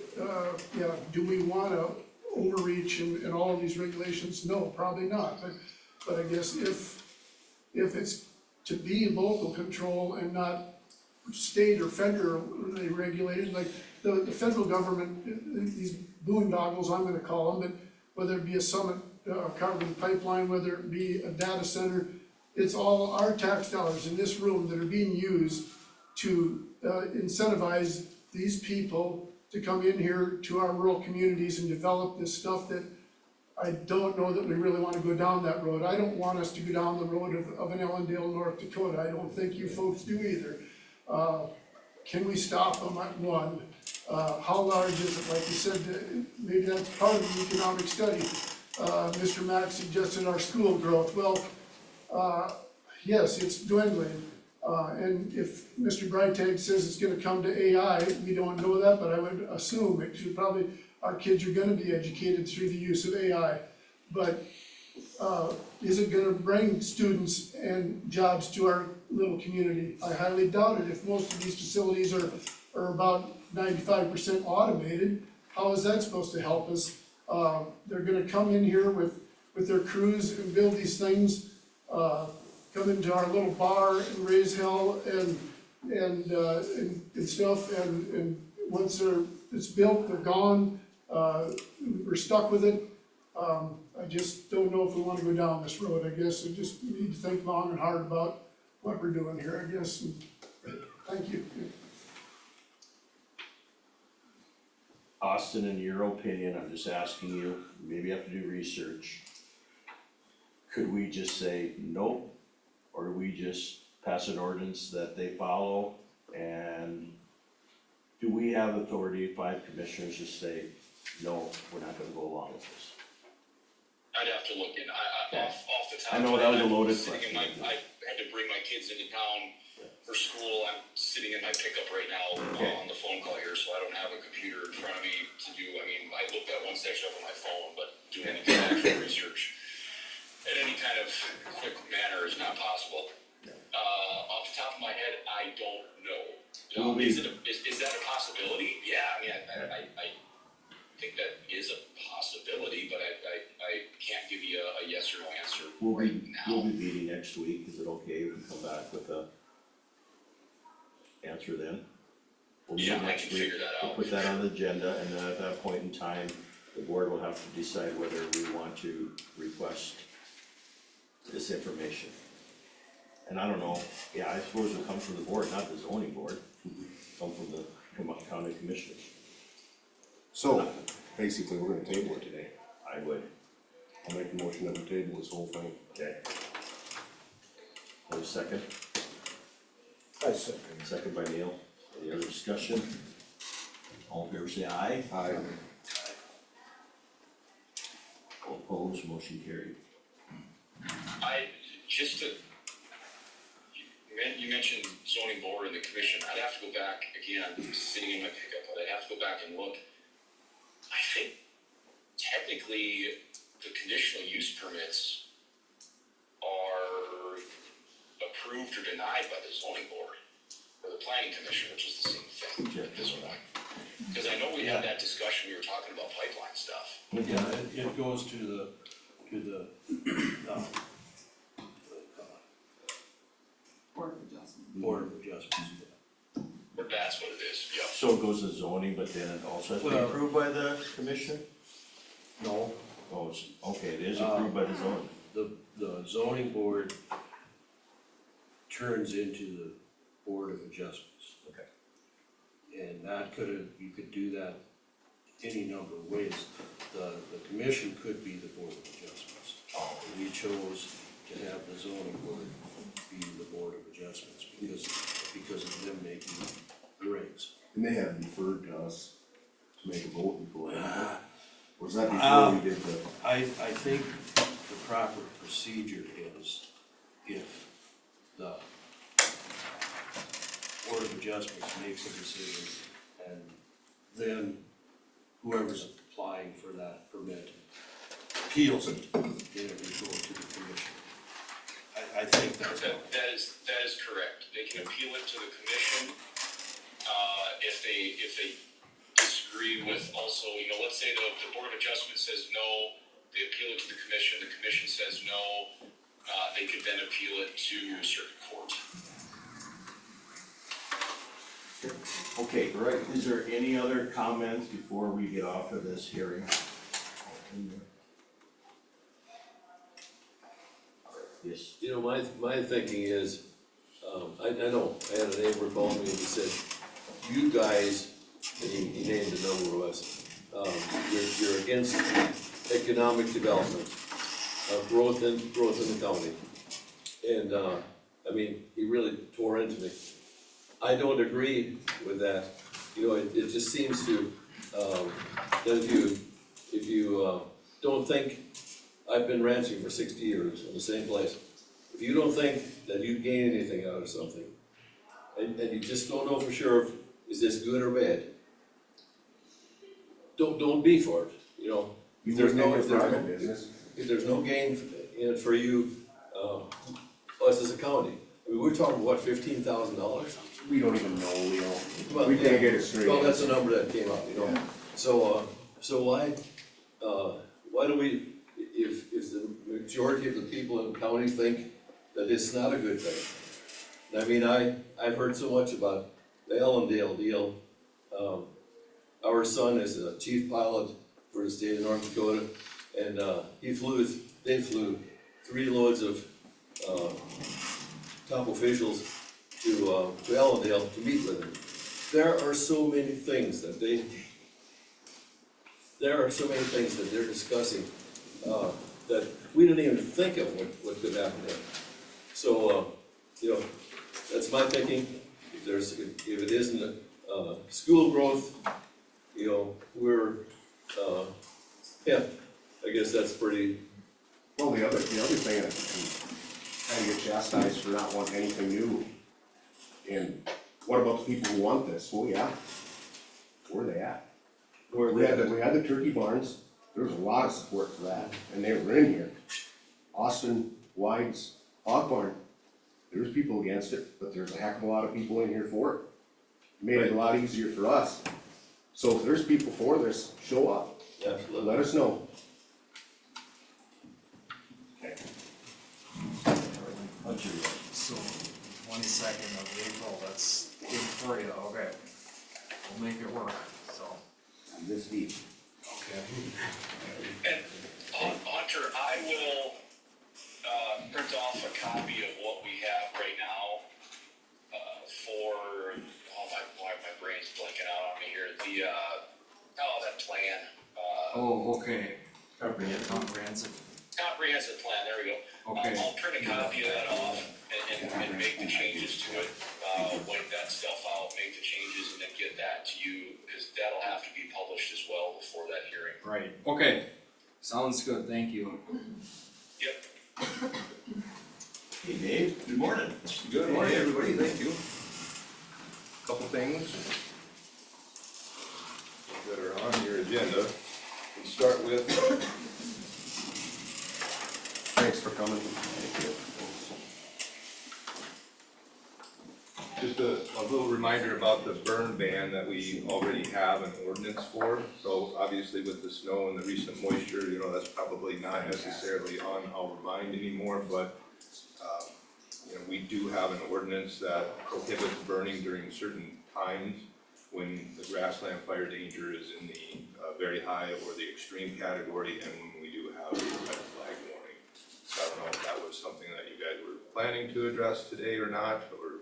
yeah, do we wanna overreach in all of these regulations? No, probably not, but I guess if it's to be local control and not state or federally regulated, like the federal government, these boondoggles, I'm gonna call them, but whether it be a Summit carbon pipeline, whether it be a data center, it's all our tax dollars in this room that are being used to incentivize these people to come in here to our rural communities and develop this stuff that I don't know that we really wanna go down that road. I don't want us to go down the road of an Ellendale, North Dakota. I don't think you folks do either. Can we stop them at one? How large is it? Like you said, maybe that's part of the economic study. Mr. Mack suggested our school growth. Well, yes, it's dwindling. And if Mr. Breitag says it's gonna come to AI, we don't know that, but I would assume it should probably, our kids are gonna be educated through the use of AI. But, is it gonna bring students and jobs to our little community? I highly doubt it. If most of these facilities are about 95% automated, how is that supposed to help us? They're gonna come in here with their crews and build these things, come into our little bar and raise hell and stuff, and once it's built, they're gone, we're stuck with it. I just don't know if we wanna go down this road. I guess we just need to think long and hard about what we're doing here, I guess, and thank you. Austin, in your opinion, I'm just asking you, maybe you have to do research. Could we just say nope, or do we just pass an ordinance that they follow? And do we have authority, 5 commissioners, to say, no, we're not gonna go along with this? I'd have to look in, off the top. I know of my that was a head, loaded sitting in question. I had to bring my kids into town for school, I'm sitting in my pickup right now Okay. on the phone call here, so I don't have a computer in front of me to do, I mean, I looked at one section up on my phone, but doing any kind of actual research in any kind of quick manner is not possible. Off the top of my head, I don't know. Will be- Is that a possibility? Yeah, I mean, I think that is a possibility, but I can't give you a yes or no answer We'll right be, now. we'll be meeting next week, is it okay if we come back with a answer then? We'll meet Yeah, I next can week. figure that We'll out. put that on the agenda, and then at that point in time, the board will have to decide whether we want to request this information. And I don't know, yeah, I suppose it comes from the board, not the zoning board, come from the county commissioners. So, basically, we're gonna table it today. I would, I'll make a motion that we table this whole thing. okay. Have a second? I second. Second by Neil. Any other discussion? All in favor say aye. Aye. All opposed, motion carried. You mentioned zoning board and the commission, I'd have to go back, again, I'm sitting in my pickup, but I'd have to go back and look. I think technically, the conditional use permits are approved or denied by the zoning board, or the planning commission, which is the same thing at this point. Cause I know we had that discussion, we were talking about pipeline stuff. Yeah, it goes to the, Board of Adjustment. Board of Adjustments. But that's what it is, yeah. So it goes to zoning, but then it also has to be Well- approved by the commission? No, Oh, it's, okay, it is approved by the zoning. the zoning board turns into the Board of Adjustments. Okay. And that you could do that any number of ways. The commission could be the Board of Adjustments. We chose to have the zoning board be the Board of Adjustments because of them making the regs. And they have deferred to us to make a vote before, was that before we did the? I think the proper procedure is if the Board of Adjustments makes a decision and then whoever's applying for that permit appeals it, then it would go to the commission. I think that's. That is correct, they can appeal it to the commission, if they disagree with also, let's say the Board of Adjustment says no, they appeal it to the commission says no, they could then appeal it to circuit court. Okay, right, is there any other comments before we get off of this hearing? Yes. You know, my thinking is, I know, I had a neighbor call me and he said, you guys, and he named a number of us, you're against economic development, growth in the county. And, I mean, he really tore into me. I don't agree with that. You know, it just seems to, that if you don't think, I've been ranching for 60 years in the same place. If you don't think that you gain anything out of something, and you just don't know for sure if, is this good or bad, don't be for it, you know. If there's no gain in it for you, us as a county, I mean, we're talking, what, $15,000? We don't even know, Well, we can't yeah. get it straight. Well, that's the number that came up, you know, so why do we, if the majority of the people in the county think that it's not a good thing? I mean, I've heard so much about the Ellendale deal. Our son is a chief pilot for the state of North Dakota, and they flew 3 loads of top officials to Ellendale to meet with him. There are so many things that they're discussing, that we didn't even think of what could happen there. So, you know, that's my thinking. If it isn't school growth, you know, I guess that's pretty Well, the other thing, and kind of get chastised for not wanting anything new. And what about the people who want this? Well, yeah, where are they at? We had the turkey barns, there was a lot of support for that, and they were in here. Austin Wide's hog barn, there was people against it, but there's a heck of a lot of people in here for it. Made it a lot easier for us. So if there's people for this, show up, Absolutely. let us know. So, 22nd of April, that's good for you, okay. We'll make it work, so. This deep. Okay. And Hunter, I will, print off a copy of what we have right now, for, my brain's blanking out on me here, that plan, Oh, okay. comprehensive plan, there we go. Okay. I'll print a copy of that off and make the changes to it, wipe that stuff out, make the changes, and then get that to you, because that'll have to be published as well before that hearing. Right, okay. Sounds good, thank you. Yep. Hey Dave, good morning. Good morning, everybody, thank you. Couple things. That are on your agenda. We start with, Thanks for coming. Just a little reminder about the burn ban that we already have an ordinance for. So obviously with the snow and the recent moisture, that's probably not necessarily on our mind anymore, but we do have an ordinance that prohibits burning during certain times when the grassland fire danger is in the very high or the extreme category, and when we do have a red flag warning. So I don't know if that was something that you guys were planning to address today or not, or.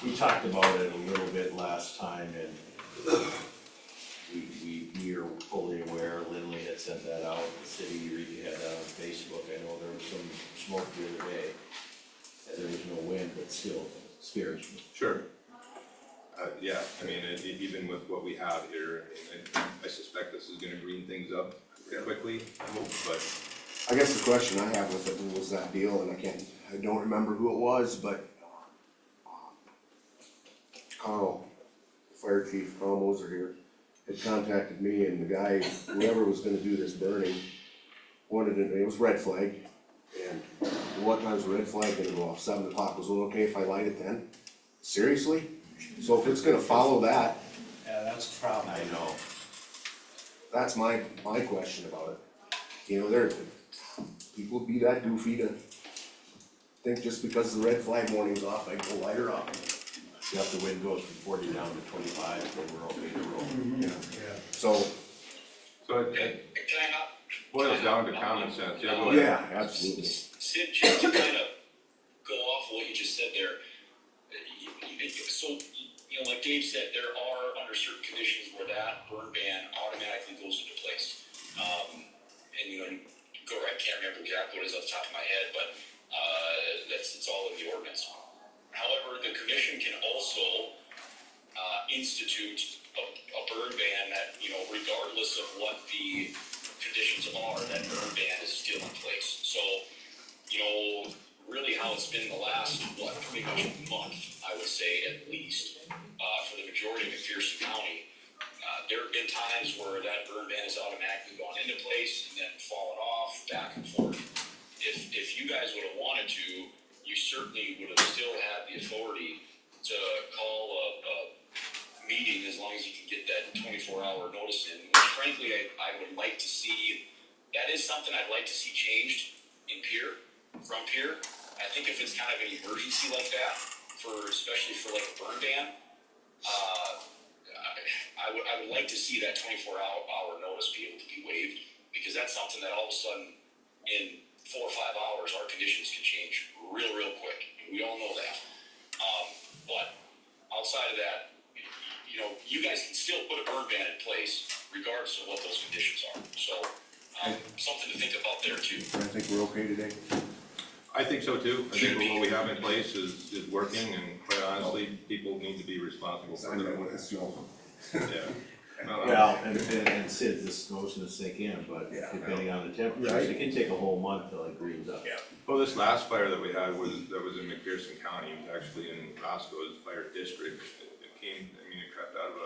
We talked about it a little bit last time, and we are fully aware, Lindley had sent that out, the city, Eureka had that on Facebook, I know there was some smoke the other day. And there was no wind, but still scares me. Sure. Yeah, I mean, even with what we have here, I suspect this is gonna green things up pretty quickly, I hope, but. I guess the question I have with it was that deal, and I don't remember who it was, but Carl, fire chief, Carl Moser here, had contacted me, and the guy, whoever was gonna do this burning, it was red flag, and what time's the red flag gonna go off? 7 o'clock, was it okay if I light it then? Seriously? So if it's gonna follow that, Yeah, that's a problem. I know. that's my question about it. People would be that goofy to think just because the red flag warning's off, I can light her up. If the wind goes from 40 down to 25, then we're okay to roll. So, it boils down to common sense, yeah, go ahead. yeah, absolutely. Sid, just to kind of go off what you just said there, so, like Dave said, there are under certain conditions where that burn ban automatically goes into place. And I can't remember exactly what it is off the top of my head, but it's all in the ordinance. However, the commission can also institute a burn ban that, regardless of what the conditions are, that burn ban is still in place. So, really how it's been the last, pretty much a month, I would say at least, for the majority of McPherson County, there have been times where that burn ban has automatically gone into place and then fallen off, back and forth. If you guys would have wanted to, you certainly would have still had the authority to call a meeting as long as you can get that 24-hour notice in, which frankly, I would like to see. That is something I'd like to see changed from Pier. I think if it's kind of an emergency like that, especially for like a burn ban, I would like to see that 24-hour notice be able to be waived, because that's something that all of a sudden in 4 or 5 hours, our conditions can change real quick. We all know that. But outside of that, you guys can still put a burn ban in place regardless of what those conditions are. So, something to think about there too. I think we're okay today. I think so too. I think what we have in place is working, and quite honestly, people need to be responsible for their own. Yeah. Well, and Sid, this motion to sink in, but Yeah. depending on the temperatures, Right. it can take a whole month till it greens up. Yeah, well, this last fire that we had that was in McPherson County, it was actually in Roscoe's fire district. It came, I mean, it crept out of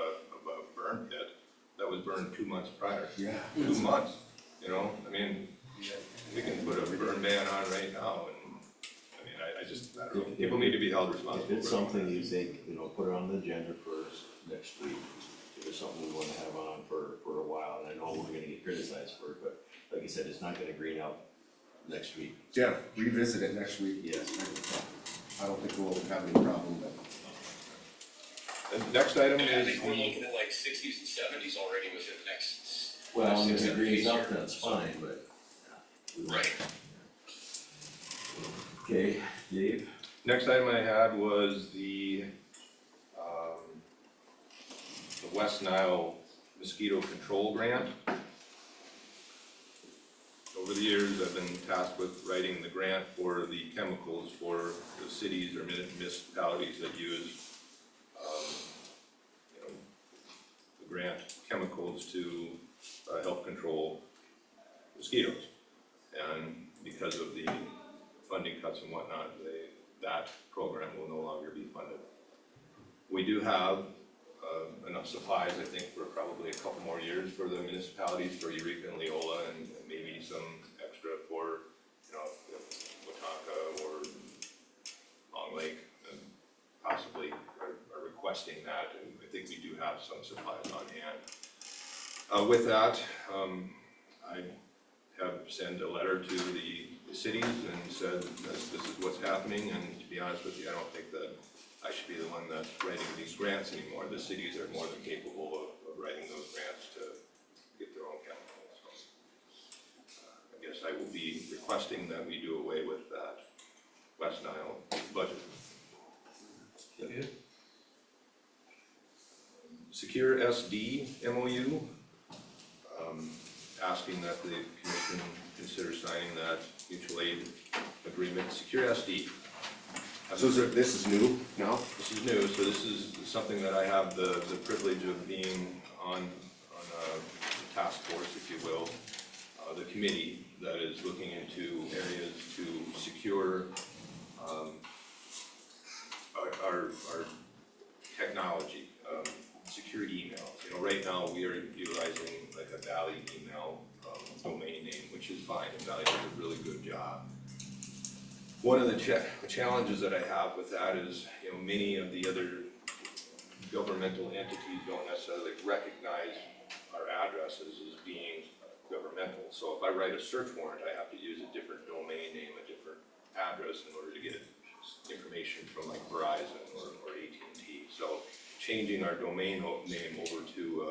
a burn pit that was burned 2 months prior. Yeah. 2 months, you know, I mean, we can put a burn ban on right now, and, I mean, I don't know, people need to be held responsible. If it's for it. something you think, put it on the agenda for next week, if it's something we wanna have on for a while, and I know we're gonna get criticized for it, but like I said, it's not gonna green out next week. Yeah, revisit it next week. Yes. I don't think we'll have any problem, but. The next item I is, think we're looking at like 60s and 70s already within the next. Well, if 6, it 7 greens days up, here. that's fine, but. Right. Okay, Dave? next item I had was the West Nile Mosquito Control Grant. Over the years, I've been tasked with writing the grant for the chemicals for the cities or municipalities that use, the grant chemicals to help control mosquitoes. And because of the funding cuts and whatnot, that program will no longer be funded. We do have enough supplies, I think, for probably a couple more years for the municipalities for Eureka and Leola, and maybe some extra for, Watonka or Long Lake, and possibly are requesting that, and I think we do have some supplies on hand. With that, I have sent a letter to the cities and said, this is what's happening, and to be honest with you, I don't think that I should be the one that's writing these grants anymore. The cities are more than capable of writing those grants to get their own chemicals. So, I guess I will be requesting that we do away with that West Nile budget. Yep. Secure SD MOU, asking that the commission consider signing that mutual aid agreement. Secure SD. So this is new now? This is new, so this is something that I have the privilege of being on a task force, if you will, the committee that is looking into areas to secure our technology, secure emails. Right now we are utilizing like a Valley email domain name, which is fine, and Valley does a really good job. One of the challenges that I have with that is, many of the other governmental entities don't necessarily recognize our addresses as being governmental. So if I write a search warrant, I have to use a different domain name, a different address in order to get information from like Verizon or AT&T. So changing our domain name over to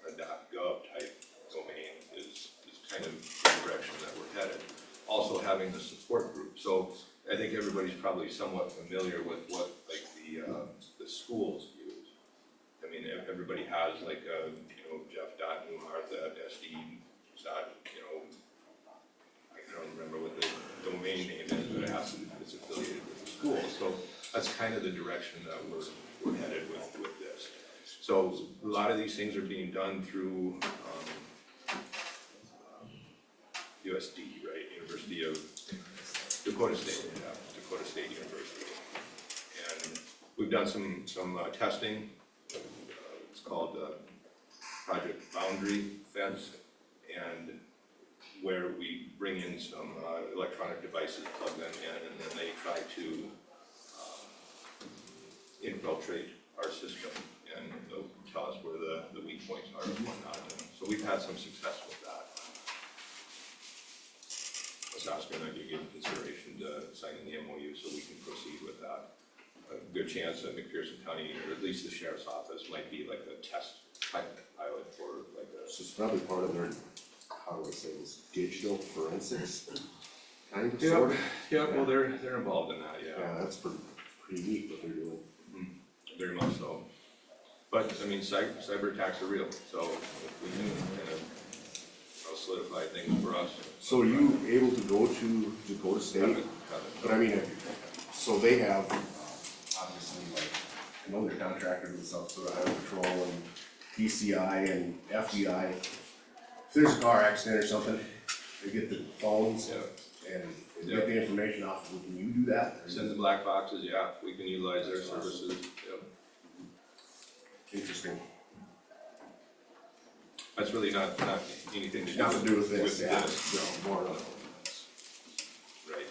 a .gov type domain is kind of the direction that we're headed. Also having the support group. So I think everybody's probably somewhat familiar with what like the schools use. I mean, everybody has like Jeff.Newhart@SD. I don't remember what the domain name is, but it's affiliated with the school. So that's kind of the direction that we're headed with this. So a lot of these things are being done through USD, right? University of Dakota State, Dakota State University. And we've done some testing. It's called Project Boundary Fence, and where we bring in some electronic devices, plug them in, and then they try to infiltrate our system, and they'll tell us where the weak points are and whatnot. And so we've had some success with that. I was asking that you give consideration to signing the MOU so we can proceed with that. A good chance that McPherson County, or at least the sheriff's office, might be like a test pilot for like a. So it's probably part of their, how do I say this, digital forensics kind of Yeah, sort of? yeah, well, they're involved in that, Yeah, yeah. that's pretty neat what they're doing. Very much so. But, I mean, cyber attacks are real, so if we can kind of solidify things for us. So are you able to go to Dakota State? Haven't. But I mean, so they have, obviously, like, I know they're contracted with some sort of highway patrol and PCI and FBI. If there's a car accident or something, they get the phones and get the information off of them. Can you do that? Send the black boxes, yeah, we can utilize their services, yep. Interesting. That's really not anything to do Nothing to do with this, with yeah. this. No, more than. Right.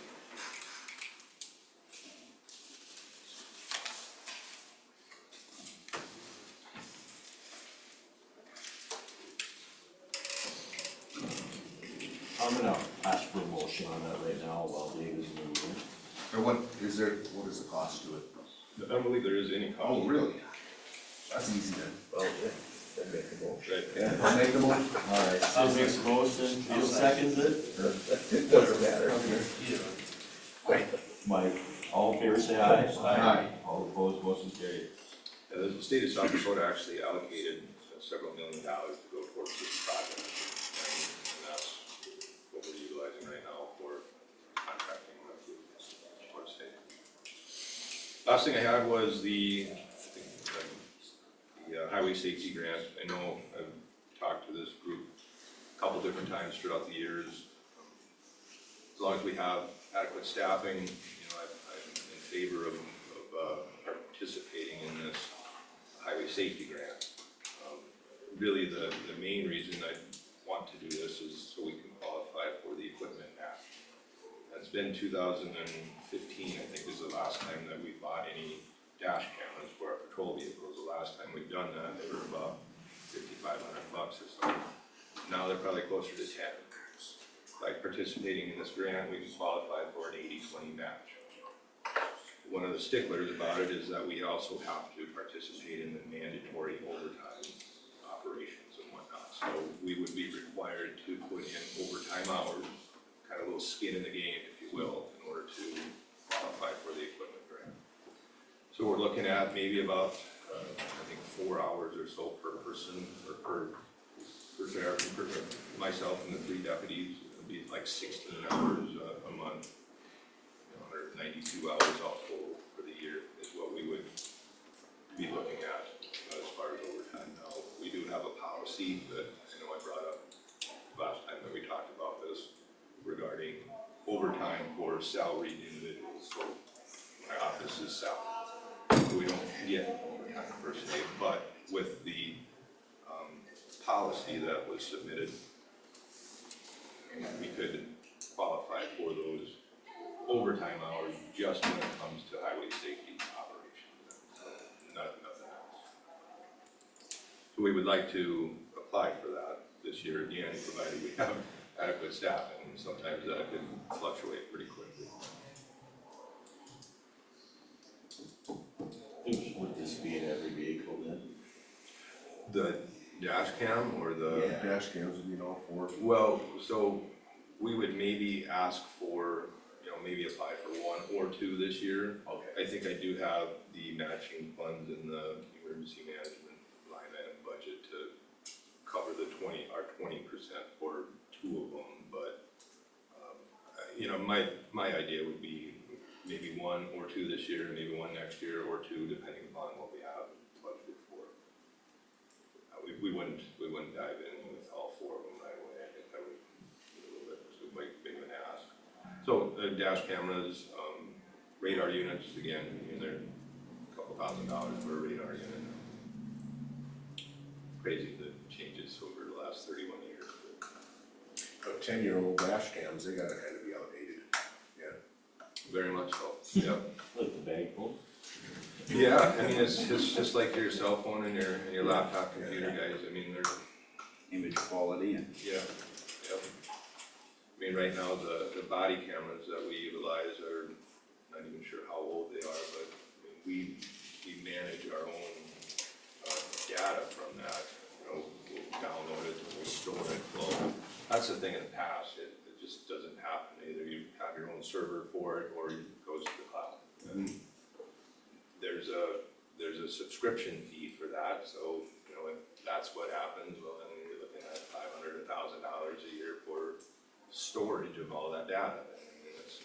I'm gonna ask for a motion on that right now while Dave is moving. Or what is the cost to it? I don't believe there is any cost. Oh, really? That's easy then. Well, yeah, then make a motion. Right. Yeah, I'll make the motion. Alright. I'll make the motion, Who seconds it? It doesn't matter. Mike, all in favor say aye. Aye. All opposed, motion carried. The state of South Dakota actually allocated several $1 million to go towards this project. And that's what we're utilizing right now for contracting with the state. Last thing I had was the highway safety grant. I know I've talked to this group a couple different times throughout the years. As long as we have adequate staffing, I'm in favor of participating in this highway safety grant. Really, the main reason I want to do this is so we can qualify for the equipment match. It's been 2015, I think, is the last time that we bought any dash cameras for our patrol vehicles. The last time we've done that, they were about $5,500 or so. Now they're probably closer to 10. By participating in this grant, we can qualify for an 80-20 match. One of the sticklers about it is that we also have to participate in the mandatory overtime operations and whatnot. So we would be required to put in overtime hours, kind of a little skin in the game, if you will, in order to qualify for the equipment grant. So we're looking at maybe about, I think 4 hours or so per person, or per sheriff, myself and the 3 deputies. It'd be like 16 hours a month. 192 hours all total for the year is what we would be looking at as far as overtime. Now, we do have a policy that I know I brought up last time that we talked about this regarding overtime for salaried individuals. So my office is salaried, so we don't get overtime per se, but with the policy that was submitted, we could qualify for those overtime hours just when it comes to highway safety operations, nothing else. So we would like to apply for that this year again, provided we have adequate staffing. Sometimes that can fluctuate pretty quickly. Would this be in every vehicle then? The dash cam or the? Yeah, dash cams would be all 4. Well, so we would maybe ask for, maybe apply for 1 or 2 this year. Okay. I think I do have the matching funds in the emergency management line item budget to cover the 20% for 2 of them, but, my idea would be maybe 1 or 2 this year, maybe 1 next year, or 2, depending upon what we have budgeted for. We wouldn't dive in with all 4 of them right away. I think that would be a little bit too big of an ask. So dash cameras, radar units, again, they're a couple $1,000 for a radar unit. Crazy the changes over the last 31 years. 10-year-old dash cams, they gotta kind of be outdated. Yeah. Very much so, yeah. Like the bag full? Yeah, I mean, it's just like your cell phone and your laptop computer, guys. I mean, they're Image quality and. yeah, yep. I mean, right now, the body cameras that we utilize are, not even sure how old they are, but I mean, we manage our own data from that. We'll download it, we'll store it. Well, that's the thing in the past, it just doesn't happen. Either you have your own server for it or it goes to the cloud. And there's a subscription fee for that, so, if that's what happens, well, then you're looking at $500, $1,000 a year for storage of all that data, and that's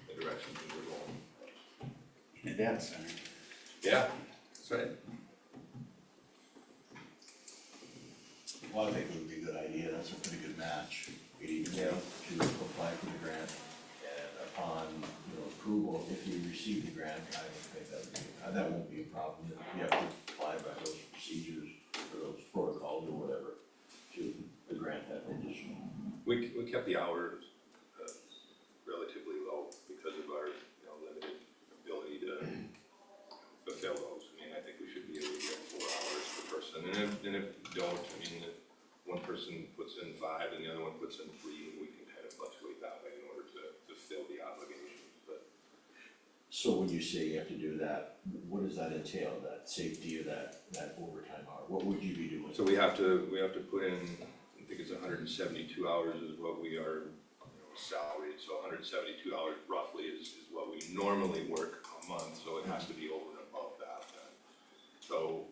the direction things are going. The data center. Yeah, that's right. Well, I think it would be a good idea, that's a pretty good match, 80 to apply for the grant. And upon, approval, if you receive the grant, I don't think that won't be a problem. You have to apply by those procedures, or those protocols or whatever, to grant that additional. We kept the hours relatively low because of our, limited ability to fulfill those. I mean, I think we should be able to get 4 hours per person, and if you don't, I mean, if one person puts in 5 and the other one puts in 3, we can kind of fluctuate that way in order to fulfill the obligation, but. So when you say you have to do that, what does that entail, that safety of that overtime hour? What would you be doing? So we have to put in, I think it's 172 hours is what we are, salaried, so 172 hours roughly is what we normally work a month, so it has to be over and above that then. So,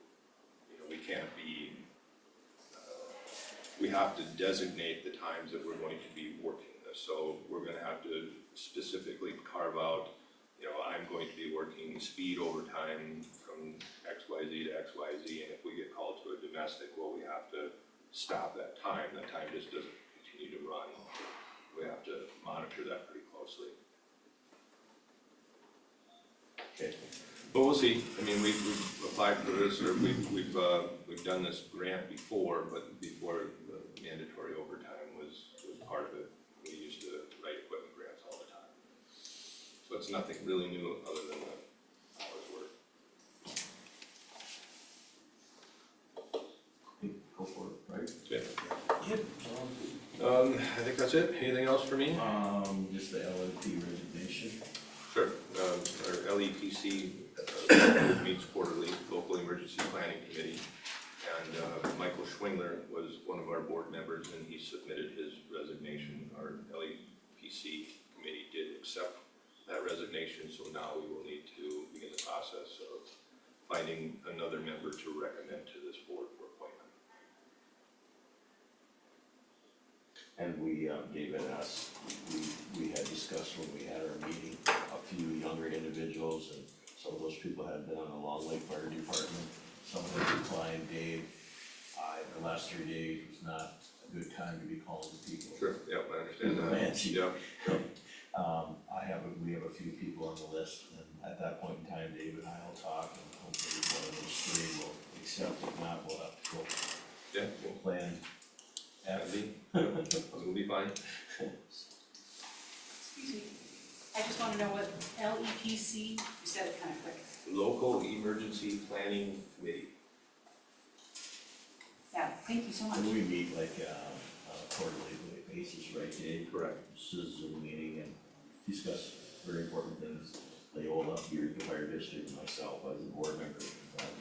we can't be, we have to designate the times that we're going to be working this, so we're gonna have to specifically carve out, I'm going to be working speed overtime from XYZ to XYZ, and if we get called to a domestic, well, we have to stop that time just doesn't continue to run. We have to monitor that pretty closely. Okay. But we'll see, I mean, we've applied for this, or we've done this grant before, but before the mandatory overtime was part of it. We used to write equipment grants all the time. So it's nothing really new other than the hours work. Go for it, right? Yeah. I think that's it. Anything else for me? Just the LLP resignation. Sure. Our LEPC meets quarterly, Local Emergency Planning Committee. And Michael Schwingler was one of our board members and he submitted his resignation. Our LEPC committee did accept that resignation, so now we will need to begin the process of finding another member to recommend to this board for appointment. And we, David asked, we had discussed when we had our meeting, a few younger individuals, and some of those people had been on the Long Lake Fire Department. Some of them declined. Dave, the last 3 days was not a good time to be calling people. Sure, yep, I understand that. Nancy. Yep. We have a few people on the list, and at that point in time, Dave and I will talk, and hopefully one of those 3 will accept. If not, we'll have to go. Yeah, We'll plan. It'll be fine. Excuse me, I just wanna know what LEPC, you said it kind of quick. Local Emergency Planning Committee. Yeah, thank you so much. And we meet like on a quarterly basis, right, Dave? Correct. Just a Zoom meeting and discuss very important things. Leola, here at the fire district, and myself as a board member,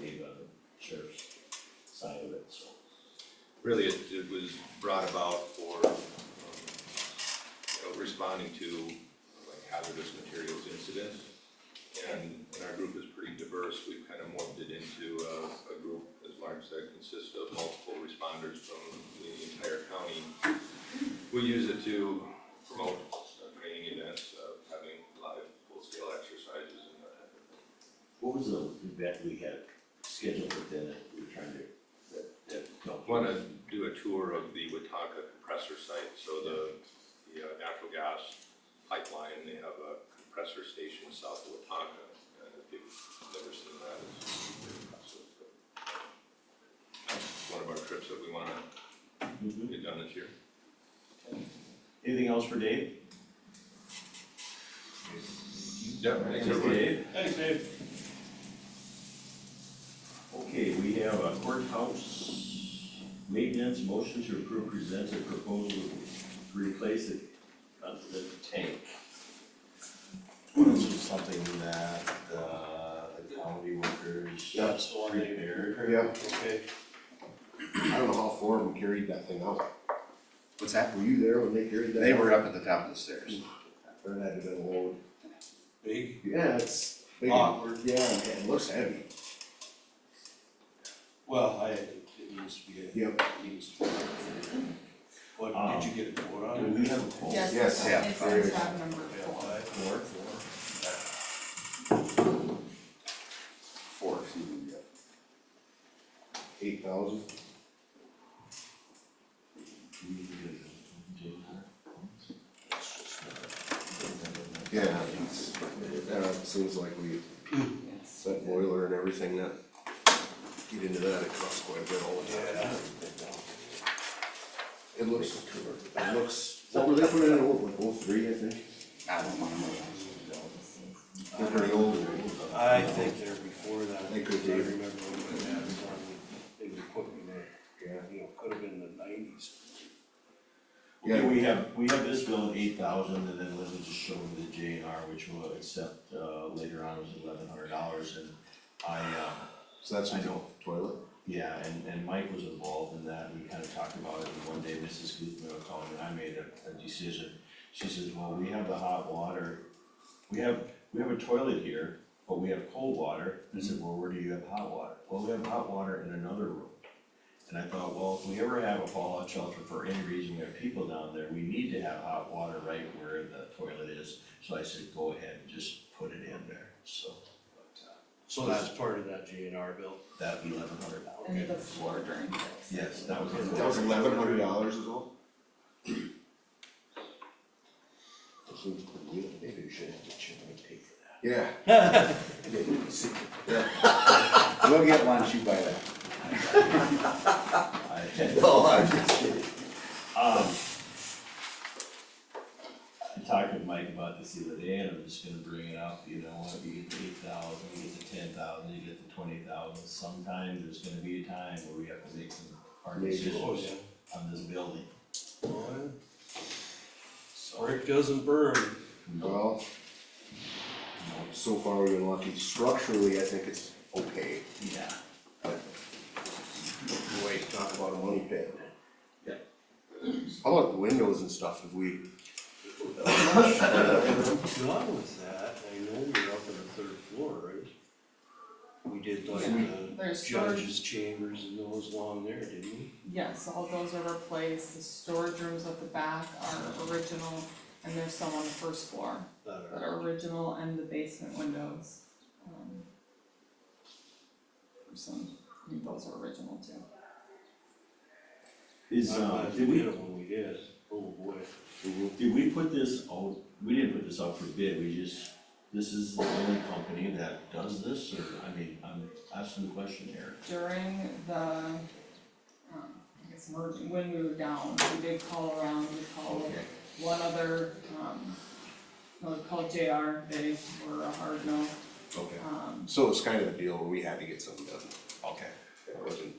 Dave on the sheriff's side of it, so. Really, it was brought about for, responding to like hazardous materials incidents. And our group is pretty diverse. We've kind of morphed it into a group, as Mark said, consists of multiple responders from the entire county. We use it to promote training events, having live full-scale exercises and that type of thing. What was the event we had scheduled within it, we were trying to, Want to do a tour of the Wataka compressor site, so the natural gas pipeline, they have a compressor station south of Wataka, and if you've never seen that, it's pretty impressive. That's one of our trips that we want to get done this year. Anything else for Dave? Yeah, thanks everybody. Dave. Thanks, Dave. Okay, we have a courthouse maintenance motion to approve presents a proposal to replace the tank. This is something that the county workers. That's repaired. Yeah. Okay. I don't know how far we carried that thing out. What's that? Were you there when they carried that? They out? were up at the top of the stairs. There had to have been a load. Big? Yeah, it's big. Awkward. Yeah, it looks heavy. Well, it needs to be, Yep. it needs to be. What, did you get a quote on Do it? we have a quote? Yes, Yes, yeah. it's There on is. tab number Yeah, 4. Four, excuse me, yeah. 8,000. Yeah, it seems like we, that boiler and everything, that, get into that, it costs quite a bit all the time. It looks, what were they putting in, like 03, I think? I don't wanna know. They're pretty old. I think they're before that. They could I be. remember when my dad was on the big equipment there, you know, could have been the nineties. Okay, we have this bill at 8,000, and then Linda just showed me the J and R, which we'll accept, later on was $1,100, and So that's I a know. toilet? Yeah, and Mike was involved in that, we kind of talked about it, and one day Mrs. Guzman called me, and I made a decision. She says, well, we have the hot water, we have a toilet here, but we have cold water. I said, well, where do you have hot water? Well, we have hot water in another room. And I thought, well, if we ever have a fallout shelter for any reason, we have people down there, we need to have hot water right where the toilet is. So I said, go ahead and just put it in there, so. So that's part of that J&R bill? That $1,100. And the floor drain fix. Yes, that was. That was $1,100 is all? Maybe we should have the chairman pay for that. Yeah. We'll get lunch, you buy that. No, I'm just kidding. I talked with Mike about this the other day, and I'm just gonna bring it up, you know, if you get to 8,000, you get to 10,000, you get to 20,000, sometimes there's gonna be a time where we have to make some hard decisions on this building. Brick doesn't burn. Well, so far we've been lucky. Structurally, I think it's okay. Yeah. Wait, talk about a money pit. Yeah. How about the windows and stuff, if we? Done with that, I know we're up on the 3rd floor, right? We did like the There's judges' chambers and those along there, didn't we? Yes, all those are replaced, the storage rooms at the back are original, and there's some on the first floor that are original, and the basement windows. I think those are original too. Is, I'm glad did we we, did it when we did, oh boy. did we put this out, we didn't put this out for bid, we just, this is the only company that does this, or, I mean, I'm asking the question here. During the, I guess merging, when we were down, we did call around, we called one other, we called JR, they were a hard no. Okay. So it's kind of a deal where we had to get something done. Okay. It wasn't.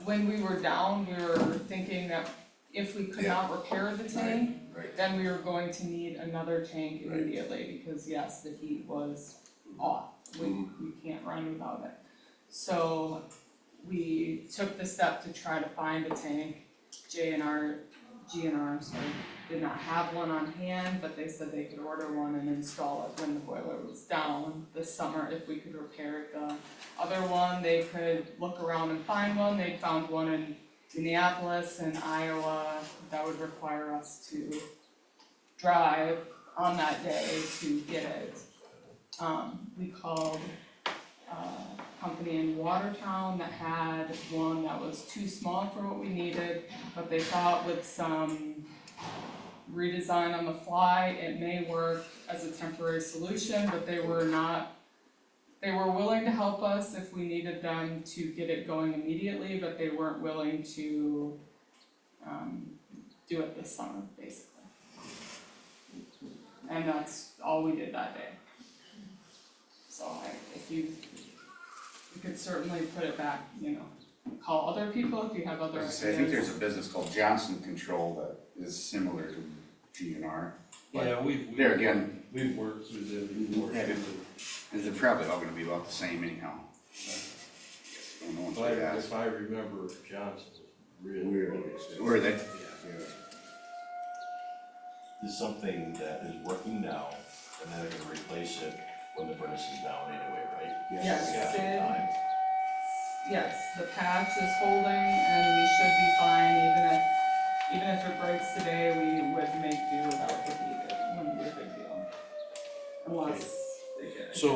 When we were down, we were thinking that if we could not repair the tank, then we were going to need another tank immediately, because yes, the heat was off. We can't run without it. So we took the step to try to find a tank. GNR, did not have one on hand, but they said they could order one and install it when the boiler was down this summer if we could repair it. The other one, they could look around and find one. They found one in Minneapolis and Iowa. That would require us to drive on that day to get it. We called a company in Watertown that had one that was too small for what we needed, but they thought with some redesign on the fly, it may work as a temporary solution, but they were willing to help us if we needed them to get it going immediately, but they weren't willing to do it this summer, basically. And that's all we did that day. So you could certainly put it back, you know, call other people if you have other ideas. I think there's a business called Johnson Control that is similar to GNR. Yeah, there again, we've worked through them. They're probably all gonna be about the same anyhow. Don't know what they ask. If I remember, Johnson was really. Were they? Yeah. This is something that is working now, and then they're gonna replace it when the furnace is down anyway, right? Yes, We got some time. Yes, the patch is holding and we should be fine, even if it breaks today, we would make do without the heat, it wouldn't be a big deal. Unless they get. So,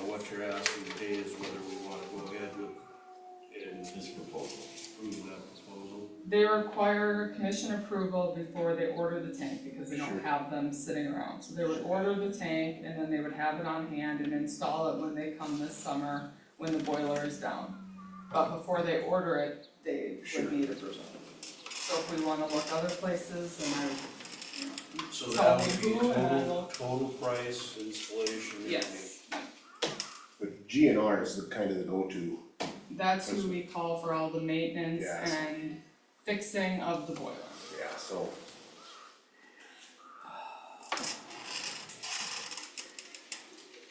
what you're asking today is whether we wanna go ahead with This proposal. approve that proposal. They require commission approval before they order the tank, because they don't have them sitting around. So they would order the tank, and then they would have it on hand and install it when they come this summer, when the boiler is down. But before they order it, they would need approval. So if we wanna look other places, then I would, So tell that me would be who, and I will. total price, installation, everything. Yes, But GNR is the kind of the go-to. that's who we call for all the maintenance Yes. and fixing of the boiler. Yeah, so.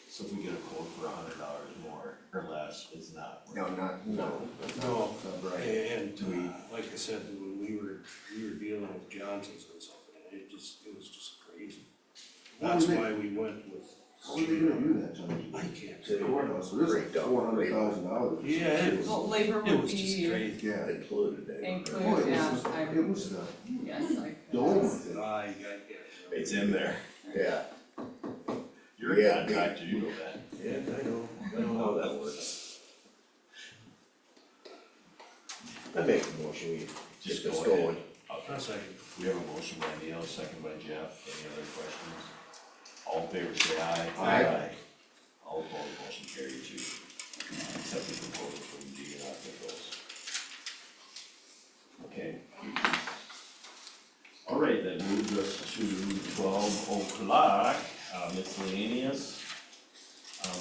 So if we get a quote for $100 more or less, it's not. No, not, no. No, Right. and like I said, when we were dealing with Johnson's and something, it was just crazy. That's why we went with. How are they gonna do that, John? I can't Say say. the courthouse, so this is like $400,000. Yeah, it was, Well, labor it would was just be crazy. Yeah. Included. Oh, included, it yeah, was, I, it was the yes, I. dome with it. I can't. It's in there. Yeah. You're a Yeah, contractor, you know that. Yeah, I know how that works. I make a motion, we Just get this go ahead. going. A second. We have a motion by Neil, second by Jeff. Any other questions? All in favor, say aye. Aye. All opposed, motion carried to accept the proposal from DNR Controls. Okay. All right, that moves us to 12 o'clock, miscellaneous.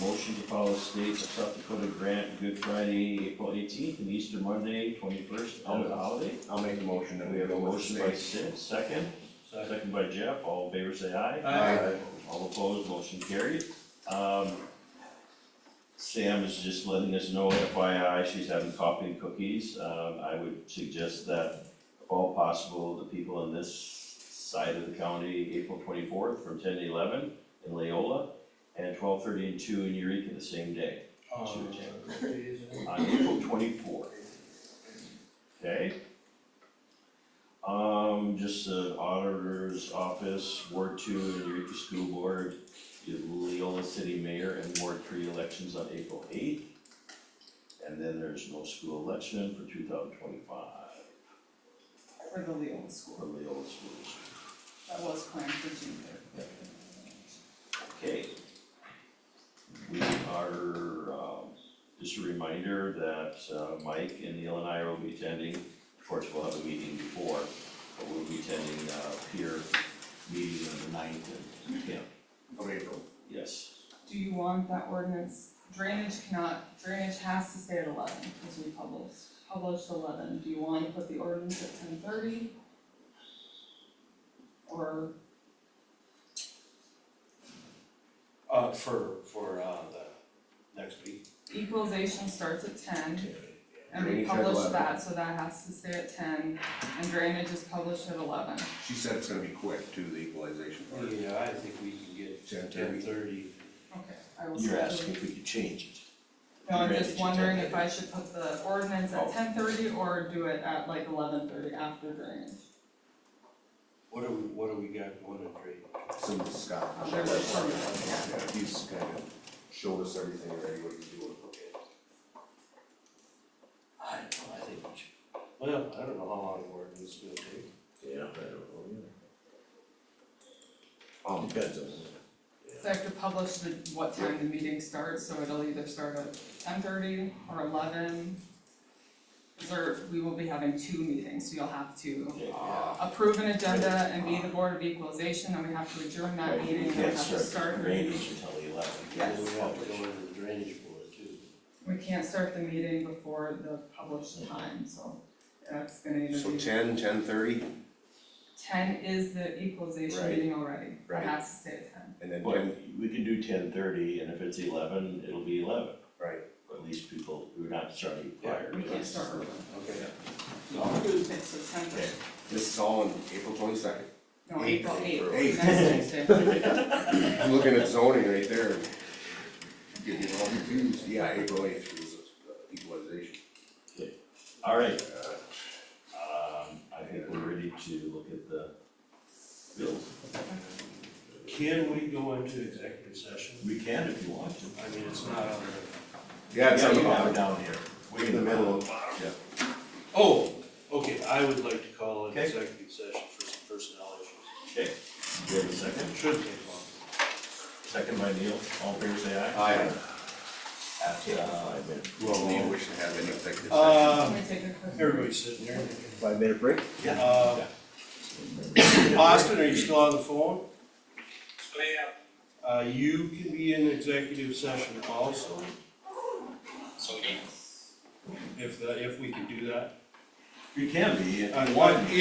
Motion to follow state of South Dakota grant Good Friday, April 18th, and Easter Monday, 21st, of the holiday. I'll make a motion that We have a motion by Sid, second. Second by Jeff, all in favor say aye. Aye. All opposed, motion carried. Sam is just letting us know, FYI, she's having coffee and cookies. I would suggest that, if all possible, the people in this side of the county, April 24th from 10 to 11 in Leola, and 12:30 and 2 in Eureka the same day. On April 24th. Okay? Just the auditor's office, Ward 2 and Eureka School Board, the Leola City Mayor and Ward 3 elections on April 8th. And then there's no school election for 2025 For the Leola School, for Leola schools. that was planned for June 3rd. Okay. We are, just a reminder that Mike and Neil and I will be attending, of course, we'll have a meeting before, but we'll be attending peer meeting on the 9th and 10th. Of April. Yes. Do you want that ordinance, drainage has to stay at 11, because we published 11. Do you want to put the ordinance at 10:30? Or, For the next week. equalization starts at 10, and we Drainage at published 11. that, so that has to stay at 10, and drainage is published at 11. She said it's gonna be quick too, the equalization part. Yeah, I think we can get 10:30. Okay, I will. You're schedule asking it. if we could change it. No, I'm Drainage just at wondering 10:30. if I should put the ordinance at Oh. 10:30 or do it at like 11:30 after drainage. What do we got going in trade? Some of Scott. There's a permit, yeah. Yeah, he's kind of showed us everything already, what he's doing. I don't know, I think we should. Well, I don't know how long the ordinance is gonna take. Yeah, I don't know either. Depends on. So I have to publish what time the meeting starts, so it'll either start at 10:30 or 11. We will be having 2 meetings, so you'll have to approve an agenda and be the Board of Equalization, and we have to adjourn that meeting, and we Can't have to start the drainage meeting. until 11. Yes. We have to go into the drainage board too. We can't start the meeting before the published time, so that's gonna either So be. 10:30, 10 is the equalization Right. meeting already, Right. it has to stay at 10. and then But 10, we can do 10:30, and if it's 11, it'll be 11. right. At least people, we're not starting prior. We can't start early. Okay. Okay, so 10:30. This is all on April 22nd. No, April 8th, Eighth. next Tuesday. I'm looking at zoning right there. Getting all confused. Yeah, April 8th is equalization. All right. I think we're ready to look at the bills. Can we go into executive session? We can if you want to. I mean, it's not under. Yeah, it's on the you have bottom. it down here. Way in the middle of. Oh, okay. Okay, I would like to call an Okay. executive session for some personnel issues. Okay, do you have a second? Shouldn't take long. Second by Neil, all in favor say aye. Aye. At 5 minutes. Well, do you wish to have an executive session? Can we take a quick? Everybody's sitting there. 5-minute break? Austin, are you still on the phone? I am. You can be in executive session also, So me. if we can do that. You can be. I want to,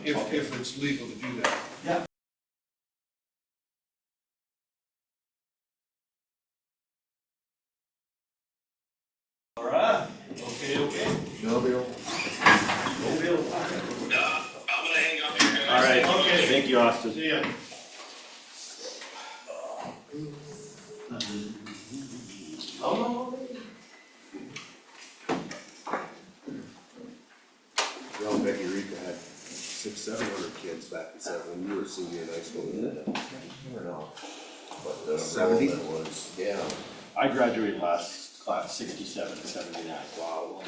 if it's legal to do that. Yeah. All right, okay. No, Bill. No bill. I'm gonna hang up here, guys. All right, Okay. thank you, Austin. See ya. Well, Becky Rika had 600-700 kids back when you were senior in high school, didn't it? I don't know. But the 70? role that was, yeah. I graduated last class 67 and 79. Wow.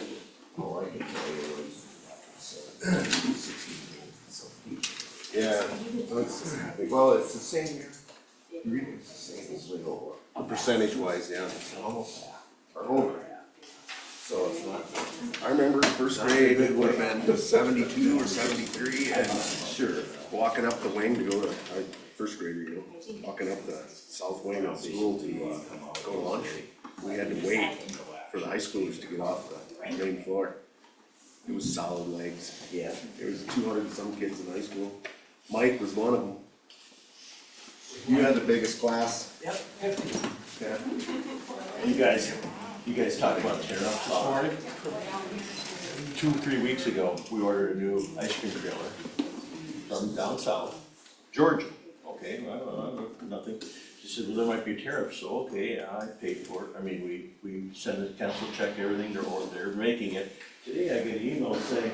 Oh, I can tell you it was. Yeah. Well, it's the same, it's the same as Leo. Percentage wise, yeah. Almost half. Or over. So it's not. I remember first grade, it would have been 72 or 73, and Sure. walking up the wing to go to, first grader, you know, walking up the south wing of school to go to lunch. We had to wait for the high schoolers to get off the main floor. It was solid legs. Yeah. There was 200 and some kids in high school. Mike was one of them. You had the biggest class. Yep, 50. Yeah. You guys talked about tear-ups this morning. 2 or 3 weeks ago, we ordered a new ice cream trailer from down south, Georgia. Okay, well, nothing. She said, well, there might be a tariff, so okay, yeah, I paid for it. I mean, we sent a cancel check, everything, they're making it. Today I get an email saying,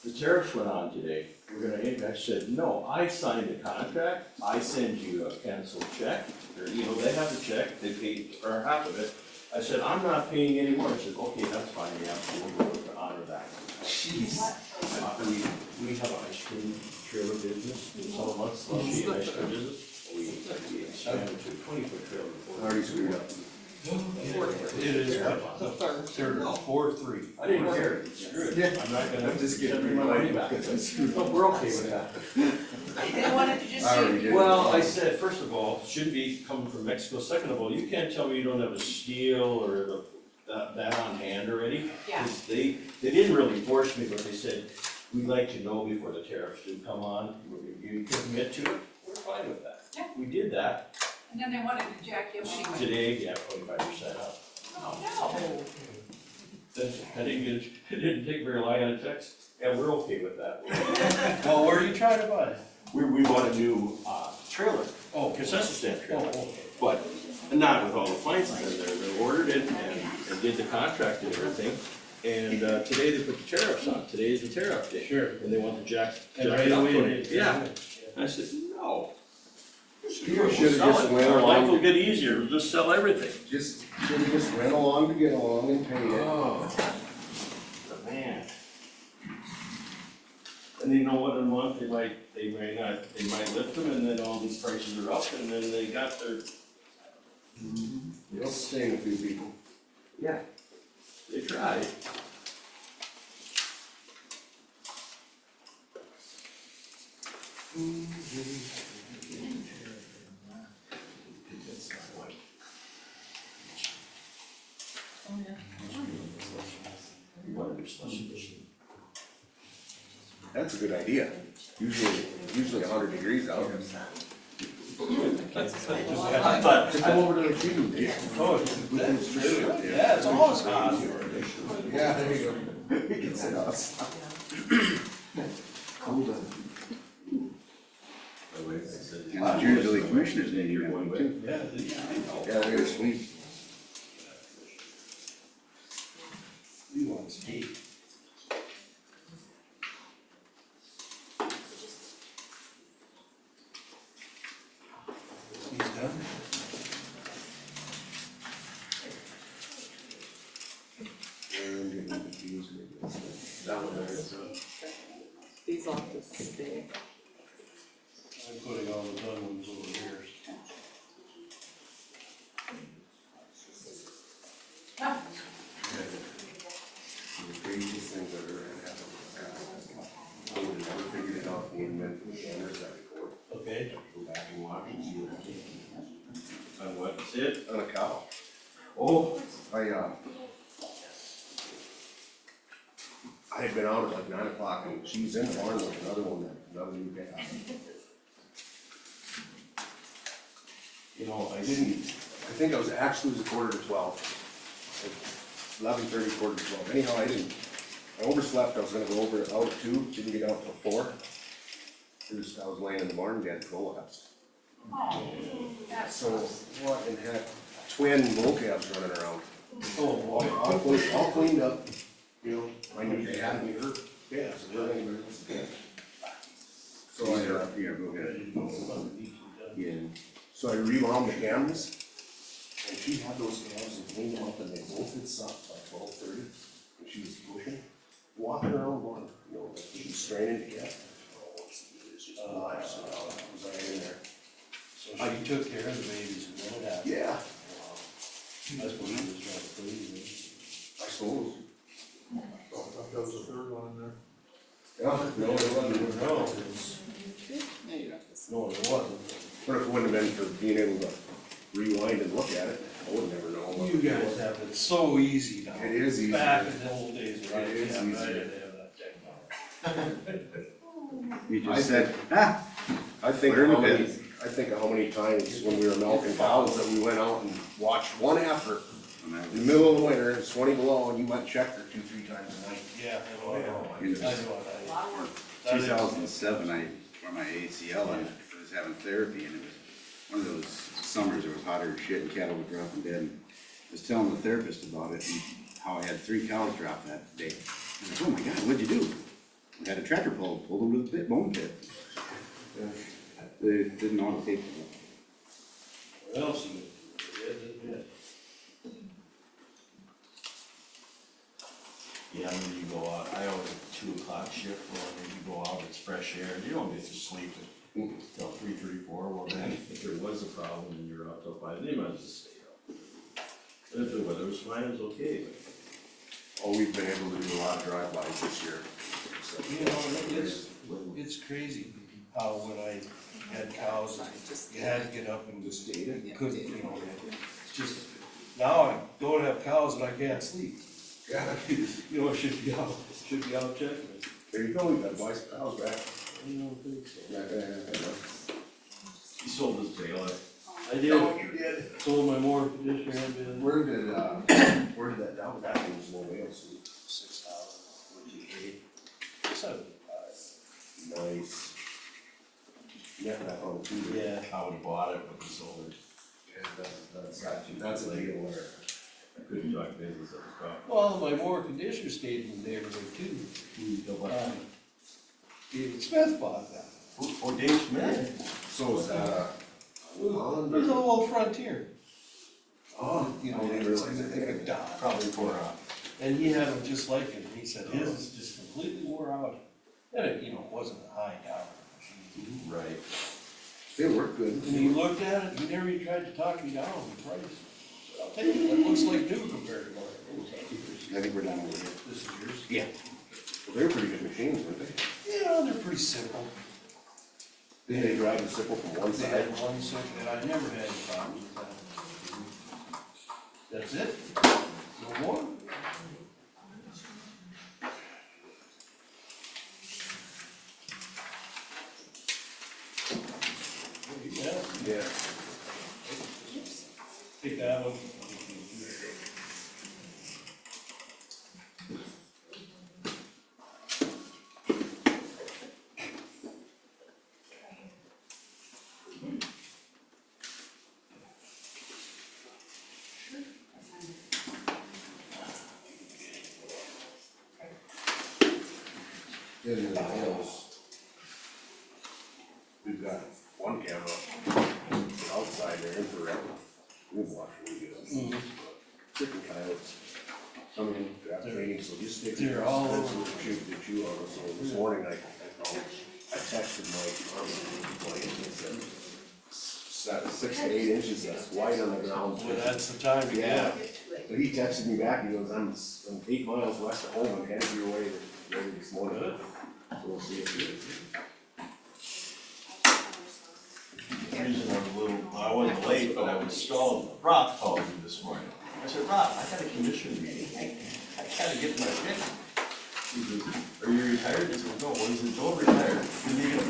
the tariffs went on today. We're gonna, I said, no, I signed the contract, I send you a canceled check, or, you know, they have the check, they paid for half of it. I said, I'm not paying anymore. I said, okay, that's fine, yeah, we'll go to honor that. Jeez. We have an ice cream trailer business, in some months, last year, ice cream business. We expanded to a 20-foot trailer before. Already screwed up. It is what? The third. 4-3. I didn't care, screw it. I'm not gonna. I'm just kidding. send my money back. But we're okay with that. They wanted to just I see already if did. Well, I said, first of all, shouldn't be coming from Mexico. Second of all, you can't tell me you don't have a steel or that on hand already. Yeah. 'Cause they didn't really force me, but they said, we'd like to know before the tariffs do come on. You can commit to it, we're fine with that. Yeah. We did that. And then they wanted to jack you up anyway. Today, yeah, 25% up. Oh, no. I didn't take very long on a text. Yeah, we're okay with that. Well, where are you trying to buy? We bought a new trailer. Oh, Concession stand trailer. okay. But not with all the appliances in there, they ordered it and did the contract and everything. And today they put the tariffs on, today is the tariff day. Sure. And they want to jack And it right up away for they- it. Yeah. I said, no. You should've just went Our life will along, get easier, we'll just sell everything. should've just went along to get along and paid it. Oh, man. And you know what, in a month, they might lift them and then all these prices are up and then they got their. You'll sting a few people. Yeah. They tried. Oh, yeah. You wanna do slushy? That's a good idea. Usually 100 degrees out. But Just come over to the cube, Dave. Oh, yeah, it's almost hot. Yeah, there you go. We can sit outside. Cool down. It's usually commissioners in here one too. Yeah. Yeah, they're sweet. You want steak? He's done. I'm getting confused with this. That one there is, These all have to stay. I'm putting all the done ones over here. The craziest things that ever happened. I would have never figured it out when we went to the cameras that record. Okay. Go back and watch and see what happened. On what, sit? On a cow. Oh, I had been out at like 9 o'clock and she was in the barn with another one, another new calf. you know, I think it was actually a quarter to 12. 11:30, quarter to 12. Anyhow, I overslept. I was gonna go over out at 2, didn't get out till 4. I was laying in the barn, got prolapsed. So, what in heck, twin bull calves running around. Oh, boy. All cleaned up, you know, I knew they had me hurt. Yeah, so they're anywhere. So I, Yeah, go ahead. yeah, so I rewound the cameras, and she had those calves and cleaned them up, and they both had sucked by 12:30, and she was pushing, walking around going, you know, like she was straining to get. It's just life, so I was right in there. So she took care of the babies when it happened? Yeah. That's what he was trying to please me. I suppose. I thought there was a third one in there. Yeah, no, it wasn't. No, No, it wasn't. But if it wouldn't have been for being able to rewind and look at it, I would never know. what You it guys was. have it so easy now. It is easy. Back in the old days, It right? is Yeah, easier. I didn't have that technology. You just said, ah, I think Put her in how the many, bed. I think of how many times when we were milking cows that we went out and watched one heifer and I in the was, middle of the winter, it's 20 below, and you went and checked her 2-3 times a night. Yeah, I know, I know. in I know what I. 2007, I tore my ACL and I was having therapy, and it was one of those summers, it was hotter as shit and cattle were dropping dead. And I was telling the therapist about it and how I had 3 cows drop that day. I was like, oh my God, what'd you do? I had a tractor pulled them with a bone pit. They didn't know how to take them. What else you did? yeah, when you go out, I always have 2 o'clock shift, when you go out, it's fresh air, you don't get to sleep until 3:34, well then, if there was a problem and you're out till 5, then you might as well stay up. But if the weather was fine, it's okay, but. Oh, we've been able to do a lot of drive-bys this year. So, You know, it's crazy how when I had cows, you had to get up and just, you couldn't, you know, it's just, now I go to have cows and I can't sleep. Yeah. You know, I should be out checking it. There you go, we got Weiss cows back. I don't think so. Yeah. He sold his bail, I did. Oh, you did. Sold my more conditioner and been Where did that down, that thing was low whales? 6,000, 48, 75. Nice. Yeah, that on too. Yeah. I would've bought it, but he sold it. Yeah, that's a deal there. I couldn't talk business at the crop. Well, my more conditioner stayed in the neighborhood too. David Smith bought that. Oh, Dave Smith? So is that It was a little Frontier. Oh, You know, I didn't it's realize like that. a Dodge. Probably for, And he had them just like it, and he said his is just completely wore out. And it, you know, wasn't a high tower. right. They work good. And he looked at it, he never even tried to talk me down on the price. I'll tell you, it looks like new compared to what it was. I think we're done over here. This is yours? Yeah. Well, they're pretty good machines, weren't they? Yeah, they're pretty simple. Did they drive the sickle from one They side? had one second, and I never had any problems with that. That's it? No more? Yeah. Yeah. Take that one. In the hills. We've got one camera outside there, infrared. We've watched videos. Chicken coyotes. come in, draft training, so just stick. They're all over. Shoot the shoe on us, so this morning I texted Mike, and said, 6 to 8 inches, that's white on the ground. Well, that's the time to Yeah, get. but he texted me back, he goes, I'm 8 miles west of home, I'm headed your way, ready this morning. So we'll see if he is. The reason I'm a little, I wasn't late, but I was stalled, Rob called me this morning. I said, Rob, I got a commission meeting, I gotta get my commission. He goes, are you retired? I said, no, what is it, don't retire, because you get a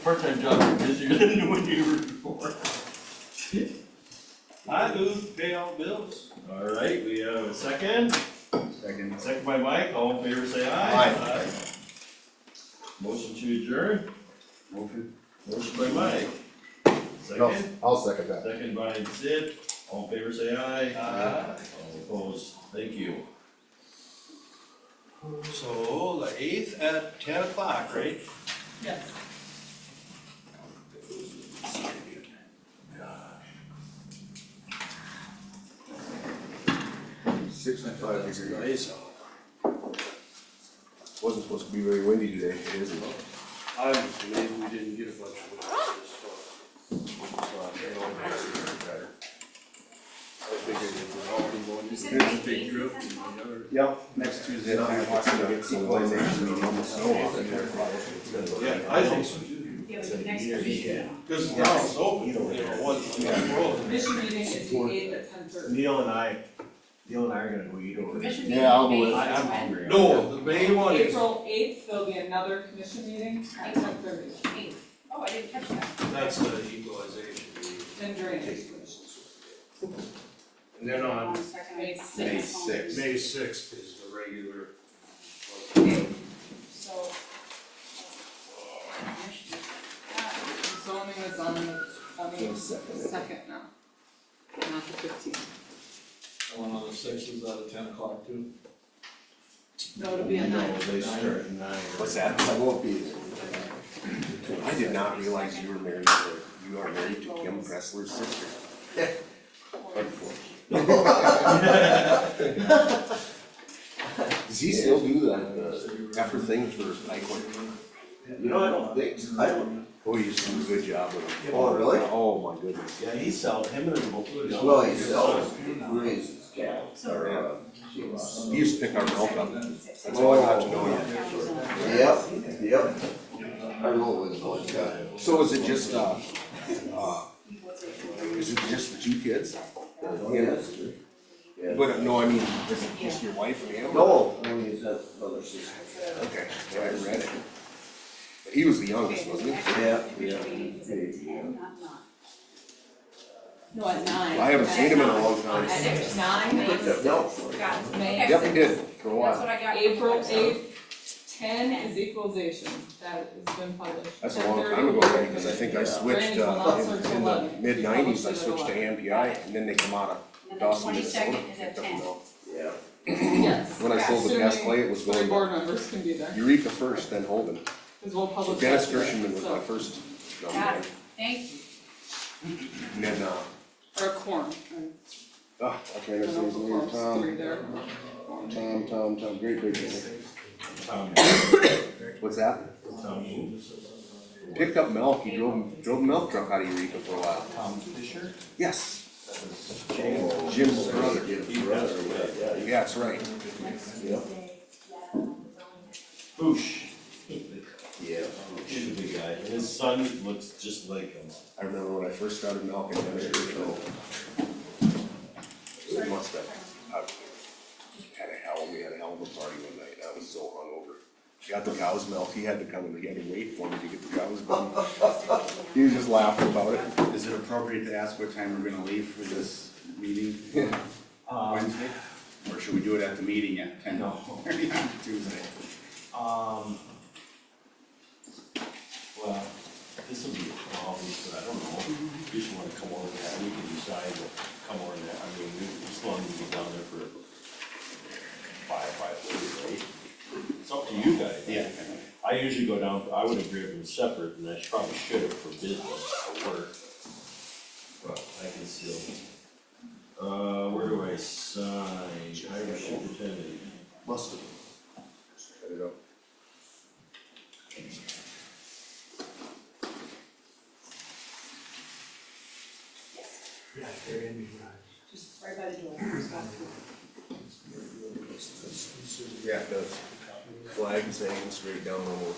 part-time job, you're busier than when you were before. I move to pay all bills. All right, we have a second. Second by Mike, all in favor say aye. Aye. Motion to adjourn. Motion by Mike. Second. I'll second that. Second by Sid, all in favor say aye. Aye. All opposed, thank you. So the 8th at 10 o'clock, right? Yes. $65 degrees. Wasn't supposed to be very windy today, it isn't. I was amazed we didn't get a bunch of wind this storm. I figured it would all be going to the big group and the other. Yep, next Tuesday, Then I'm I watching to get some wind next week on the snow out there. Yeah, I think so too. Yeah, but the next week. Because now it's open, you know, one world. Commission meeting is the 8th at 10:30. Neil and I are gonna go eat over there. Commission Yeah, I'll go meeting with- I'm May hungry. No, the main one is, April 8th, there'll be another commission meeting at 10:30 8th. Oh, I didn't catch that. that's the equalization meeting. in drainage. And then on One second. May May 6th. 6th. May 6th is the regular. So. Zoning is on the 22nd now, not the 15th. One on the 6th is out of 10 o'clock too. No, it'll be at 9. No, they start at 9. What's that? I won't be there. I did not realize you were married to Kim Pressler's sister. Does he still do that, effort thing for Lakeland? You know, I don't think so. I don't. Oh, you do a good job with him. Oh, really? Oh, my goodness. Yeah, he sells, him and his both. Well, he sells, raises cattle, or, He used to pick our milk up. That's how I got to know you. yep. I know it was like that. So is it just, is it just the 2 kids? Yes. Yeah. But, no, I mean, is it just your wife and him? No, I mean, he's got another sister. Okay, yeah, I read it. But he was the youngest, wasn't he? Yeah. No, at 9. I haven't seen him in a long time. At 9, May Put that milk 6th. for it. Got May Yep, he 6th. did, for a That's while. what I got. April 8th, 10 is equalization, that has been published. That's a long time ago, right? Because I think I switched, Drainage will not start till in the 11. mid-90s, I Published switched to at 11. AMPI, and then they come out of And the Dawson, Minnesota. 22nd is at 10. Yeah. Yes. When I sold the gas clay, it was Assuming going 3 board members can be there, Eureka first, then Holden. because we'll So publish. Dennis that today, Kirschenman was so- my first job Got there. it. Thank you. And then, Or a quorum, I can't I remember don't know his if the name, quorum's 3 there. Tom, great big guy. Tom. What's that? Tom. Picked up milk, he drove a milk truck out of Eureka for a while. Tom Fisher? Yes, James. Jim's brother. His brother, yeah. Yeah, that's right. Yep. Boosh. Yeah. He's a big guy, and his son looks just like him. I remember when I first started milking, Dennis Kirschenman. It must have, we had a hell of a party one night, I was so hungover. Got the cow's milk, he had to come and he had to wait for me to get the cow's milk. He was just laughing about it. Is it appropriate to ask what time we're gonna leave for this meeting Wednesday? Or should we do it at the meeting at 10? No. On Tuesday? Well, this will be a problem, but I don't know, you just wanna come over there, we can decide to come over there, I mean, we just want to be down there for 5:30, right? It's up to you guys. Yeah. I usually go down, I would agree if it was separate, and I probably should have for business, for work. But I can still, where do I sign? Irish Yeah, they're in the garage. Just right by the door. Just walk through. Yeah, the flags hanging straight down the wall.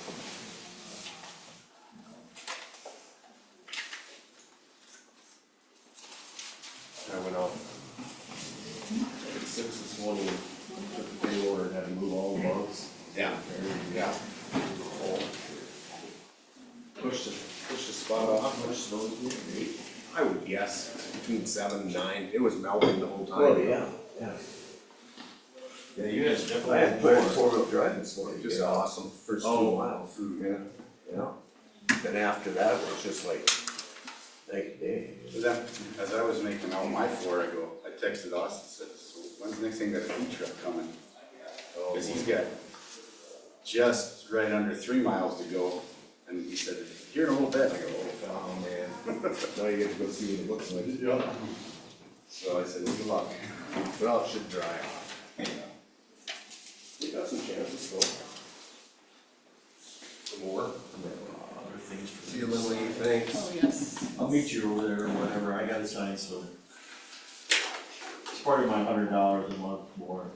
I went out at 6 this morning, took the payloader and had to move all the bugs. Yeah, yeah. Push the spot off, push those, I would guess between 7 and 9, it was melting the whole time. Oh, yeah. Yeah, you guys definitely. I had put four-wheel drive this morning, Just just awesome. first 2 Oh. miles, Yeah. yeah. Then after that, it was just like, night and day. As I was making out my floor, I texted Austin, said, so when's the next thing that a food truck coming? Cause he's got just right under 3 miles to go, and he said, here in a little bit, I go, Oh, man. Now you get to go see what it looks like. yeah. So I said, good luck. Well, it should dry off. We got some chances still. Some more. Other things for See you, Lily, thanks. Oh, yes. I'll meet you over there or whatever, I gotta sign, so. It's part of my $100 a month more